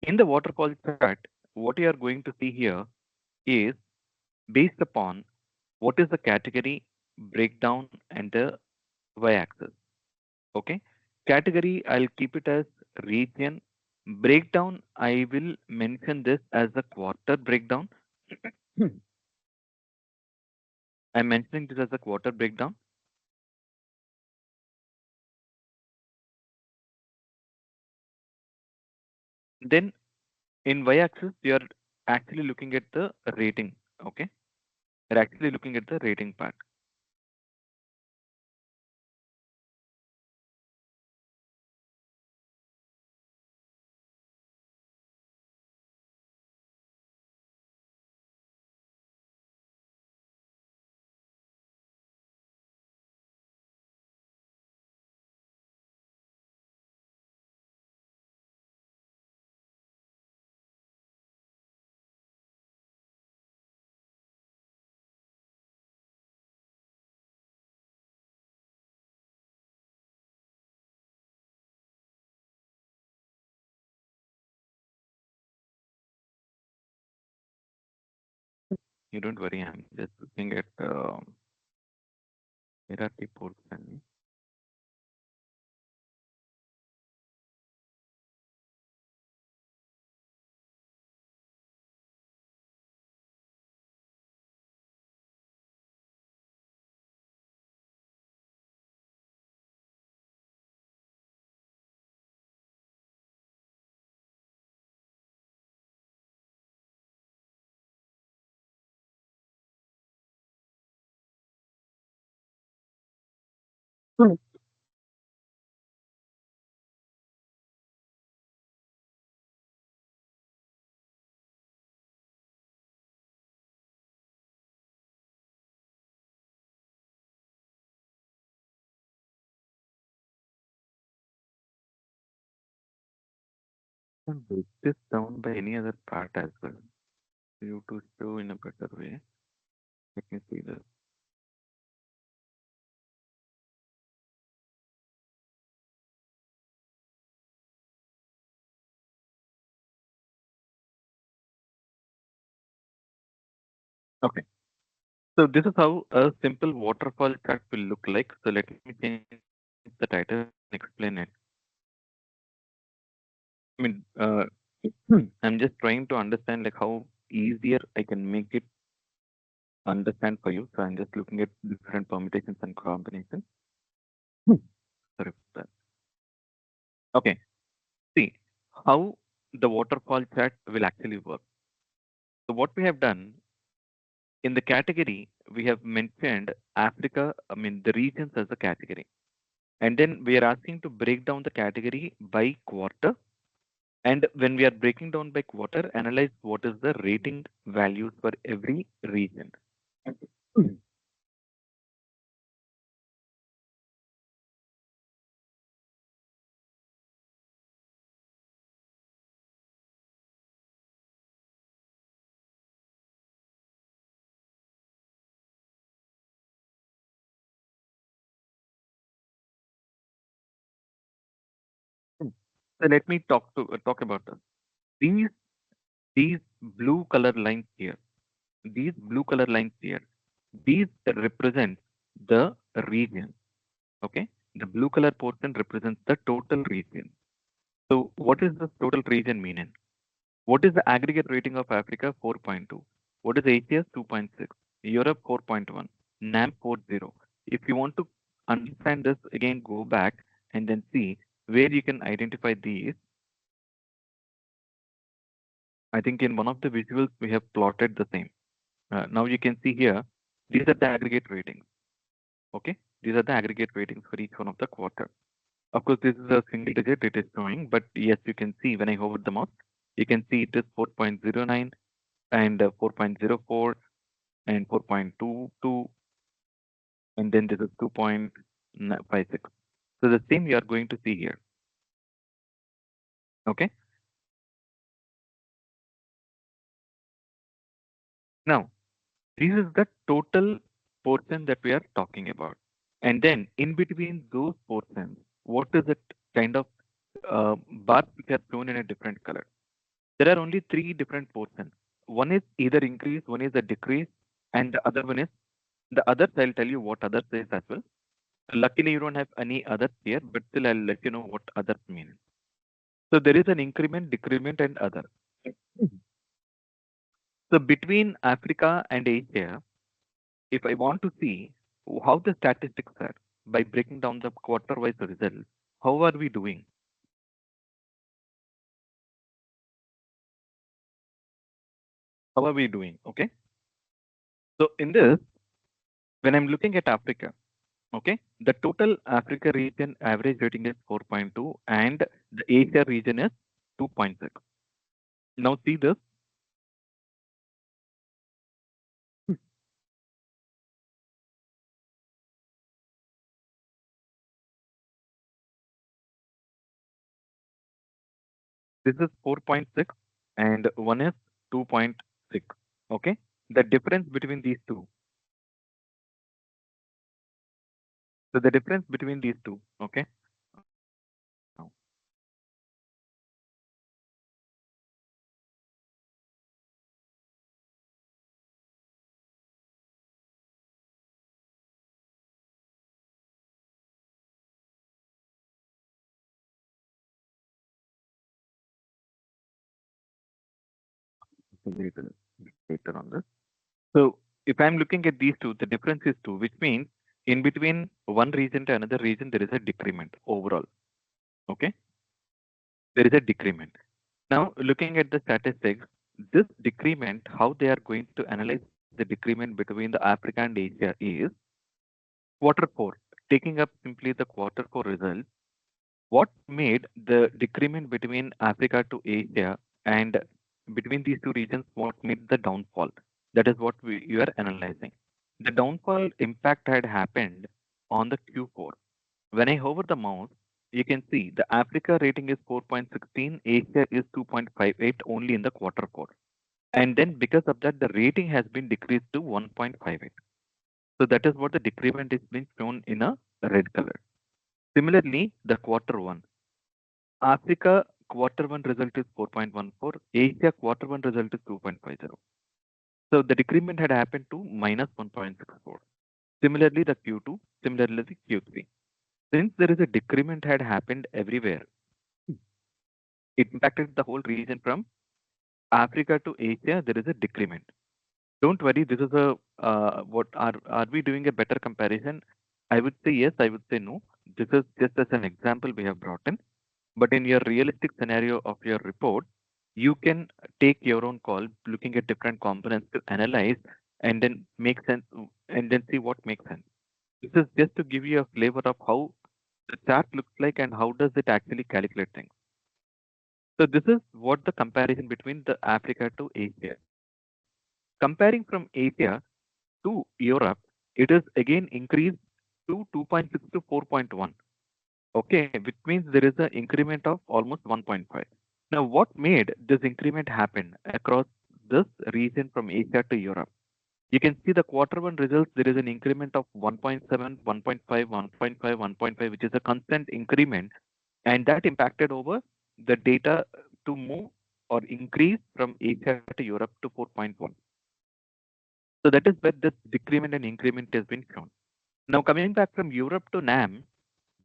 In the waterfall chart, what you are going to see here is based upon what is the category breakdown and the y-axis. Okay, category I'll keep it as region. Breakdown I will mention this as a quarter breakdown. I'm mentioning this as a quarter breakdown. Then in y-axis you are actually looking at the rating. Okay, you're actually looking at the rating part. You don't worry, I'm just looking at hierarchy portion. Hmm. Can break this down by any other part as well. For you to show in a better way. Let me see this. Okay. So this is how a simple waterfall chart will look like. So let me change the title and explain it. I mean, I'm just trying to understand like how easier I can make it understand for you. So I'm just looking at different permutations and combinations. Sorry for that. Okay. See how the waterfall chart will actually work. So what we have done in the category, we have mentioned Africa, I mean the regions as a category. And then we are asking to break down the category by quarter. And when we are breaking down by quarter, analyze what is the rating values for every region. So let me talk about this. These blue color lines here, these blue color lines here, these represent the region. Okay, the blue color portion represents the total region. So what is this total region meaning? What is the aggregate rating of Africa? 4.2. What is Asia? 2.6. Europe 4.1. NAM 4.0. If you want to understand this, again go back and then see where you can identify these. I think in one of the visuals we have plotted the same. Now you can see here, these are the aggregate ratings. Okay, these are the aggregate ratings for each one of the quarter. Of course, this is a single digit it is showing, but yes, you can see when I hover the mouse, you can see it is 4.09 and 4.04 and 4.22, and then this is 2.56. So the same you are going to see here. Okay. Now, this is the total portion that we are talking about. And then in between those portions, what is it kind of bars which are shown in a different color? There are only three different portions. One is either increase, one is a decrease, and the other one is the others. I'll tell you what others is as well. Luckily, you don't have any others here, but still I'll let you know what others mean. So there is an increment, decrement, and other. So between Africa and Asia, if I want to see how the statistics are by breaking down the quarter-wise results, how are we doing? How are we doing? Okay. So in this, when I'm looking at Africa, okay, the total Africa region average rating is 4.2 and the Asia region is 2.6. Now see this. This is 4.6 and one is 2.6. Okay. The difference between these two. So the difference between these two. Okay. Now, later on this. So if I'm looking at these two, the difference is 2, which means in between one region to another region, there is a decrement overall. Okay. There is a decrement. Now looking at the statistics, this decrement, how they are going to analyze the decrement between the Africa and Asia is quarter 4. Taking up simply the quarter 4 results, what made the decrement between Africa to Asia and between these two regions, what made the downfall? That is what you are analyzing. The downfall impact had happened on the Q4. When I hover the mouse, you can see the Africa rating is 4.16, Asia is 2.58 only in the quarter 4. And then because of that, the rating has been decreased to 1.58. So that is what the decrement is being shown in a red color. Similarly, the quarter 1. Africa quarter 1 result is 4.14, Asia quarter 1 result is 2.50. So the decrement had happened to minus 1.64. Similarly, the Q2, similarly the Q3. Since there is a decrement had happened everywhere, it impacted the whole region from Africa to Asia. There is a decrement. Don't worry. This is a what are we doing a better comparison? I would say yes. I would say no. This is just as an example we have brought in. But in your realistic scenario of your report, you can take your own call, looking at different components to analyze and then make sense and then see what makes sense. This is just to give you a flavor of how the chart looks like and how does it actually calculate things. So this is what the comparison between the Africa to Asia. Comparing from Asia to Europe, it is again increased to 2.6 to 4.1. Okay, which means there is an increment of almost 1.5. Now, what made this increment happen across this region from Asia to Europe? You can see the quarter 1 results, there is an increment of 1.7, 1.5, 1.5, 1.5, which is a constant increment, and that impacted over the data to move or increase from Asia to Europe to 4.1. So that is where this decrement and increment has been shown. Now coming back from Europe to NAM,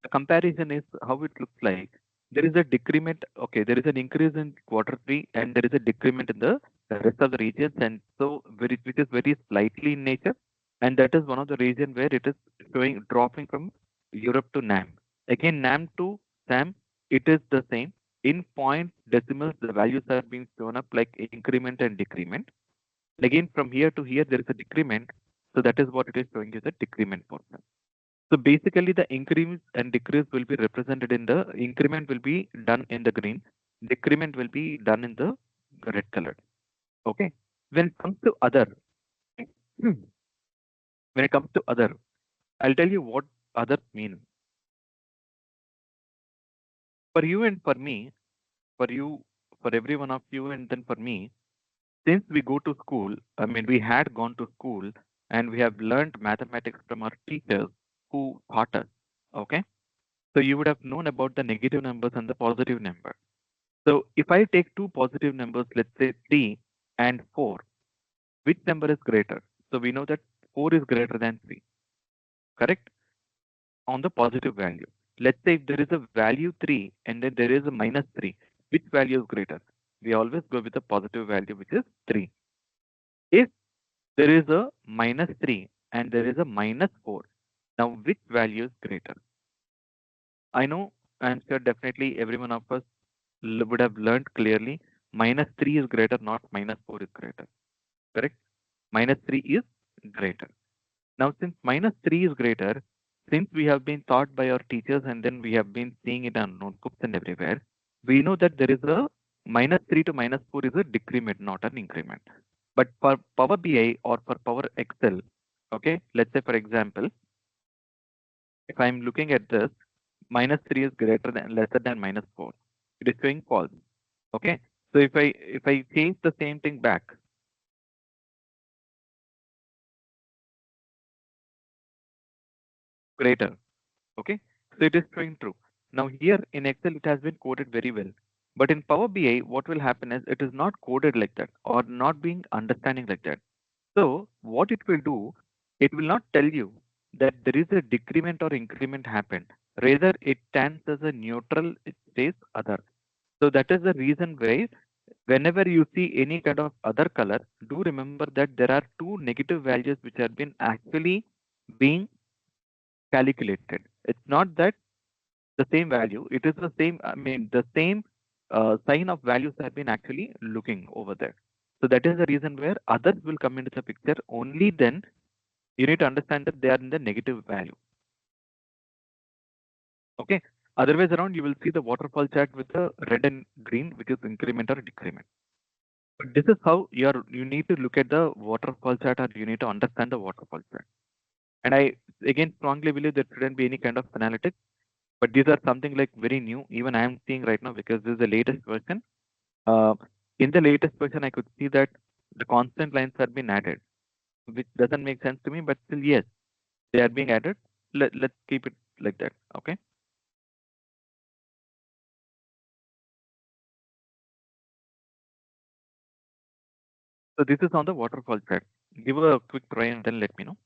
the comparison is how it looks like. There is a decrement, okay, there is an increase in quarter three and there is a decrement in the rest of the regions, and so which is very slightly in nature, and that is one of the region where it is showing dropping from Europe to NAM. Again, NAM to SAM, it is the same. In point decimals, the values are being shown up like increment and decrement. Again, from here to here, there is a decrement. So that is what it is showing is a decrement portion. So basically, the increase and decrease will be represented in the increment will be done in the green, decrement will be done in the red color. Okay. When it comes to other, when it comes to other, I'll tell you what others mean. For you and for me, for you, for every one of you, and then for me, since we go to school, I mean, we had gone to school and we have learned mathematics from our teachers who taught us. Okay. So you would have known about the negative numbers and the positive number. So if I take two positive numbers, let's say 3 and 4, which number is greater? So we know that 4 is greater than 3, correct? On the positive value. Let's say if there is a value 3 and then there is a minus 3, which value is greater? We always go with the positive value, which is 3. If there is a minus 3 and there is a minus 4, now which value is greater? I know, I'm sure definitely every one of us would have learned clearly minus 3 is greater, not minus 4 is greater. Correct? Minus 3 is greater. Now, since minus 3 is greater, since we have been taught by our teachers and then we have been seeing it on notebooks and everywhere, we know that there is a minus 3 to minus 4 is a decrement, not an increment. But for Power BI or for Power Excel, okay, let's say for example, if I'm looking at this, minus 3 is greater than lesser than minus 4. It is showing false. Okay. So if I change the same thing back, greater. Okay. So it is showing true. Now here in Excel it has been coded very well. But in Power BI, what will happen is it is not coded like that or not being understanding like that. So what it will do, it will not tell you that there is a decrement or increment happened. Rather, it stands as a neutral, it says other. So that is the reason why whenever you see any kind of other color, do remember that there are two negative values which have been actually being calculated. It's not that the same value, it is the same, I mean, the same sign of values have been actually looking over there. So that is the reason where others will come into the picture. Only then you need to understand that they are in the negative value. Okay. Otherwise around you will see the waterfall chart with the red and green, which is increment or decrement. But this is how you need to look at the waterfall chart, or you need to understand the waterfall chart. And I again strongly believe there shouldn't be any kind of analytics, but these are something like very new. Even I am seeing right now because this is the latest version. Uh, in the latest version, I could see that the constant lines have been added, which doesn't make sense to me, but still yes, they are being added. Let's keep it like that. Okay. So this is on the waterfall chart. Give a quick try and then let me know.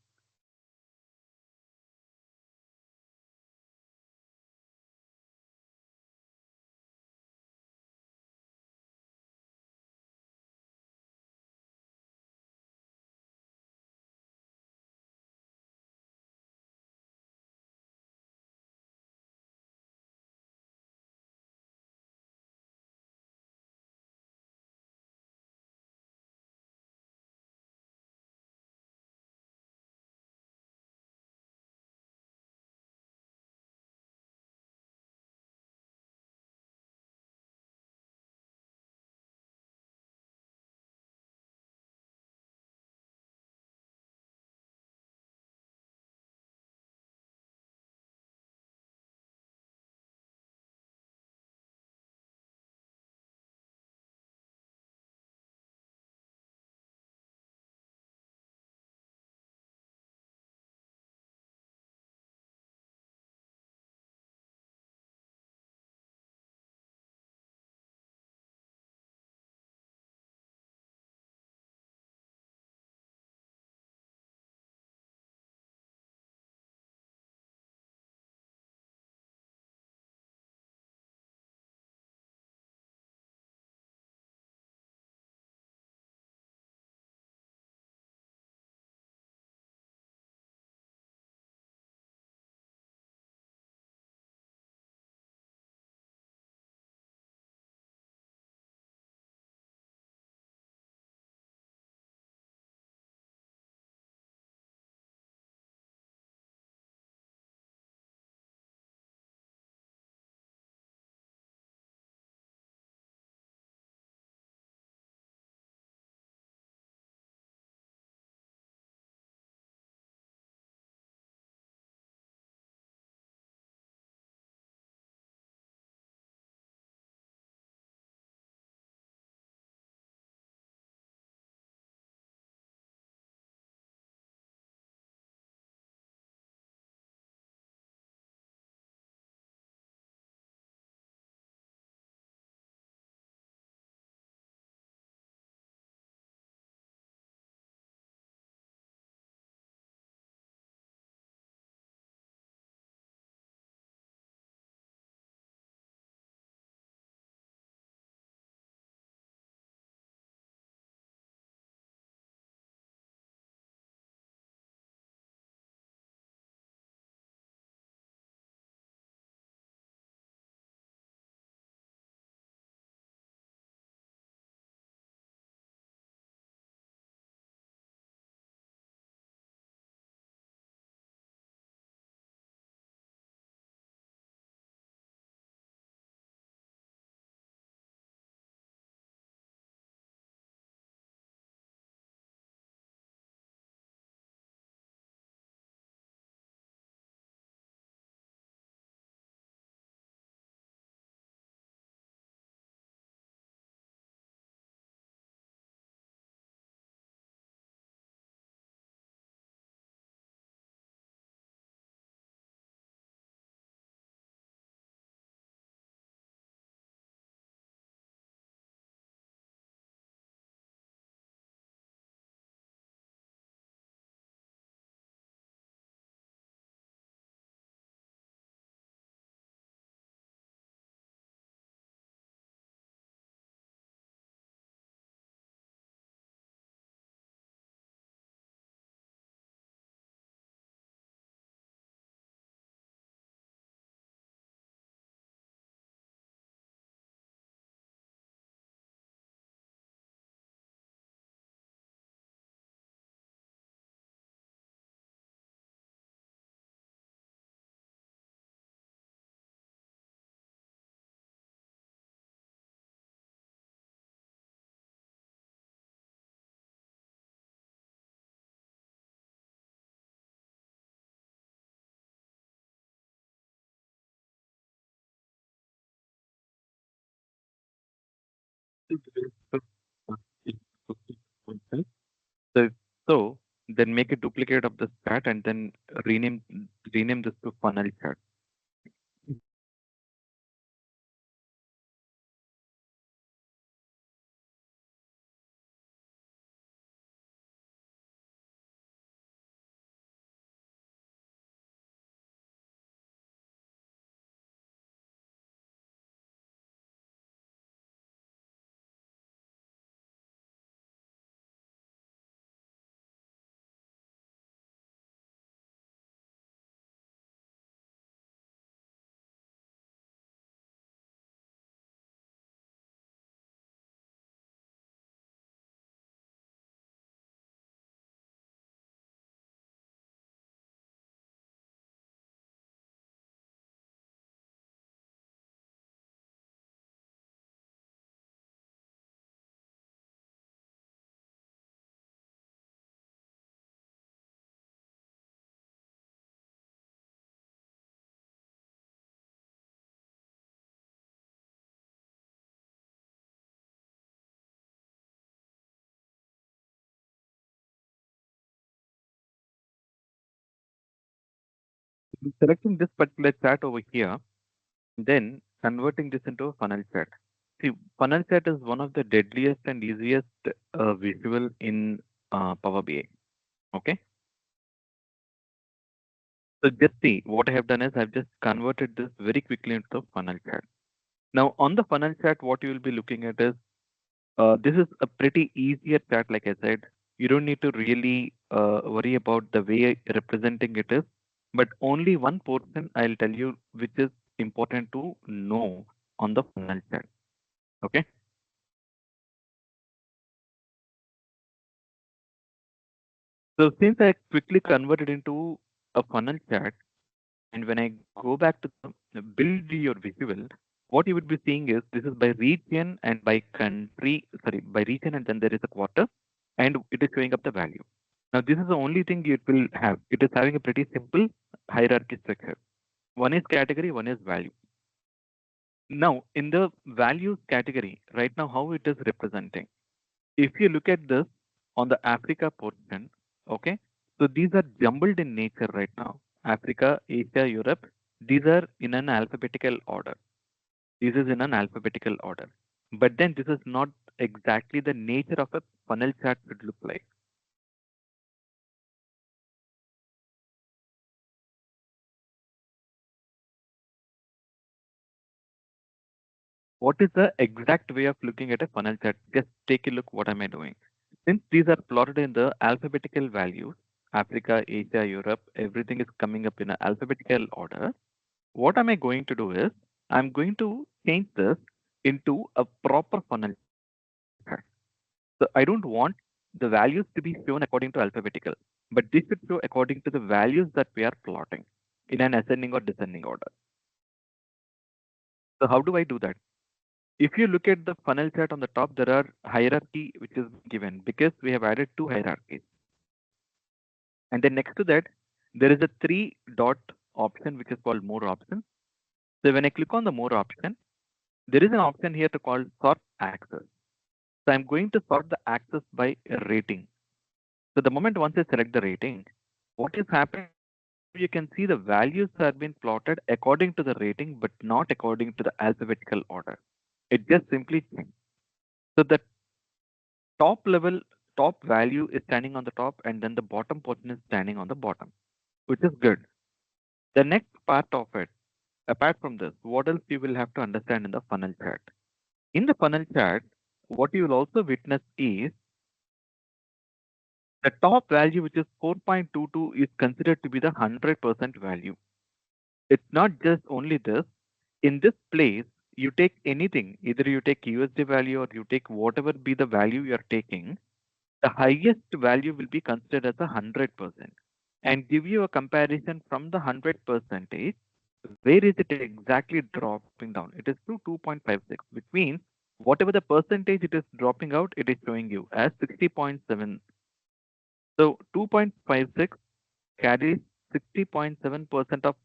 So, so then make a duplicate of this chat and then rename this to funnel chat. Selecting this particular chat over here, then converting this into a funnel chat. See, funnel chat is one of the deadliest and easiest visual in Power BI. Okay. So just see what I have done is I've just converted this very quickly into the funnel chat. Now on the funnel chat, what you will be looking at is this is a pretty easier chat. Like I said, you don't need to really worry about the way representing it is, but only one portion I'll tell you which is important to know on the funnel chat. Okay. So since I quickly converted into a funnel chat, and when I go back to the build your visual, what you would be seeing is this is by region and by country, sorry, by region, and then there is a quarter, and it is showing up the value. Now this is the only thing it will have. It is having a pretty simple hierarchy structure. One is category, one is value. Now in the values category, right now how it is representing. If you look at this on the Africa portion, okay, so these are jumbled in nature right now. Africa, Asia, Europe, these are in an alphabetical order. This is in an alphabetical order. But then this is not exactly the nature of a funnel chart should look like. What is the exact way of looking at a funnel chart? Just take a look. What am I doing? Since these are plotted in the alphabetical values, Africa, Asia, Europe, everything is coming up in an alphabetical order. What am I going to do is I'm going to change this into a proper funnel chart. So I don't want the values to be shown according to alphabetical, but this should show according to the values that we are plotting in an ascending or descending order. So how do I do that? If you look at the funnel chart on the top, there are hierarchy which is given because we have added two hierarchies. And then next to that, there is a three dot option which is called more options. So when I click on the more option, there is an option here to call sort access. So I'm going to sort the access by rating. So the moment once I select the rating, what is happening now, you can see the values have been plotted according to the rating, but not according to the alphabetical order. It just simply changed. So the top level, top value is standing on the top, and then the bottom portion is standing on the bottom, which is good. The next part of it, apart from this, what else you will have to understand in the funnel chart? In the funnel chart, what you will also witness is the top value, which is 4.22, is considered to be the 100% value. It's not just only this. In this place, you take anything, either you take USD value or you take whatever be the value you are taking, the highest value will be considered as a 100% and give you a comparison from the 100%. Where is it exactly dropping down? It is to 2.56, which means whatever the percentage it is dropping out, it is showing you as 60.7. So 2.56 carries 60.7% of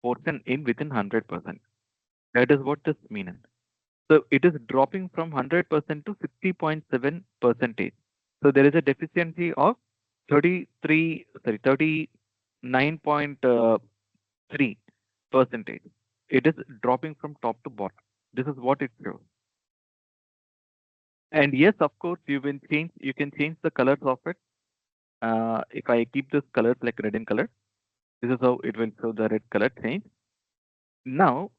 portion in within 100%. That is what this means. So it is dropping from 100% to 60.7%. So there is a deficiency of 39.3%. It is dropping from top to bottom. This is what it shows. And yes, of course, you can change the colors of it. If I keep this colors like red in color, this is how it will show the red color change. Now,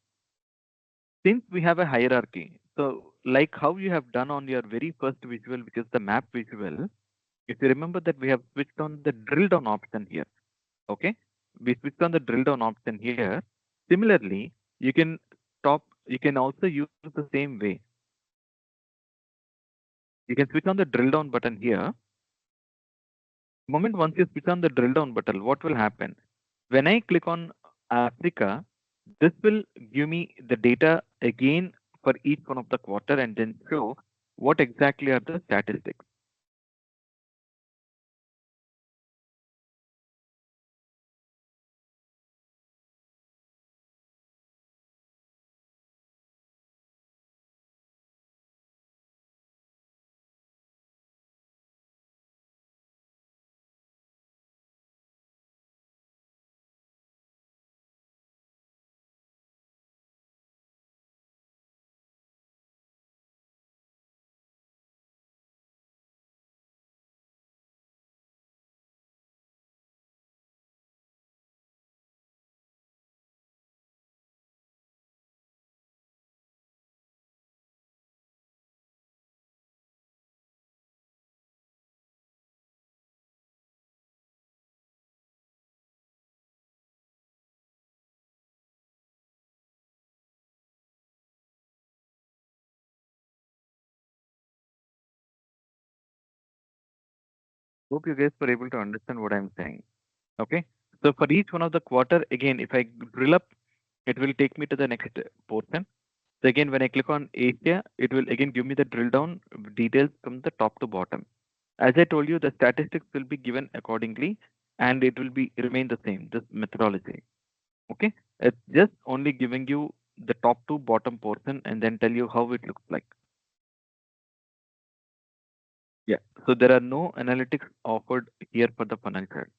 since we have a hierarchy, so like how you have done on your very first visual, which is the map visual, if you remember that we have switched on the drill down option here. Okay, we switched on the drill down option here. Similarly, you can also use the same way. You can switch on the drill down button here. Moment once you switch on the drill down button, what will happen? When I click on Africa, this will give me the data again for each one of the quarter and then show what exactly are the statistics. Hope you guys were able to understand what I'm saying. Okay. So for each one of the quarter, again, if I drill up, it will take me to the next portion. So again, when I click on Asia, it will again give me the drill down details from the top to bottom. As I told you, the statistics will be given accordingly and it will be remain the same, this methodology. Okay. It's just only giving you the top to bottom portion and then tell you how it looks like. Yeah. So there are no analytics offered here for the funnel chart.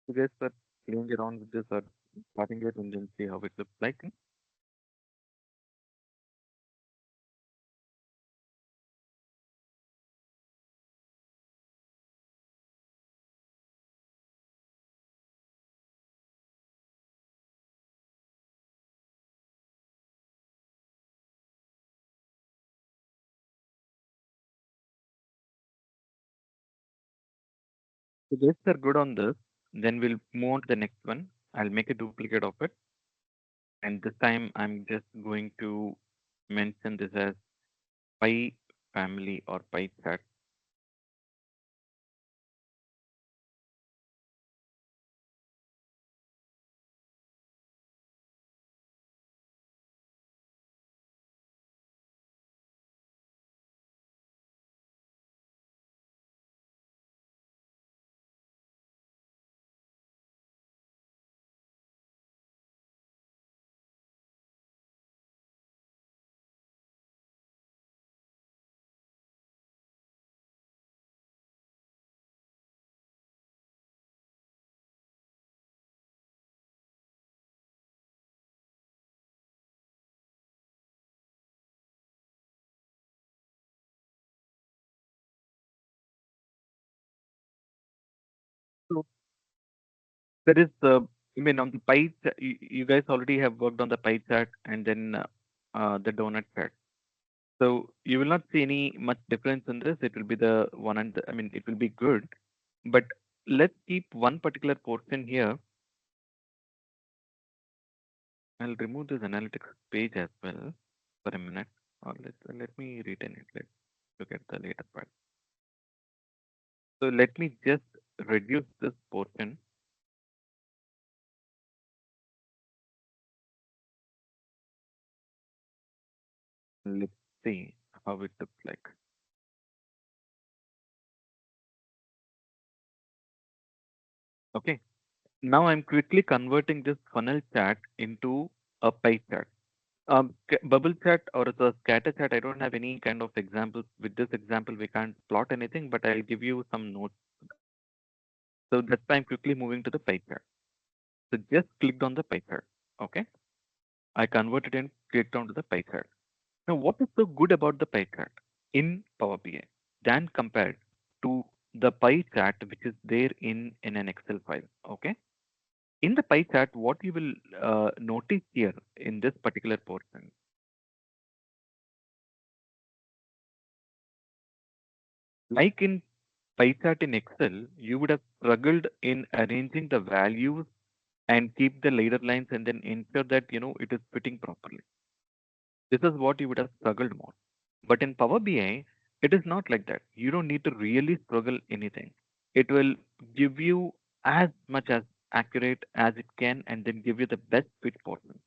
You guys are playing around with this or starting it and then see how it looks like. So guys are good on this. Then we'll move on to the next one. I'll make a duplicate of it. And this time I'm just going to mention this as pie family or pie chart. So there is, I mean, on the pie, you guys already have worked on the pie chart and then the donut chart. So you will not see any much difference in this. It will be the one and I mean, it will be good. But let's keep one particular portion here. I'll remove this analytics page as well for a minute. Or let me retain it. Let's look at the later part. So let me just reduce this portion. Let's see how it looks like. Okay. Now I'm quickly converting this funnel chart into a pie chart. Bubble chart or the scatter chart, I don't have any kind of examples. With this example, we can't plot anything, but I'll give you some notes. So that's why I'm quickly moving to the pie chart. So just clicked on the pie chart. Okay. I converted and clicked onto the pie chart. Now, what is so good about the pie chart in Power BI than compared to the pie chart which is there in an Excel file? Okay. In the pie chart, what you will notice here in this particular portion, like in pie chart in Excel, you would have struggled in arranging the values and keep the ladder lines and then ensure that it is fitting properly. This is what you would have struggled more. But in Power BI, it is not like that. You don't need to really struggle anything. It will give you as much as accurate as it can and then give you the best fit portion.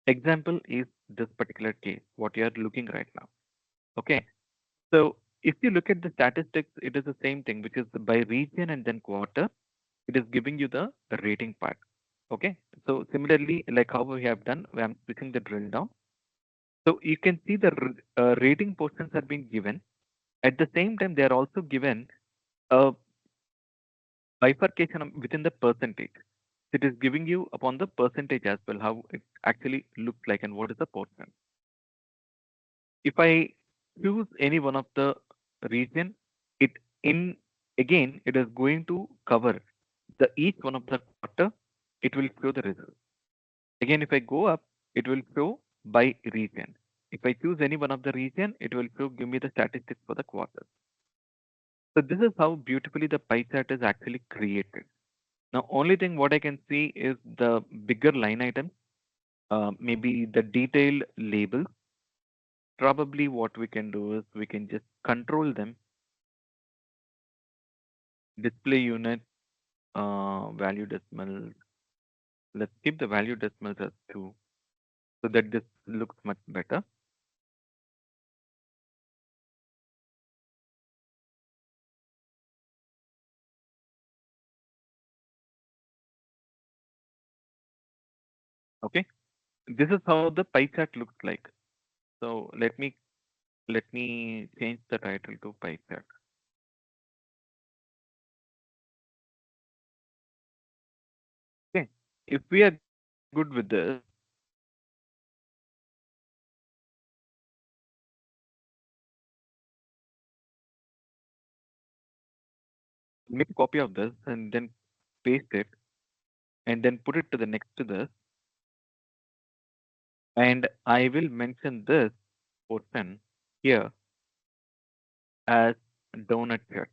Example is this particular case, what you are looking right now. Okay. So if you look at the statistics, it is the same thing, which is by region and then quarter, it is giving you the rating part. Okay. So similarly, like how we have done, I'm switching the drill down. So you can see the rating portions are being given. At the same time, they are also given a bifurcation within the percentage. It is giving you upon the percentage as well, how it actually looks like and what is the portion. If I choose any one of the region, it in again it is going to cover the each one of the quarter. It will show the result. Again, if I go up, it will show by region. If I choose any one of the region, it will show give me the statistics for the quarter. So this is how beautifully the pie chart is actually created. Now, only thing what I can see is the bigger line items, maybe the detailed labels. Probably what we can do is we can just control them, display unit, value decimals. Let's keep the value decimals as 2 so that this looks much better. Okay, this is how the pie chart looks like. So let me change the title to pie chart. Okay, if we are good with this, make a copy of this and then paste it and then put it to the next to this, and I will mention this portion here as donut chart.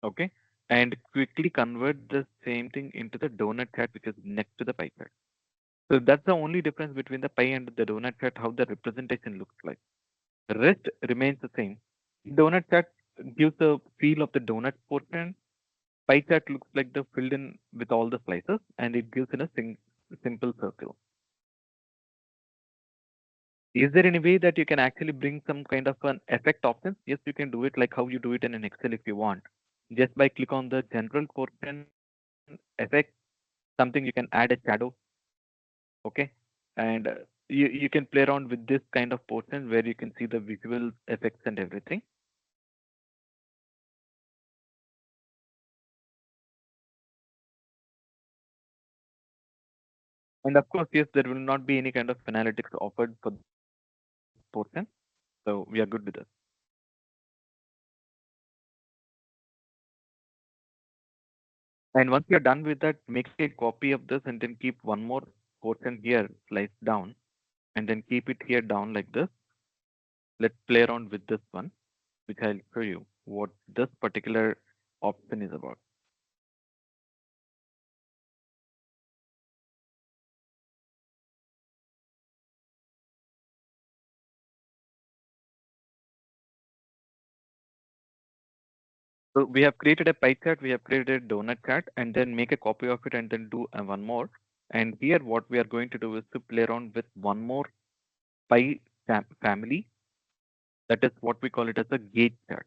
Okay, and quickly convert the same thing into the donut chart which is next to the pie chart. So that's the only difference between the pie and the donut chart, how the representation looks like. The rest remains the same. Donut chart gives the feel of the donut portion. Pie chart looks like the filled in with all the slices and it gives in a simple circle. Is there any way that you can actually bring some kind of an effect option? Yes, you can do it like how you do it in an Excel if you want. Just by click on the general portion, effect, something you can add a shadow. Okay. And you can play around with this kind of portion where you can see the visual effects and everything. And of course, yes, there will not be any kind of analytics offered for this portion. So we are good with this. And once you're done with that, make a copy of this and then keep one more portion here sliced down and then keep it here down like this. Let's play around with this one, which I'll show you what this particular option is about. So we have created a pie chart, we have created a donut chart, and then make a copy of it and then do one more. And here what we are going to do is to play around with one more pie family. That is what we call it as a gauge chart.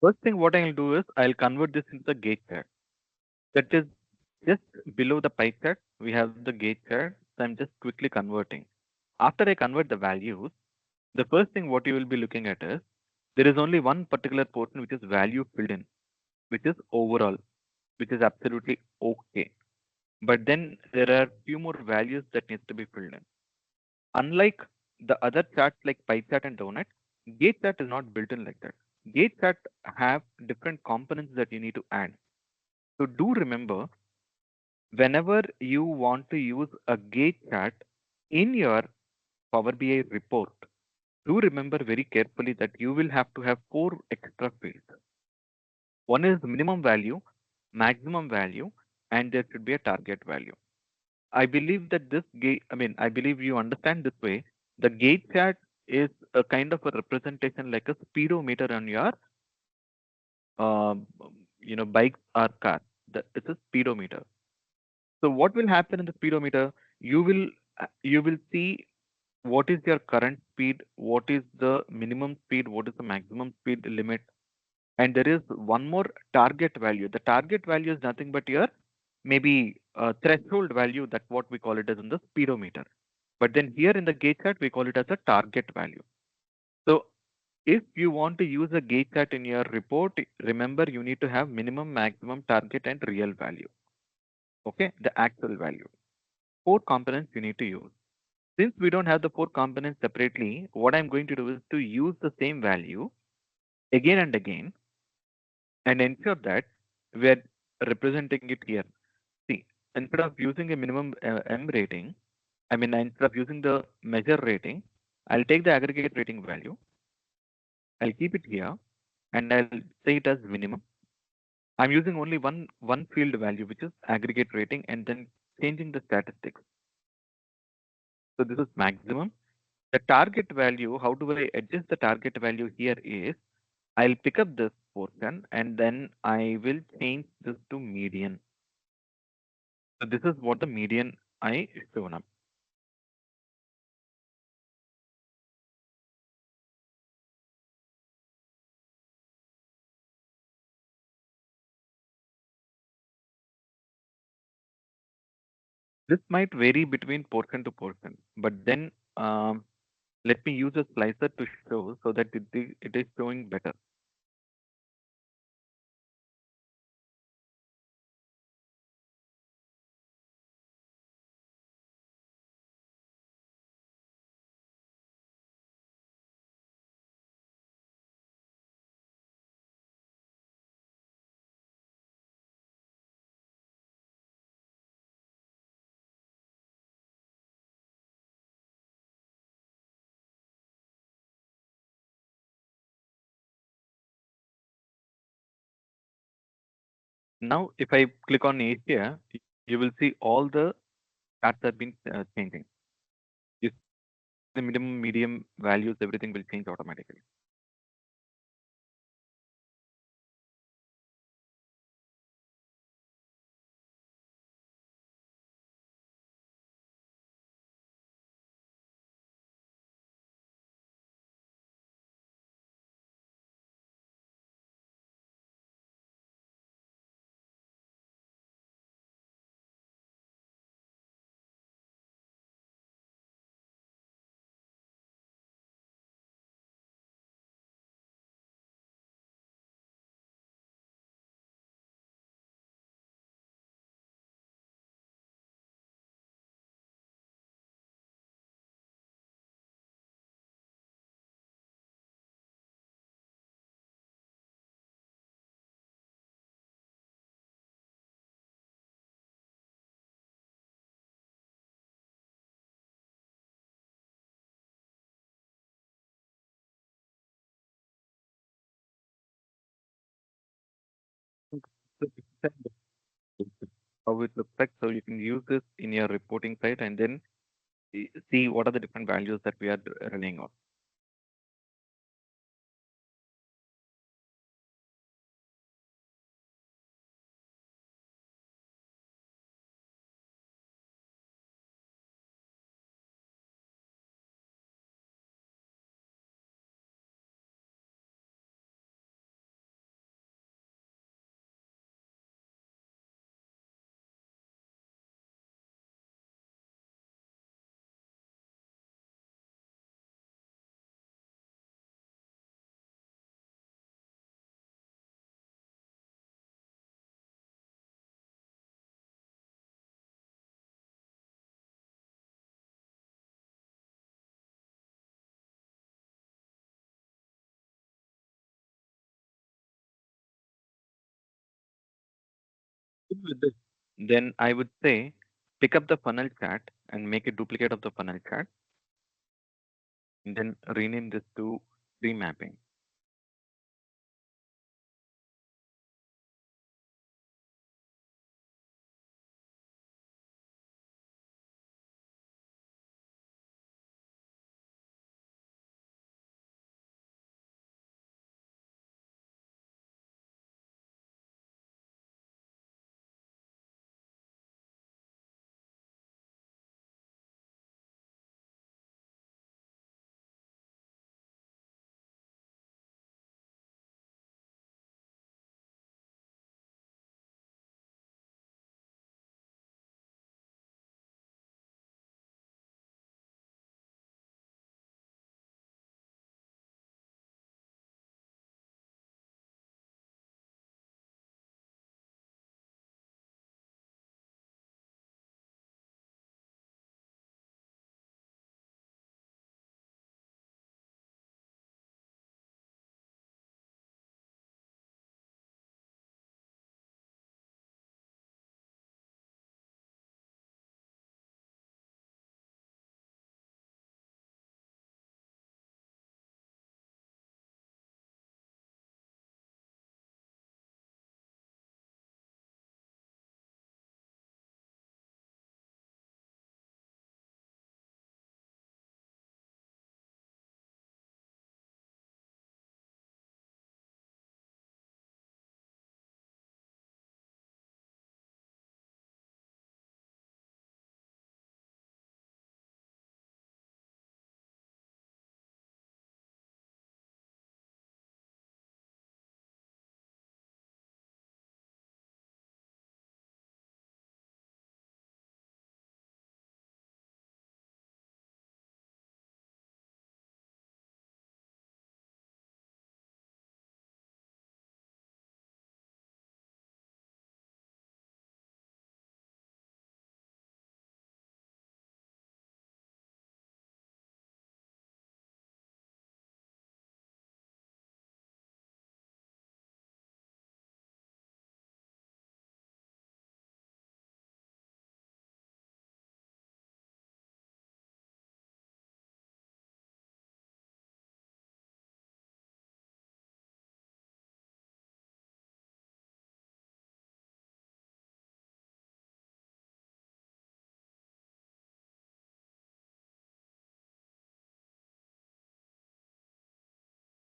First thing what I'll do is I'll convert this into the gauge chart. That is just below the pie chart, we have the gauge chart. So I'm just quickly converting. After I convert the values, the first thing what you will be looking at is there is only one particular portion which is value filled in, which is overall, which is absolutely okay. But then there are few more values that needs to be filled in. Unlike the other charts like pie chart and donut, gauge chart is not built in like that. Gauge chart have different components that you need to add. So do remember, whenever you want to use a gauge chart in your Power BI report, do remember very carefully that you will have to have four extra fields. One is minimum value, maximum value, and there should be a target value. I believe that this gauge, I believe you understand this way. The gauge chart is a kind of a representation like a speedometer on your, um, bike or car. It's a speedometer. So what will happen in the speedometer? You will see what is your current speed, what is the minimum speed, what is the maximum speed limit, and there is one more target value. The target value is nothing but your maybe threshold value. That's what we call it as in the speedometer. But then here in the gauge chart, we call it as a target value. So if you want to use a gauge chart in your report, remember you need to have minimum, maximum, target, and real value. Okay, the actual value. Four components you need to use. Since we don't have the four components separately, what I'm going to do is to use the same value again and again and ensure that we're representing it here. See, instead of using a minimum M rating, instead of using the measure rating, I'll take the aggregate rating value, I'll keep it here, and I'll say it as minimum. I'm using only one field value, which is aggregate rating, and then changing the statistics. So this is maximum. The target value, how do I adjust the target value here is, I'll pick up this portion and then I will change this to median. So this is what the median I shown up. This might vary between portion to portion, but then let me use a slicer to show so that it is showing better. Now, if I click on Asia, you will see all the charts have been changing. You see the minimum, medium values, everything will change automatically. So this is how it looks like. So you can use this in your reporting site and then see what are the different values that we are running on. With this, then I would say pick up the funnel chart and make a duplicate of the funnel chart and then rename this to tree mapping.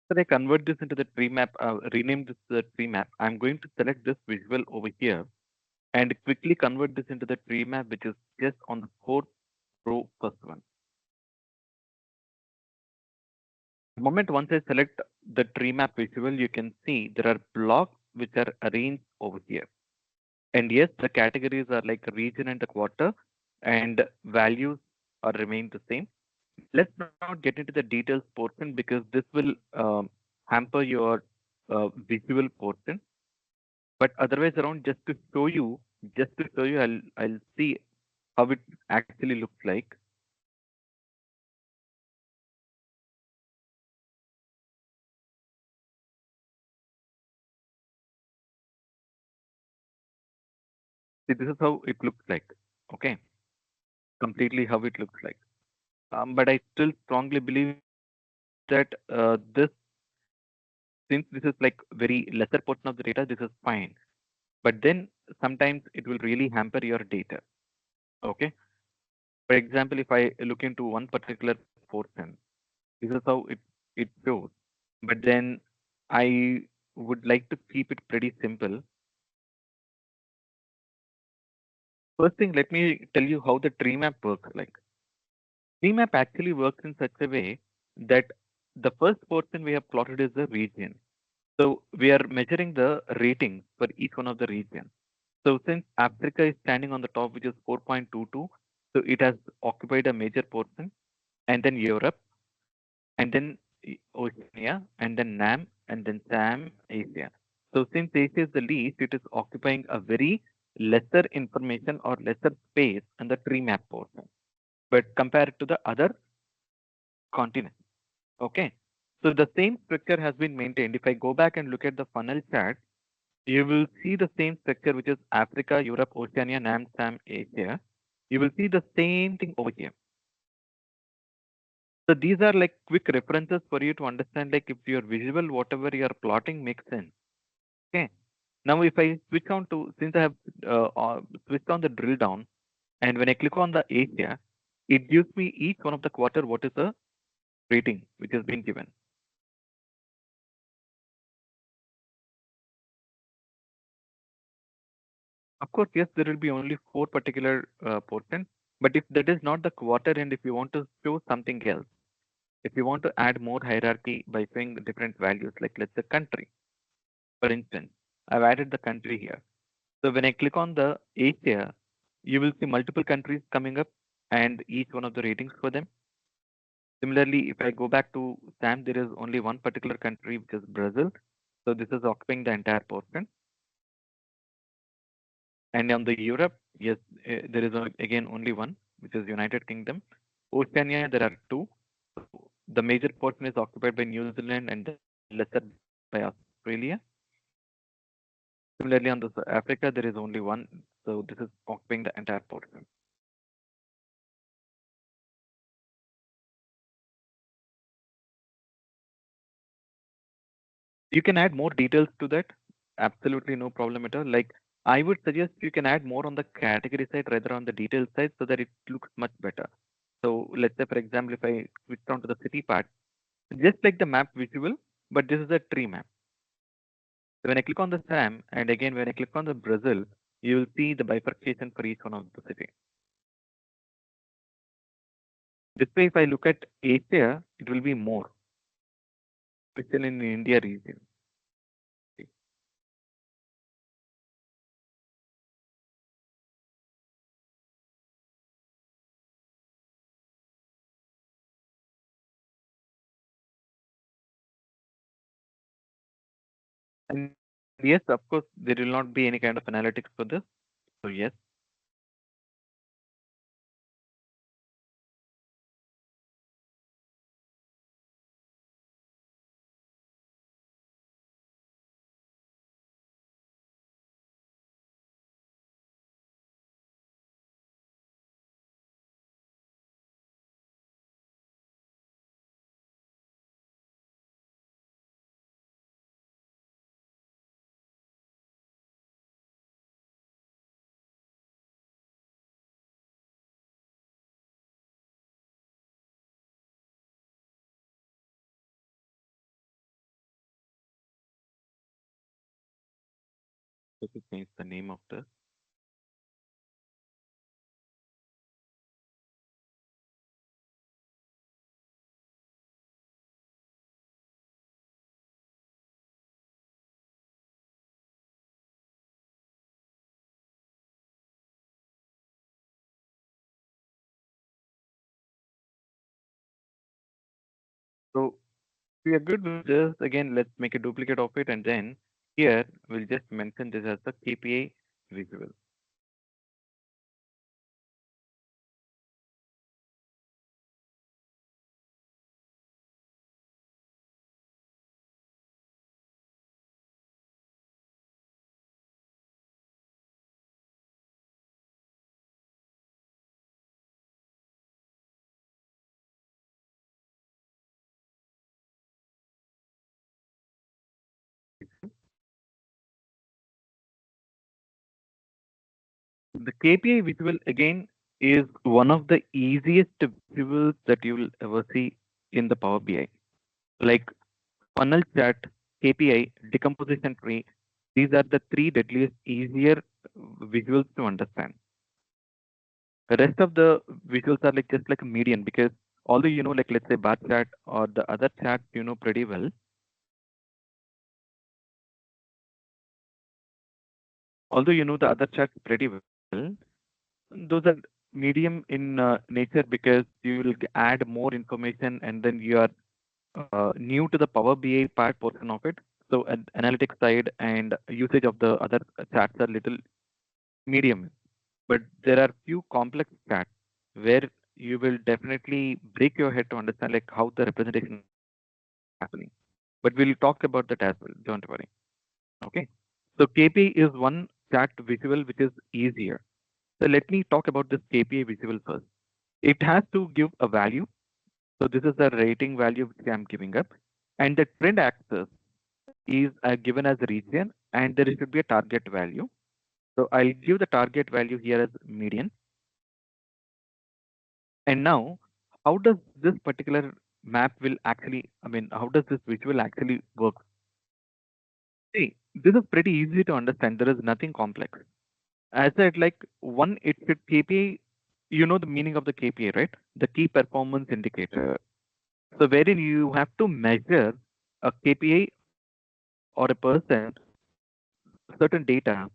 So I convert this into the tree map, rename this the tree map. I'm going to select this visual over here and quickly convert this into the tree map, which is just on the fourth row, first one. The moment once I select the tree map visual, you can see there are blocks which are arranged over here. And yes, the categories are like region and the quarter, and values are remain the same. Let's not get into the details portion because this will hamper your visual portion. But otherwise, around just to show you, I'll see how it actually looks like. See, this is how it looks like. Okay, completely how it looks like. But I still strongly believe that since this is like very lesser portion of the data, this is fine. But then sometimes it will really hamper your data. Okay. For example, if I look into one particular portion, this is how it shows. But then I would like to keep it pretty simple. First thing, let me tell you how the tree map works. Like tree map actually works in such a way that the first portion we have plotted is the region. So we are measuring the ratings for each one of the regions. So since Africa is standing on the top, which is 4.22, so it has occupied a major portion, and then Europe, and then Oceania, and then NAM, and then SAM, Asia. So since Asia is the least, it is occupying a very lesser information or lesser space in the tree map portion, but compared to the other continents. Okay. So the same structure has been maintained. If I go back and look at the funnel chart, you will see the same structure, which is Africa, Europe, Oceania, NAM, SAM, Asia. You will see the same thing over here. So these are like quick references for you to understand, like if your visual, whatever you are plotting makes sense. Okay. Now, if I switch on to, since I have switched on the drill down, and when I click on the Asia, it gives me each one of the quarter what is the rating which has been given. Of course, yes, there will be only four particular portion. But if that is not the quarter, and if you want to show something else, if you want to add more hierarchy by showing the different values, like let's say country, for instance, I've added the country here. So when I click on the Asia, you will see multiple countries coming up and each one of the ratings for them. Similarly, if I go back to SAM, there is only one particular country, which is Brazil. So this is occupying the entire portion. And on the Europe, yes, there is again only one, which is United Kingdom. Oceania, there are two. So the major portion is occupied by New Zealand and then lesser by Australia. Similarly, on the Africa, there is only one. So this is occupying the entire portion. You can add more details to that. Absolutely no problem at all. Like I would suggest you can add more on the category side rather on the detail side so that it looks much better. So let's say, for example, if I switch on to the city part, just like the map visual, but this is a tree map. So when I click on the SAM and again when I click on the Brazil, you will see the bifurcation for each one of the city. This way, if I look at Asia, it will be more, especially in India region. And yes, of course, there will not be any kind of analytics for this. So yes, Let me change the name of this. So we are good with this. Again, let's make a duplicate of it, and then here we'll just mention this as the KPI visual. The KPI visual again is one of the easiest visuals that you will ever see in the Power BI. Like funnel chart, KPI, decomposition tree, these are the three deadliest, easier visuals to understand. The rest of the visuals are like just like a median because although you know, like let's say bar chart or the other chart, you know pretty well. Although you know the other charts pretty well, those are medium in nature because you will add more information and then you are new to the Power BI part portion of it. So an analytics side and usage of the other charts are little medium. But there are few complex charts where you will definitely break your head to understand like how the representation is happening. But we'll talk about that as well. Don't worry. Okay. So KP is one chart visual which is easier. So let me talk about this KPI visual first. It has to give a value. So this is the rating value which I'm giving up. And the trend axis is given as a region and there should be a target value. So I'll give the target value here as median. And now, how does this particular map will actually, how does this visual actually work? See, this is pretty easy to understand. There is nothing complex. As I said, like one, it should KPI, you know the meaning of the KPI, right? The key performance indicator. So wherein you have to measure a KPI or a person, certain data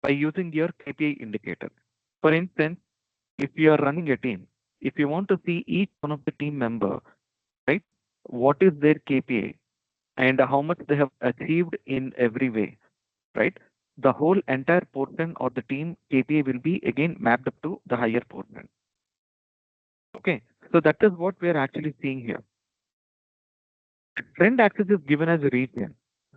by using your KPI indicator. For instance, if you are running a team, if you want to see each one of the team member, right, what is their KPI and how much they have achieved in every way, right? The whole entire portion or the team KPI will be again mapped up to the higher portion. Okay, so that is what we are actually seeing here. Trend axis is given as a region.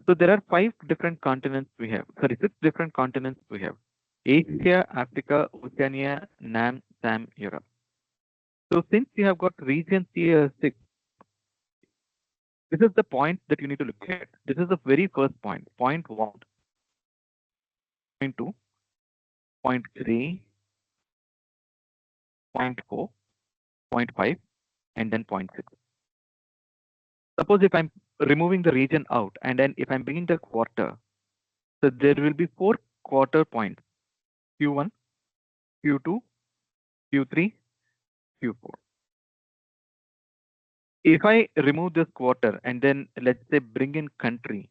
So there are 5 different continents we have. Sorry, 6 different continents we have. Asia, Africa, Oceania, NAM, SAM, Europe. So since you have got regions here 6, this is the point that you need to look at. This is the very first point. Point 1, point 2, point 3, point 4, point 5, and then point 6. Suppose if I'm removing the region out and then if I'm bringing the quarter, so there will be 4 quarter points. Q1, Q2, Q3, Q4. If I remove this quarter and then let's say bring in country,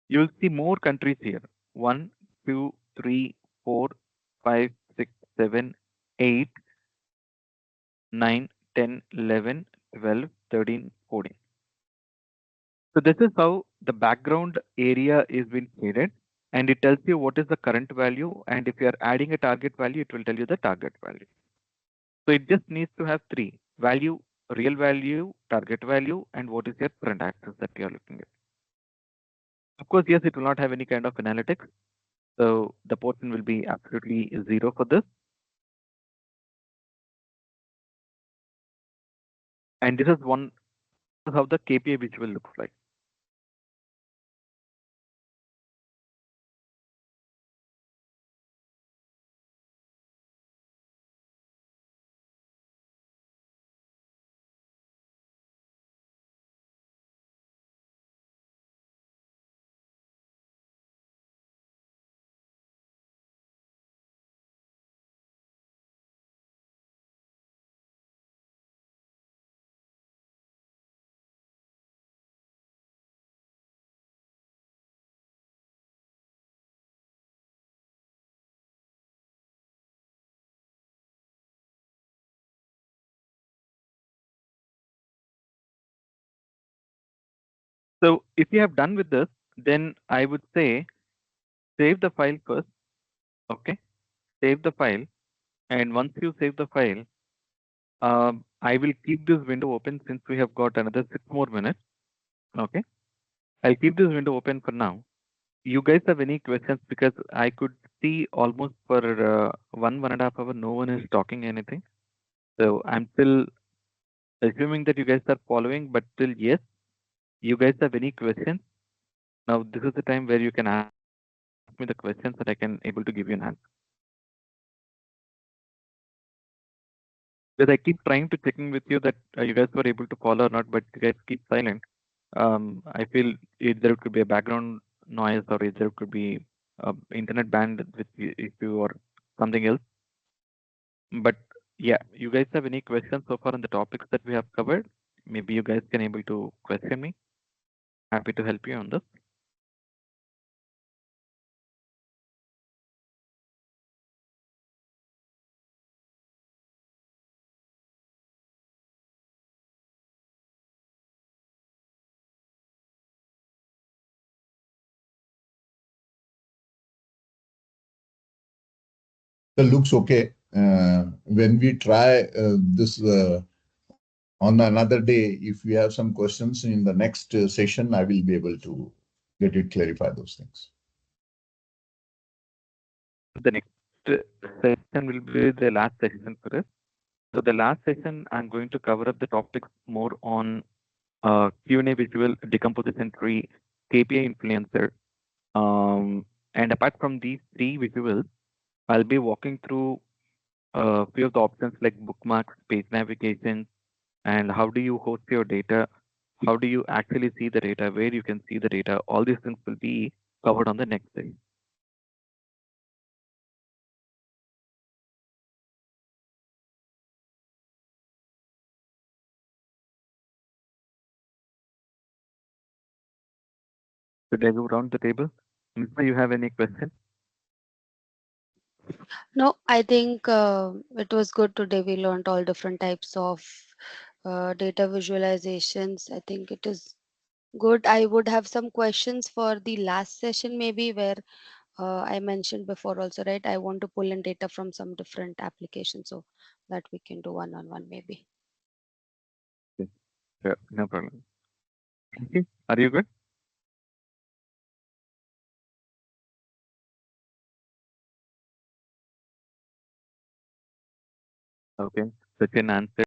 you will see more countries here. 1, 2, 3, 4, 5, 6, 7, 8, 9, 10, 11, 12, 13, 14. So this is how the background area is being shaded and it tells you what is the current value and if you are adding a target value, it will tell you the target value. So it just needs to have 3 value, real value, target value, and what is your current axis that you are looking at. Of course, yes, it will not have any kind of analytics. So the portion will be absolutely 0 for this. And this is how the KPI visual looks like. So if you have done with this, then I would say save the file first. Okay, save the file, and once you save the file, I will keep this window open since we have got another 6 more minutes. Okay, I'll keep this window open for now. You guys have any questions? Because I could see almost for 1.5 hours, no one is talking anything. So I'm still assuming that you guys are following, but still, yes, you guys have any questions? Now, this is the time where you can ask me the questions that I can able to give you an answer. Because I keep trying to checking with you that you guys were able to follow or not, but you guys keep silent. I feel either it could be a background noise or either it could be internet band with issue or something else. But yeah, you guys have any questions so far on the topics that we have covered? Maybe you guys can able to question me. Happy to help you on this. It looks okay. When we try this on another day, if we have some questions in the next session, I will be able to get it clarify those things. The next session will be the last session for us. So the last session, I'm going to cover up the topics more on Q&A visual, decomposition tree, KPI influencer. And apart from these three visuals, I'll be walking through a few of the options like bookmarks, page navigation, and how do you host your data? How do you actually see the data? Where you can see the data? All these things will be covered on the next day. Should I go around the table? Nitya, you have any question? No, I think it was good today. We learned all different types of data visualizations. I think it is good. I would have some questions for the last session, maybe where I mentioned before also, right? I want to pull in data from some different applications so that we can do one-on-one maybe. Okay. Sure, no problem. Thank you. Are you good? Okay. Sachin answered.